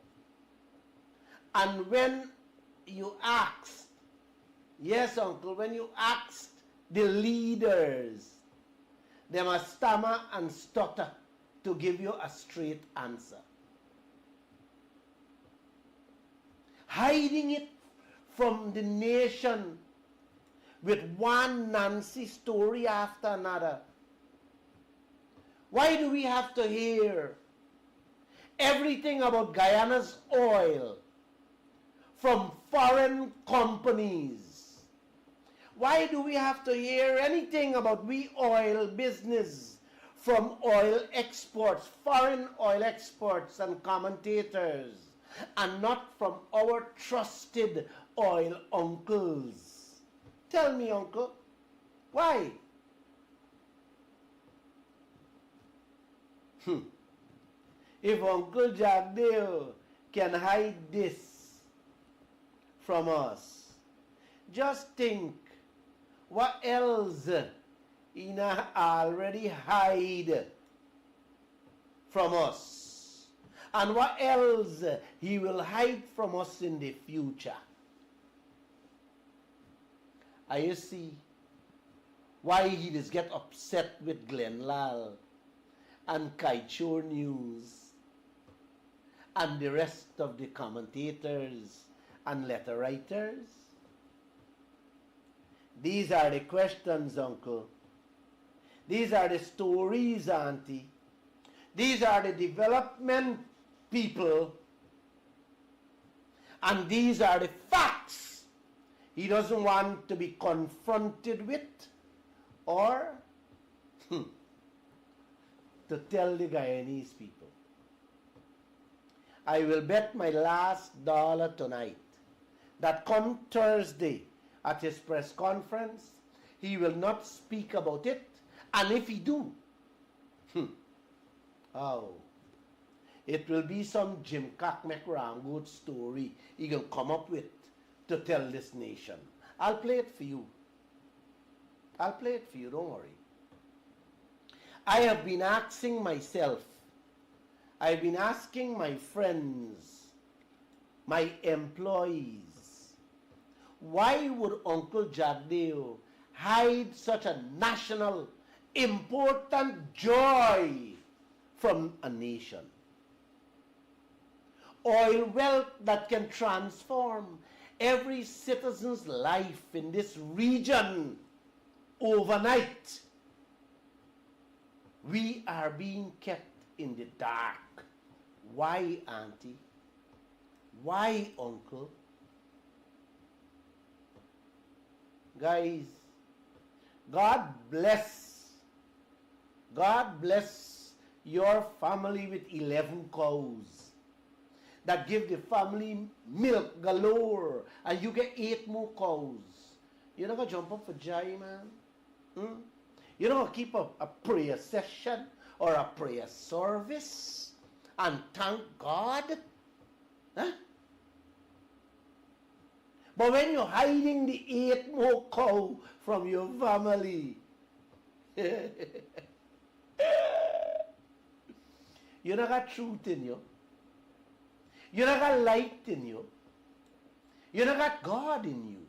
And when you asked, yes, Uncle, when you asked the leaders, they must stammer and stutter to give you a straight answer. Hiding it from the nation with one Nancy story after another. Why do we have to hear everything about Guyana's oil from foreign companies? Why do we have to hear anything about we oil business from oil exports, foreign oil exports and commentators, and not from our trusted oil uncles? Tell me, Uncle, why? If Uncle Jagdeo can hide this from us, just think what else he already hide from us, and what else he will hide from us in the future. You see why he does get upset with Glenlal and Kaieteur News and the rest of the commentators and letter writers? These are the questions, Uncle. These are the stories, Auntie. These are the development people. And these are the facts he doesn't want to be confronted with or to tell the Guyanese people. I will bet my last dollar tonight that come Thursday at his press conference, he will not speak about it. And if he do, it will be some Jim Rangoon story he can come up with to tell this nation. I'll play it for you. I'll play it for you, don't worry. I have been asking myself, I've been asking my friends, my employees, why would Uncle Jagdeo hide such a national, important joy from a nation? Oil wealth that can transform every citizen's life in this region overnight. We are being kept in the dark. Why, Auntie? Why, Uncle? Guys, God bless your family with 11 cows that give the family milk galore, and you get 8 more cows. You're not going to jump up for joy, man? You're not going to keep up a prayer session or a prayer service and thank God? Huh? But when you're hiding the 8 more cow from your family, you not got truth in you. You not got light in you. You not got God in you.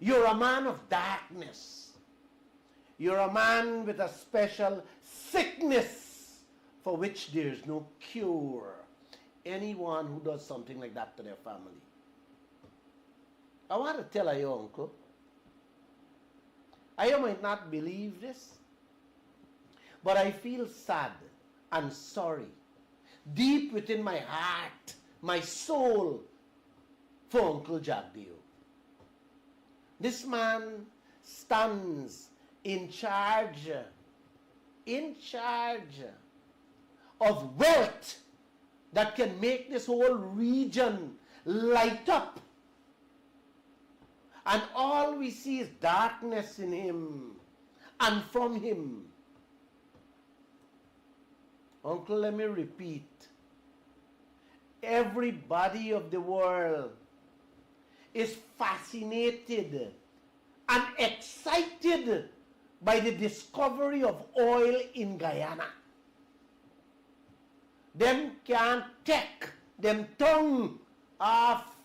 You're a man of darkness. You're a man with a special sickness for which there's no cure. Anyone who does something like that to their family. I want to tell you, Uncle, I might not believe this, but I feel sad and sorry deep within my heart, my soul, for Uncle Jagdeo. This man stands in charge of wealth that can make this whole region light up. And all we see is darkness in him and from him. Uncle, let me repeat. Everybody of the world is fascinated and excited by the discovery of oil in Guyana. Them can't take them tongue off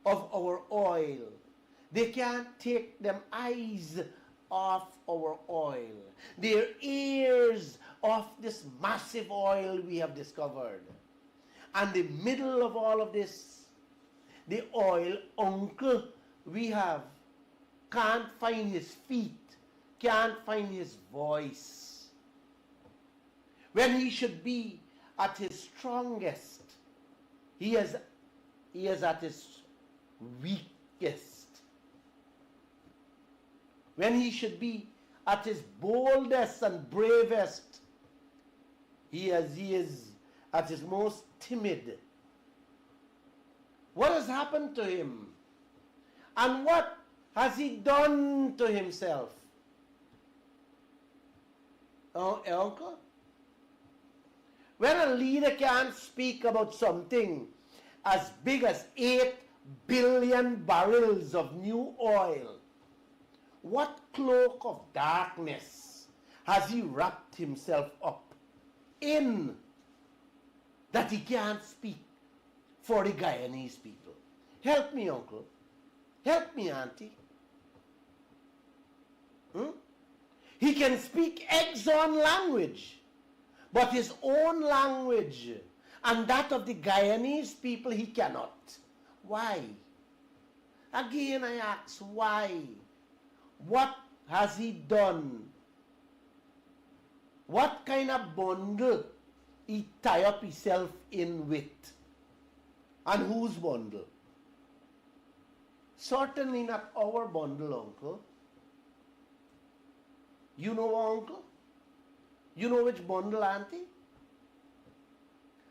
of our oil. They can't take them eyes off our oil. Their ears off this massive oil we have discovered. And the middle of all of this, the oil uncle we have can't find his feet, can't find his voice. When he should be at his strongest, he is at his weakest. When he should be at his boldest and bravest, he is at his most timid. What has happened to him? And what has he done to himself? Oh, uncle? When a leader can't speak about something as big as 8 billion barrels of new oil, what cloak of darkness has he wrapped himself up in that he can't speak for the Guyanese people? Help me, uncle. Help me, auntie. He can speak Exxon language, but his own language and that of the Guyanese people he cannot. Why? Again I ask, why? What has he done? What kind of bundle he tie up himself in with? And whose bundle? Certainly not our bundle, uncle. You know, uncle? You know which bundle, auntie?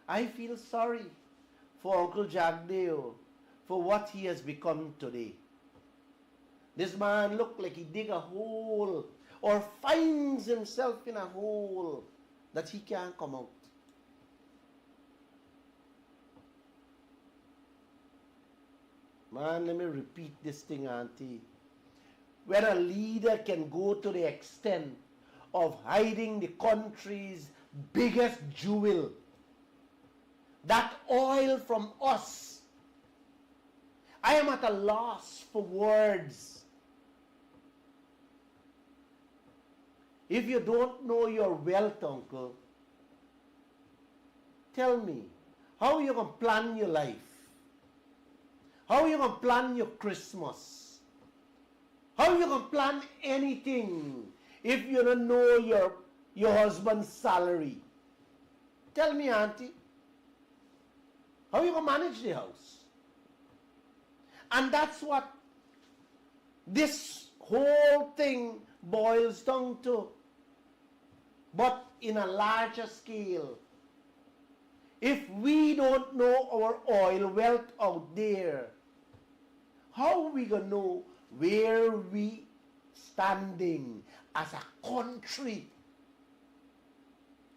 I feel sorry for Uncle Jagdeo for what he has become today. This man looked like he dig a hole or finds himself in a hole that he can't come out. Man, let me repeat this thing, auntie. When a leader can go to the extent of hiding the country's biggest jewel, that oil from us, I am at a loss for words. If you don't know your wealth, uncle, tell me, how are you going to plan your life? How are you going to plan your Christmas? How are you going to plan anything if you don't know your husband's salary? Tell me, auntie. How are you going to manage the house? And that's what this whole thing boils down to. But in a larger scale. If we don't know our oil wealth out there, how are we going to know where we standing as a country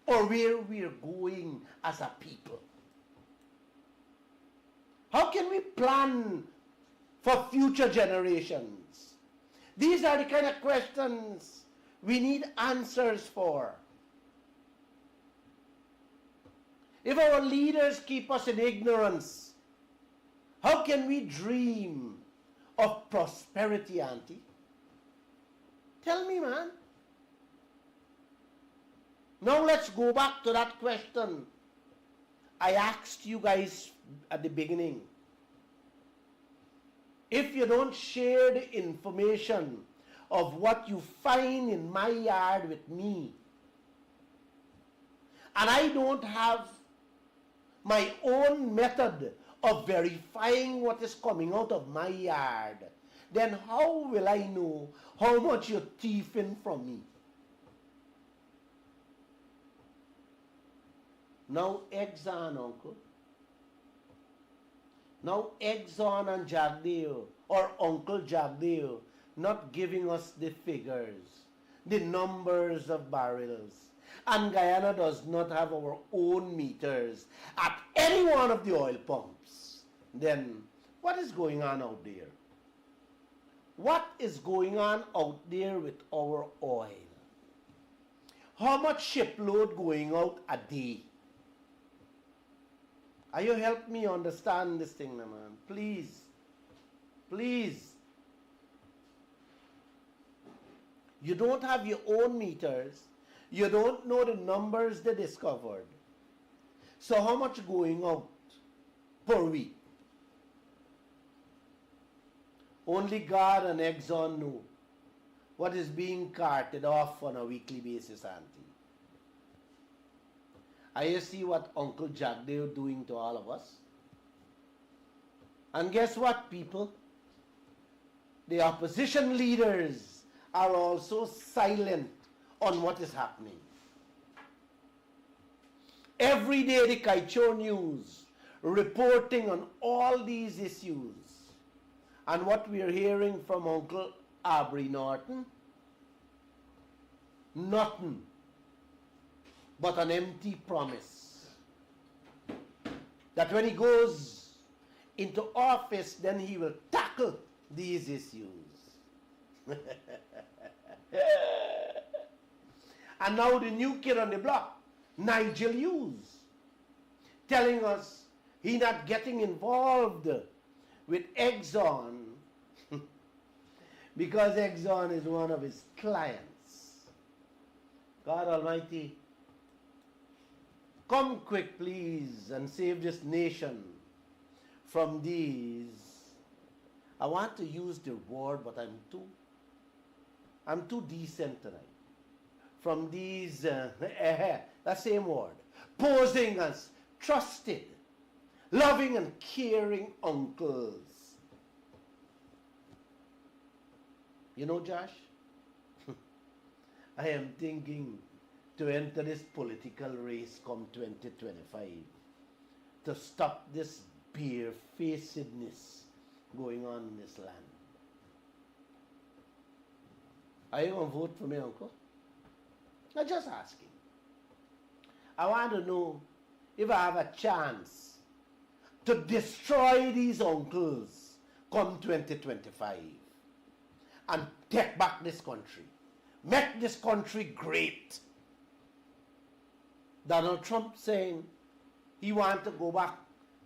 or where we're going as a people? How can we plan for future generations? These are the kind of questions we need answers for. If our leaders keep us in ignorance, how can we dream of prosperity, auntie? Tell me, man. Now let's go back to that question I asked you guys at the beginning. If you don't share the information of what you find in my yard with me, and I don't have my own method of verifying what is coming out of my yard, then how will I know how much you're thieving from me? Now Exxon, uncle. Now Exxon and Jagdeo, or Uncle Jagdeo, not giving us the figures, the numbers of barrels, And Guyana does not have our own meters at any one of the oil pumps. Then what is going on out there? What is going on out there with our oil? How much shipload going out a day? Are you help me understand this thing, man? Please. Please. You don't have your own meters. You don't know the numbers they discovered. So how much going out per week? Only God and Exxon know what is being carted off on a weekly basis, Auntie. Are you see what Uncle Jack they are doing to all of us? And guess what, people? The opposition leaders are also silent on what is happening. Every day the Kaieteur News reporting on all these issues. And what we are hearing from Uncle Aubrey Norton, nothing but an empty promise that when he goes into office, then he will tackle these issues. And now the new kid on the block, Nigel Hughes, telling us he not getting involved with Exxon because Exxon is one of his clients. God Almighty, come quick, please, and save this nation from these. I want to use the word, but I'm too decent tonight. From these, that same word, posing as trusted, loving and caring uncles. You know, Josh, I am thinking to enter this political race come 2025 to stop this barefacedness going on in this land. Are you going to vote for me, Uncle? I'm just asking. I want to know if I have a chance to destroy these uncles come 2025 and take back this country. Make this country great. Donald Trump saying he wants to go back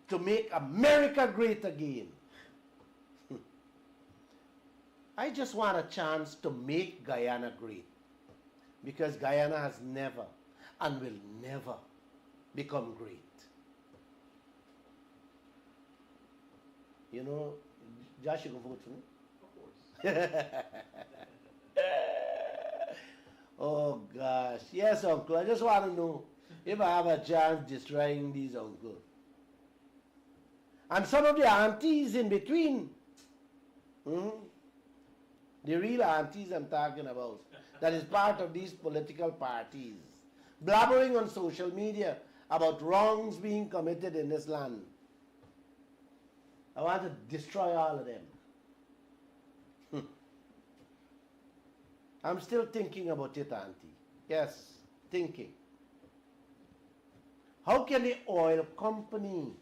to make America great again. I just want a chance to make Guyana great, because Guyana has never and will never become great. You know, Josh, you can vote for me? Of course. Oh gosh. Yes, Uncle. I just want to know if I have a chance destroying these uncles. And some of the aunties in between. The real aunties I'm talking about. That is part of these political parties. Blabbering on social media about wrongs being committed in this land. I want to destroy all of them. I'm still thinking about it, Auntie. Yes, thinking. How can the oil company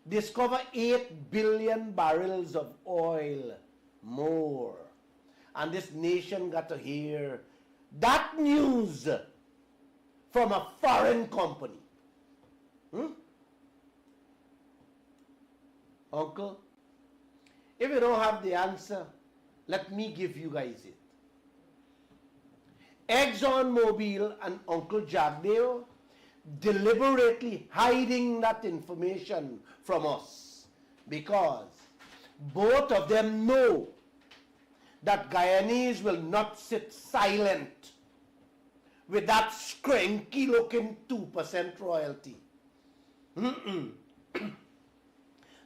discover 8 billion barrels of oil more? And this nation got to hear that news from a foreign company. Uncle, if you don't have the answer, let me give you guys it. ExxonMobil and Uncle Jagdeo deliberately hiding that information from us because both of them know that Guyanese will not sit silent with that skranky looking 2% royalty.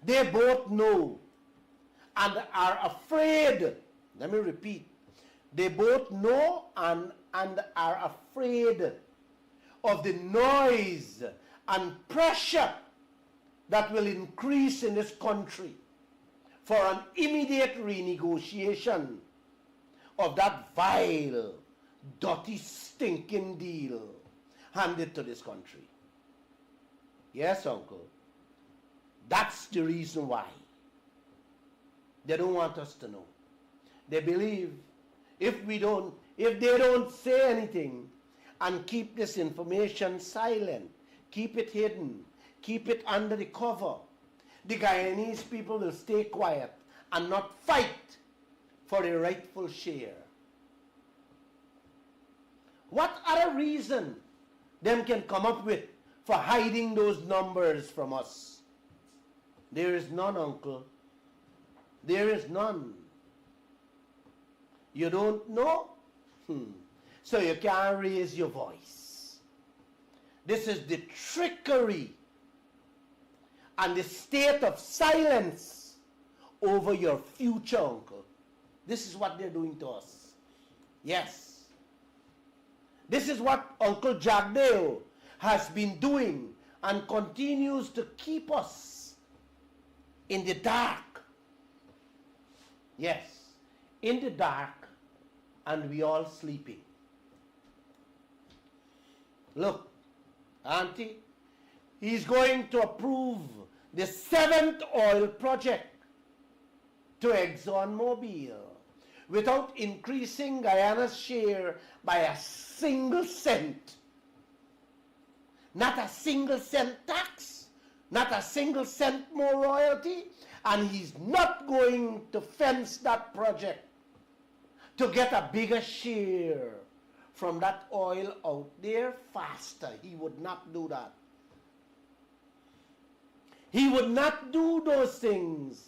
They both know and are afraid. Let me repeat. They both know and are afraid of the noise and pressure that will increase in this country for an immediate renegotiation of that vile, dirty, stinking deal handed to this country. Yes, uncle. That's the reason why. They don't want us to know. They believe if they don't say anything and keep this information silent, keep it hidden, keep it under the cover, the Guyanese people will stay quiet and not fight for a rightful share. What other reason them can come up with for hiding those numbers from us? There is none, uncle. There is none. You don't know? So you can't raise your voice. This is the trickery and the state of silence over your future, uncle. This is what they're doing to us. Yes. This is what Uncle Jagdeo has been doing and continues to keep us in the dark. Yes, in the dark, and we all sleeping. Look, Auntie, he's going to approve the 7th oil project to ExxonMobil without increasing Guyana's share by a single cent. Not a single cent tax, not a single cent more royalty, and he's not going to fence that project to get a bigger share from that oil out there faster. He would not do that. He would not do those things.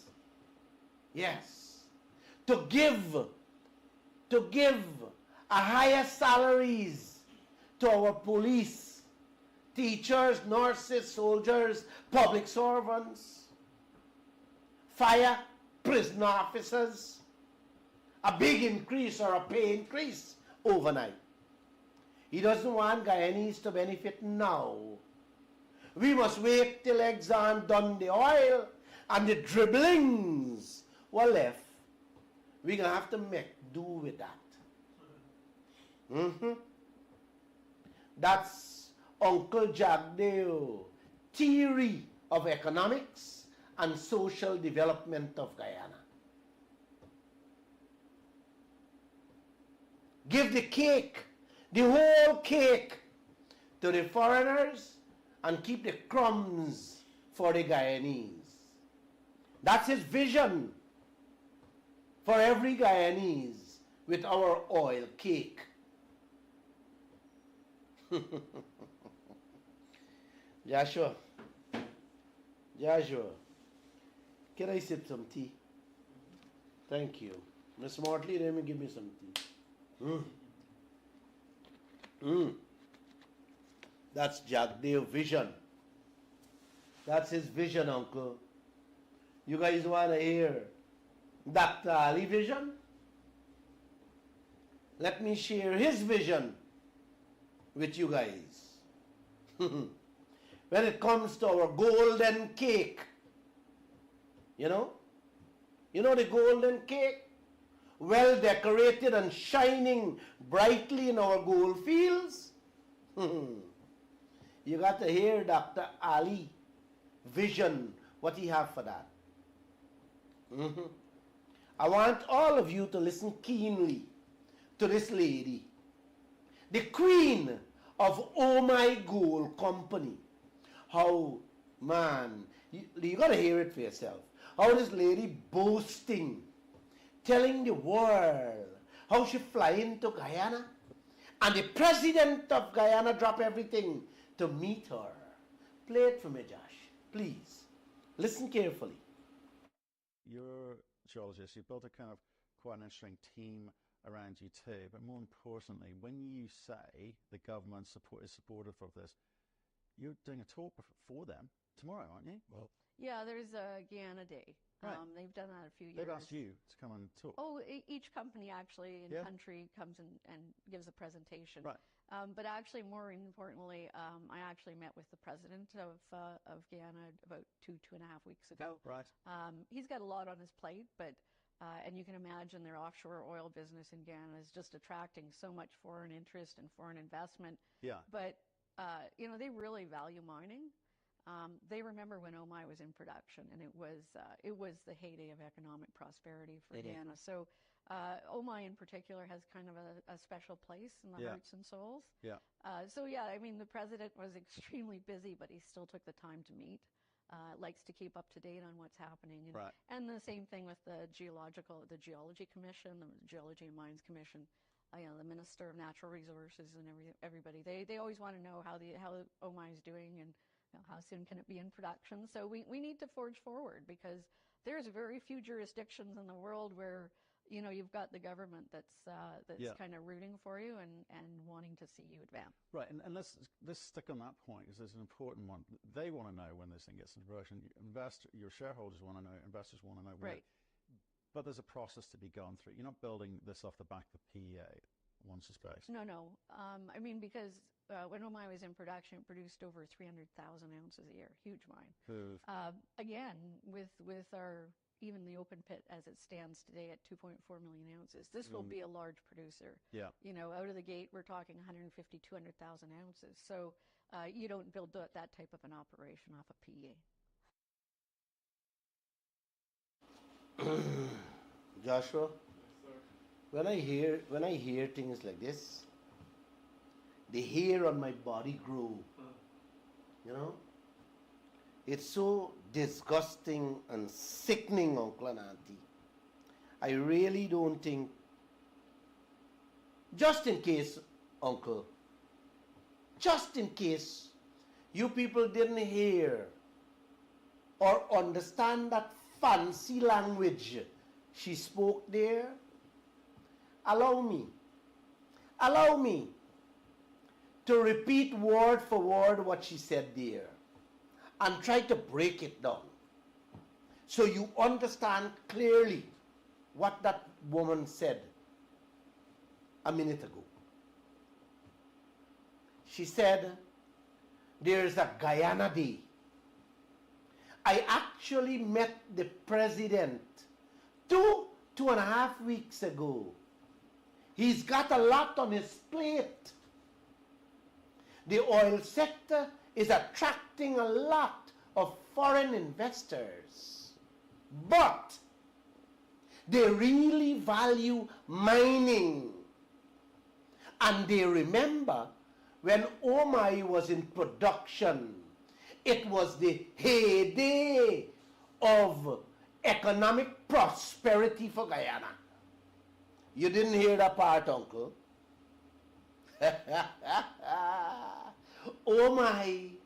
Yes. To give a higher salaries to our police, teachers, nurses, soldiers, public servants, fire, prison officers, a big increase or a pay increase overnight. He doesn't want Guyanese to benefit now. We must wait till Exxon done the oil and the dribblings were left. We're going to have to make do with that. That's Uncle Jagdeo theory of economics and social development of Guyana. Give the cake, the whole cake, to the foreigners and keep the crumbs for the Guyanese. That's his vision for every Guyanese with our oil cake. Joshua, can I sip some tea? Thank you. Miss Mortley, let me give me some tea. That's Jagdeo vision. That's his vision, uncle. You guys want to hear Dr. Ali vision? Let me share his vision with you guys. When it comes to our golden cake, you know the golden cake? Well decorated and shining brightly in our gold fields. You got to hear Dr. Ali vision, what he have for that. I want all of you to listen keenly to this lady, the queen of Oh My Gold Company. How, man, you got to hear it for yourself. How this lady boasting, telling the world how she fly into Guyana, and the president of Guyana drop everything to meet her. Play it for me, Josh, please. Listen carefully. You're a geologist. You've built a kind of quite an interesting team around you too. But more importantly, when you say the government is supportive of this, you're doing a talk for them tomorrow, aren't you? Well, yeah, there's a Guyana Day. Right. They've done that a few years. They've asked you to come and talk. Oh, each company actually in Yeah. country comes and gives a presentation. Right. But actually, more importantly, I actually met with the president of Guyana about two and a half weeks ago. Right. He's got a lot on his plate, but and you can imagine their offshore oil business in Guyana is just attracting so much foreign interest and foreign investment. Yeah. But they really value mining. They remember when OMI was in production, and it was the heyday of economic prosperity for Guyana. So OMI in particular has kind of a special place in the hearts and souls. Yeah. I mean, the president was extremely busy, but he still took the time to meet. Likes to keep up to date on what's happening. And the same thing with the Geology Commission, the Geology and Mines Commission. The Minister of Natural Resources and everybody. They always want to know how OMI is doing and how soon can it be in production. So we need to forge forward, because there's very few jurisdictions in the world where you've got the government that's kind of rooting for you and wanting to see you advance. Right, and let's stick on that point, because there's an important one. They want to know when this thing gets into production. Your shareholders want to know, investors want to know when. Right. But there's a process to be gone through. You're not building this off the back of a PEA, one suspects. No. I mean, because when OMI was in production, it produced over 300,000 ounces a year. Huge mine. Again, with our even the open pit as it stands today at 2.4 million ounces, this will be a large producer. Yeah. Out of the gate, we're talking 150, 200,000 ounces. So you don't build that type of an operation off a PEA. Joshua, when I hear things like this, the hair on my body grow. It's so disgusting and sickening, Uncle and Auntie. I really don't think, just in case, Uncle, just in case you people didn't hear or understand that fancy language she spoke there, allow me to repeat word for word what she said there and try to break it down so you understand clearly what that woman said a minute ago. She said, there's a Guyana Day. I actually met the president 2.5 weeks ago. He's got a lot on his plate. The oil sector is attracting a lot of foreign investors, but they really value mining. And they remember when OMI was in production, it was the heyday of economic prosperity for Guyana. You didn't hear that part, Uncle? OMI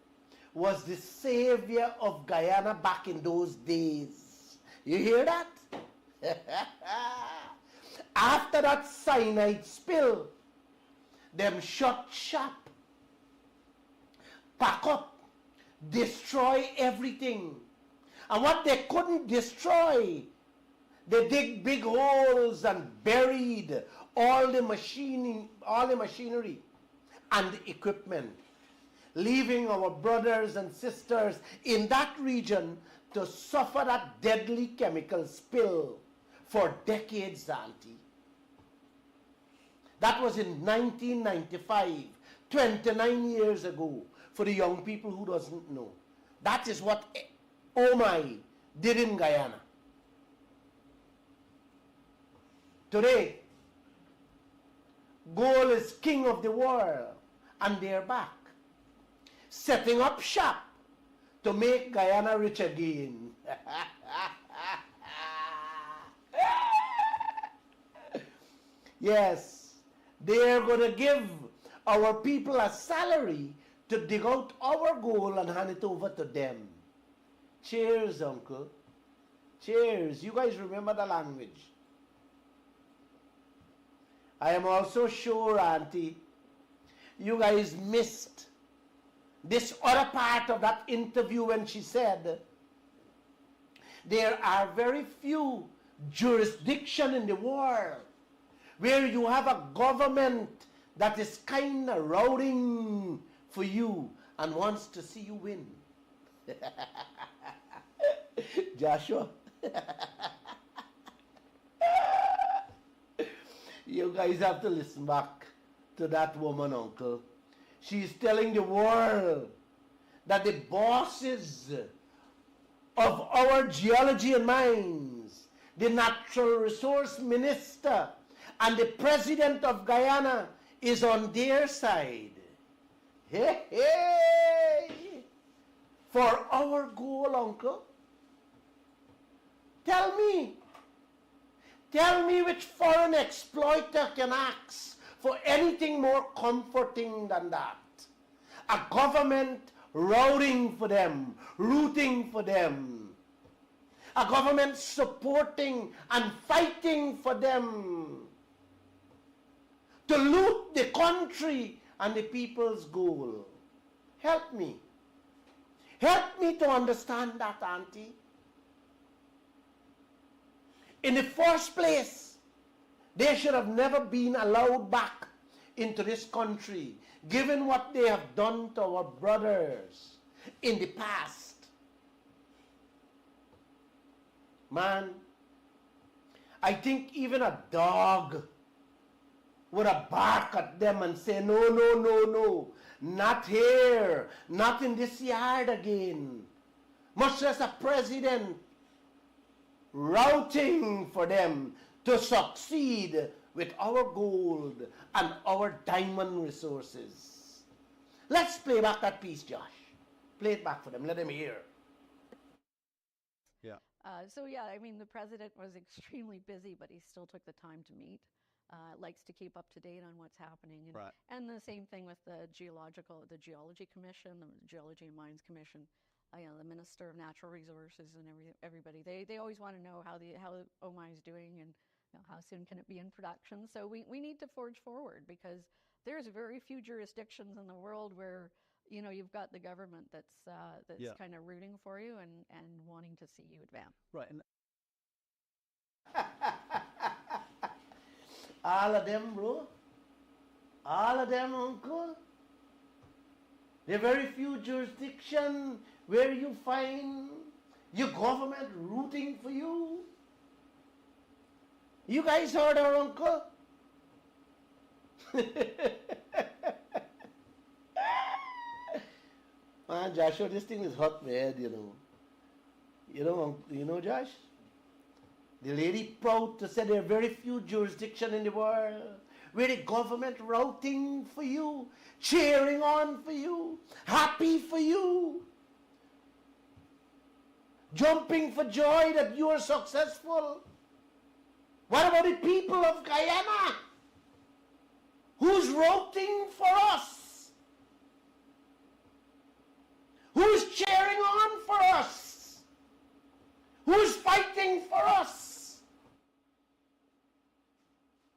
was the savior of Guyana back in those days. You hear that? After that cyanide spill, them shut shop, pack up, destroy everything. And what they couldn't destroy, they dig big holes and buried all the machinery and the equipment, leaving our brothers and sisters in that region to suffer that deadly chemical spill for decades, Auntie. That was in 1995, 29 years ago, for the young people who doesn't know. That is what OMI did in Guyana. Today, gold is king of the world, and they're back, setting up shop to make Guyana rich again. Yes, they're going to give our people a salary to dig out our gold and hand it over to them. Cheers, Uncle. Cheers. You guys remember the language. I am also sure, Auntie, you guys missed this other part of that interview when she said there are very few jurisdictions in the world where you have a government that is kind of rooting for you and wants to see you win. Joshua, you guys have to listen back to that woman, Uncle. She's telling the world that the bosses of our geology and mines, the natural resource minister, and the president of Guyana is on their side. Hey, hey! For our goal, uncle. Tell me which foreign exploiter can ask for anything more comforting than that. A government rooting for them, a government supporting and fighting for them to loot the country and the people's goal. Help me to understand that, Auntie. In the first place, they should have never been allowed back into this country, given what they have done to our brothers in the past. Man, I think even a dog would have barked at them and say, no, no, no, no, not here, not in this yard again. Much less a president routing for them to succeed with our gold and our diamond resources. Let's play back that piece, Josh. Play it back for them. Let them hear. Yeah. So yeah, I mean, the president was extremely busy, but he still took the time to meet. Likes to keep up to date on what's happening. And the same thing with the Geology Commission, the Geology and Mines Commission, the Minister of Natural Resources and everybody. They always want to know how OMI is doing and how soon can it be in production. So we need to forge forward, because there's very few jurisdictions in the world where you've got the government that's kind of rooting for you and wanting to see you advance. Right. And all of them, bro. All of them, uncle. There are very few jurisdictions where you find your government rooting for you. You guys heard our uncle? Man, Joshua, this thing is hot, man, You know, Josh? The lady proud to say there are very few jurisdictions in the world where the government routing for you, cheering on for you, happy for you, jumping for joy that you are successful. What about the people of Guyana? Who's rooting for us? Who's cheering on for us? Who's fighting for us?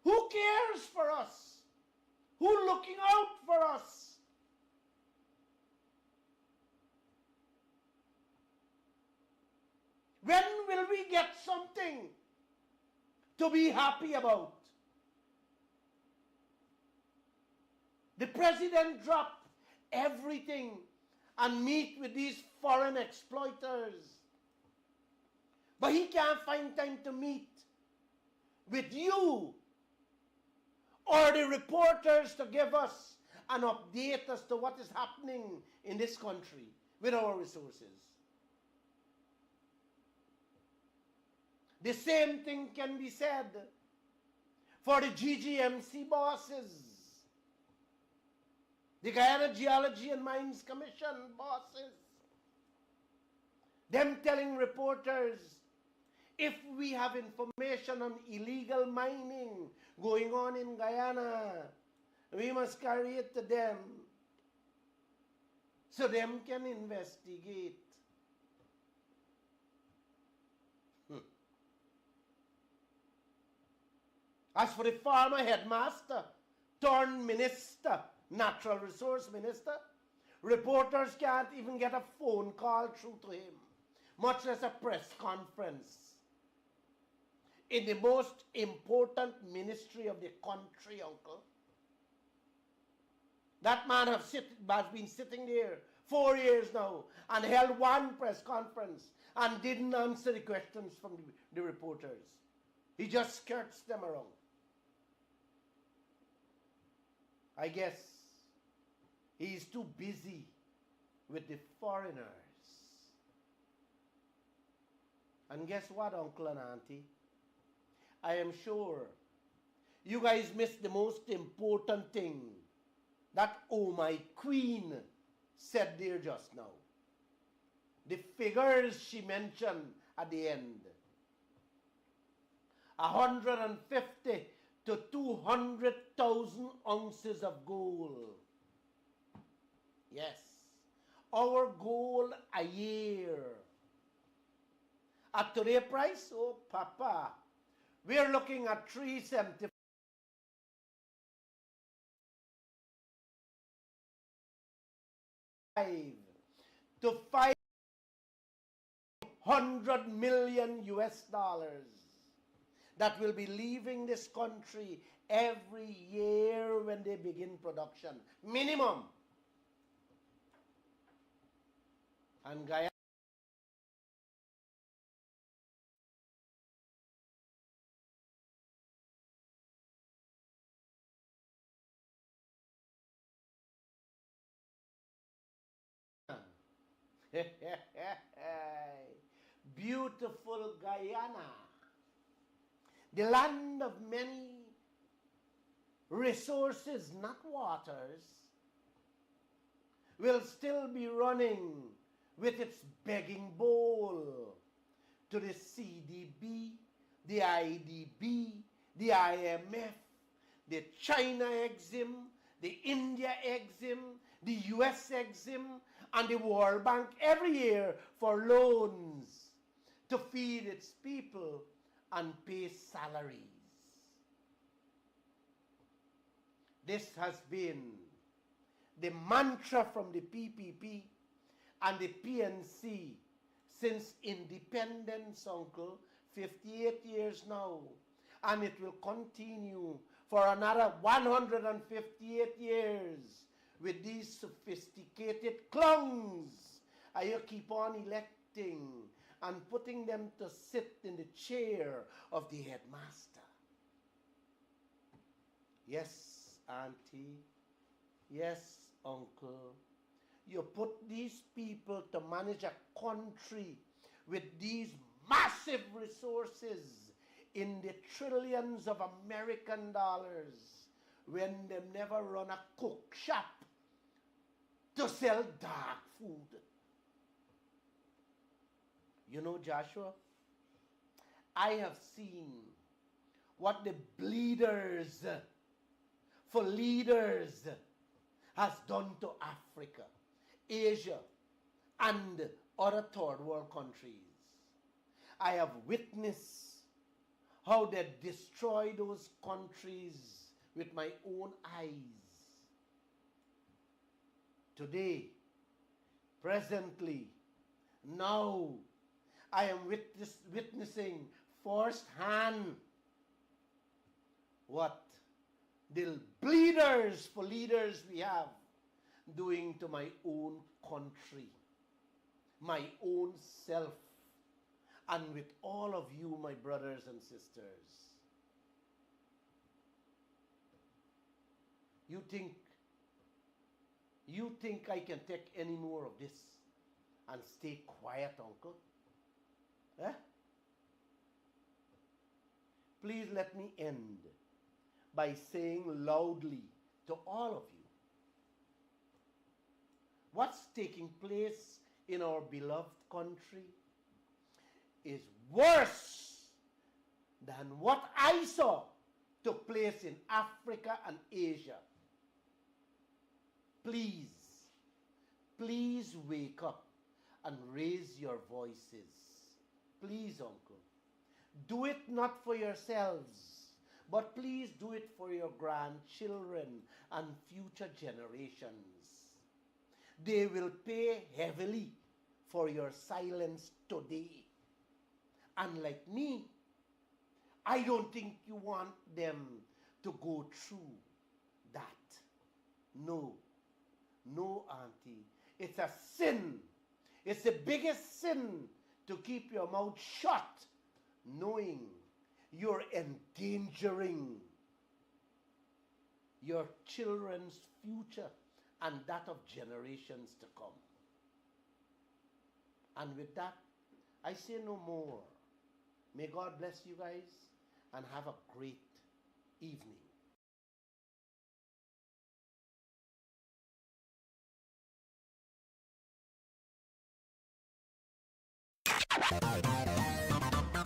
Who cares for us? Who's looking out for us? When will we get something to be happy about? The president dropped everything and meet with these foreign exploiters. But he can't find time to meet with you or the reporters to give us an update as to what is happening in this country with our resources. The same thing can be said for the GGMC bosses, the Guyana Geology and Mines Commission bosses. Them telling reporters, if we have information on illegal mining going on in Guyana, we must carry it to them so them can investigate. As for the former headmaster turned minister, natural resource minister, reporters can't even get a phone call through to him, much less a press conference in the most important ministry of the country, uncle. That man has been sitting there 4 years now and held one press conference and didn't answer the questions from the reporters. He just skirts them around. I guess He's too busy with the foreigners. And guess what, Uncle and Auntie? I am sure you guys missed the most important thing that oh my queen said there just now. The figures she mentioned at the end. 150 to 200,000 ounces of gold. Yes, our goal a year. At today's price, oh papa, we're looking at 375 to 500 million US dollars that will be leaving this country every year when they begin production. Minimum. And Guyana beautiful Guyana, the land of many resources, not waters, will still be running with its begging bowl to the CDB, the IDB, the IMF, the China Exim, the India Exim, the US Exim, and the World Bank every year for loans to feed its people and pay salaries. This has been the mantra from the PPP and the PNC since independence, Uncle, 58 years now. And it will continue for another 158 years with these sophisticated clowns. And you keep on electing and putting them to sit in the chair of the headmaster. Yes, Auntie. Yes, Uncle. You put these people to manage a country with these massive resources in the trillions of American dollars when they never run a cook shop to sell dark food. You know, Joshua, I have seen what the bleeders for leaders has done to Africa, Asia, and other third world countries. I have witnessed how they destroy those countries with my own eyes. Today, presently, now, I am witnessing firsthand what the bleeders for leaders we have doing to my own country, my own self, and with all of you, my brothers and sisters. You think I can take any more of this and stay quiet, Uncle? Eh? Please let me end by saying loudly to all of you, what's taking place in our beloved country is worse than what I saw took place in Africa and Asia. Please, please wake up and raise your voices. Please, Uncle. Do it not for yourselves, but please do it for your grandchildren and future generations. They will pay heavily for your silence today. Unlike me, I don't think you want them to go through that. No, no, Auntie. It's a sin. It's the biggest sin to keep your mouth shut, knowing you're endangering your children's future and that of generations to come. And with that, I say no more. May God bless you guys and have a great evening.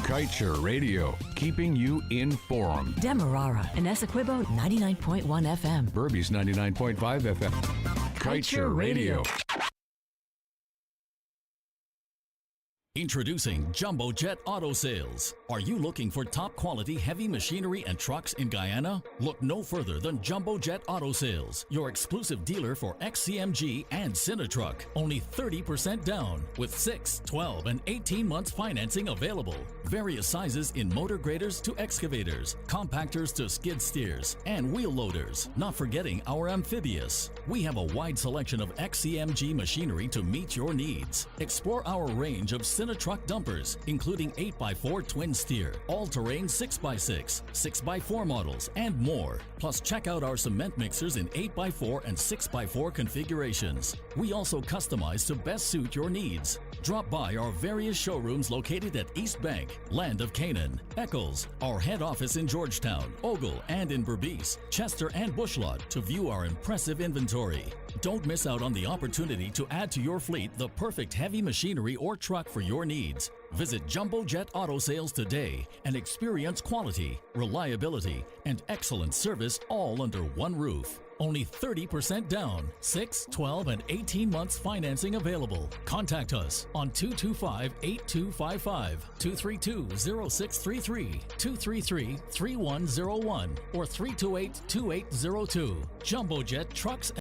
Kaieteur Radio, keeping you informed. Demerara and Essequibo 99.1 FM. Burby's 99.5 FM. Kaieteur Radio. Introducing Jumbo Jet Auto Sales. Are you looking for top quality heavy machinery and trucks in Guyana? Look no further than Jumbo Jet Auto Sales, your exclusive dealer for XCMG and Cinetruck. Only 30% down with 6, 12, and 18 months financing available. Various sizes in motor graders to excavators, compactors to skid steers, and wheel loaders. Not forgetting our amphibious. We have a wide selection of XCMG machinery to meet your needs. Explore our range of Cinetruck dumpers, including 8x4 twin steer, all-terrain 6x6, 6x4 models, and more. Plus, check out our cement mixers in 8x4 and 6x4 configurations. We also customize to best suit your needs. Drop by our various showrooms located at East Bank, Land of Canaan, Eccles, our head office in Georgetown, Ogle, and in Berbice, Chester, and Bushlot to view our impressive inventory. Don't miss out on the opportunity to add to your fleet the perfect heavy machinery or truck for your needs. Visit Jumbo Jet Auto Sales today and experience quality, reliability, and excellent service all under one roof. Only 30% down, 6, 12, and 18 months financing available. Contact us on 225-8255, 232-0633, 233-3101, or 328-2802. Jumbo Jet Trucks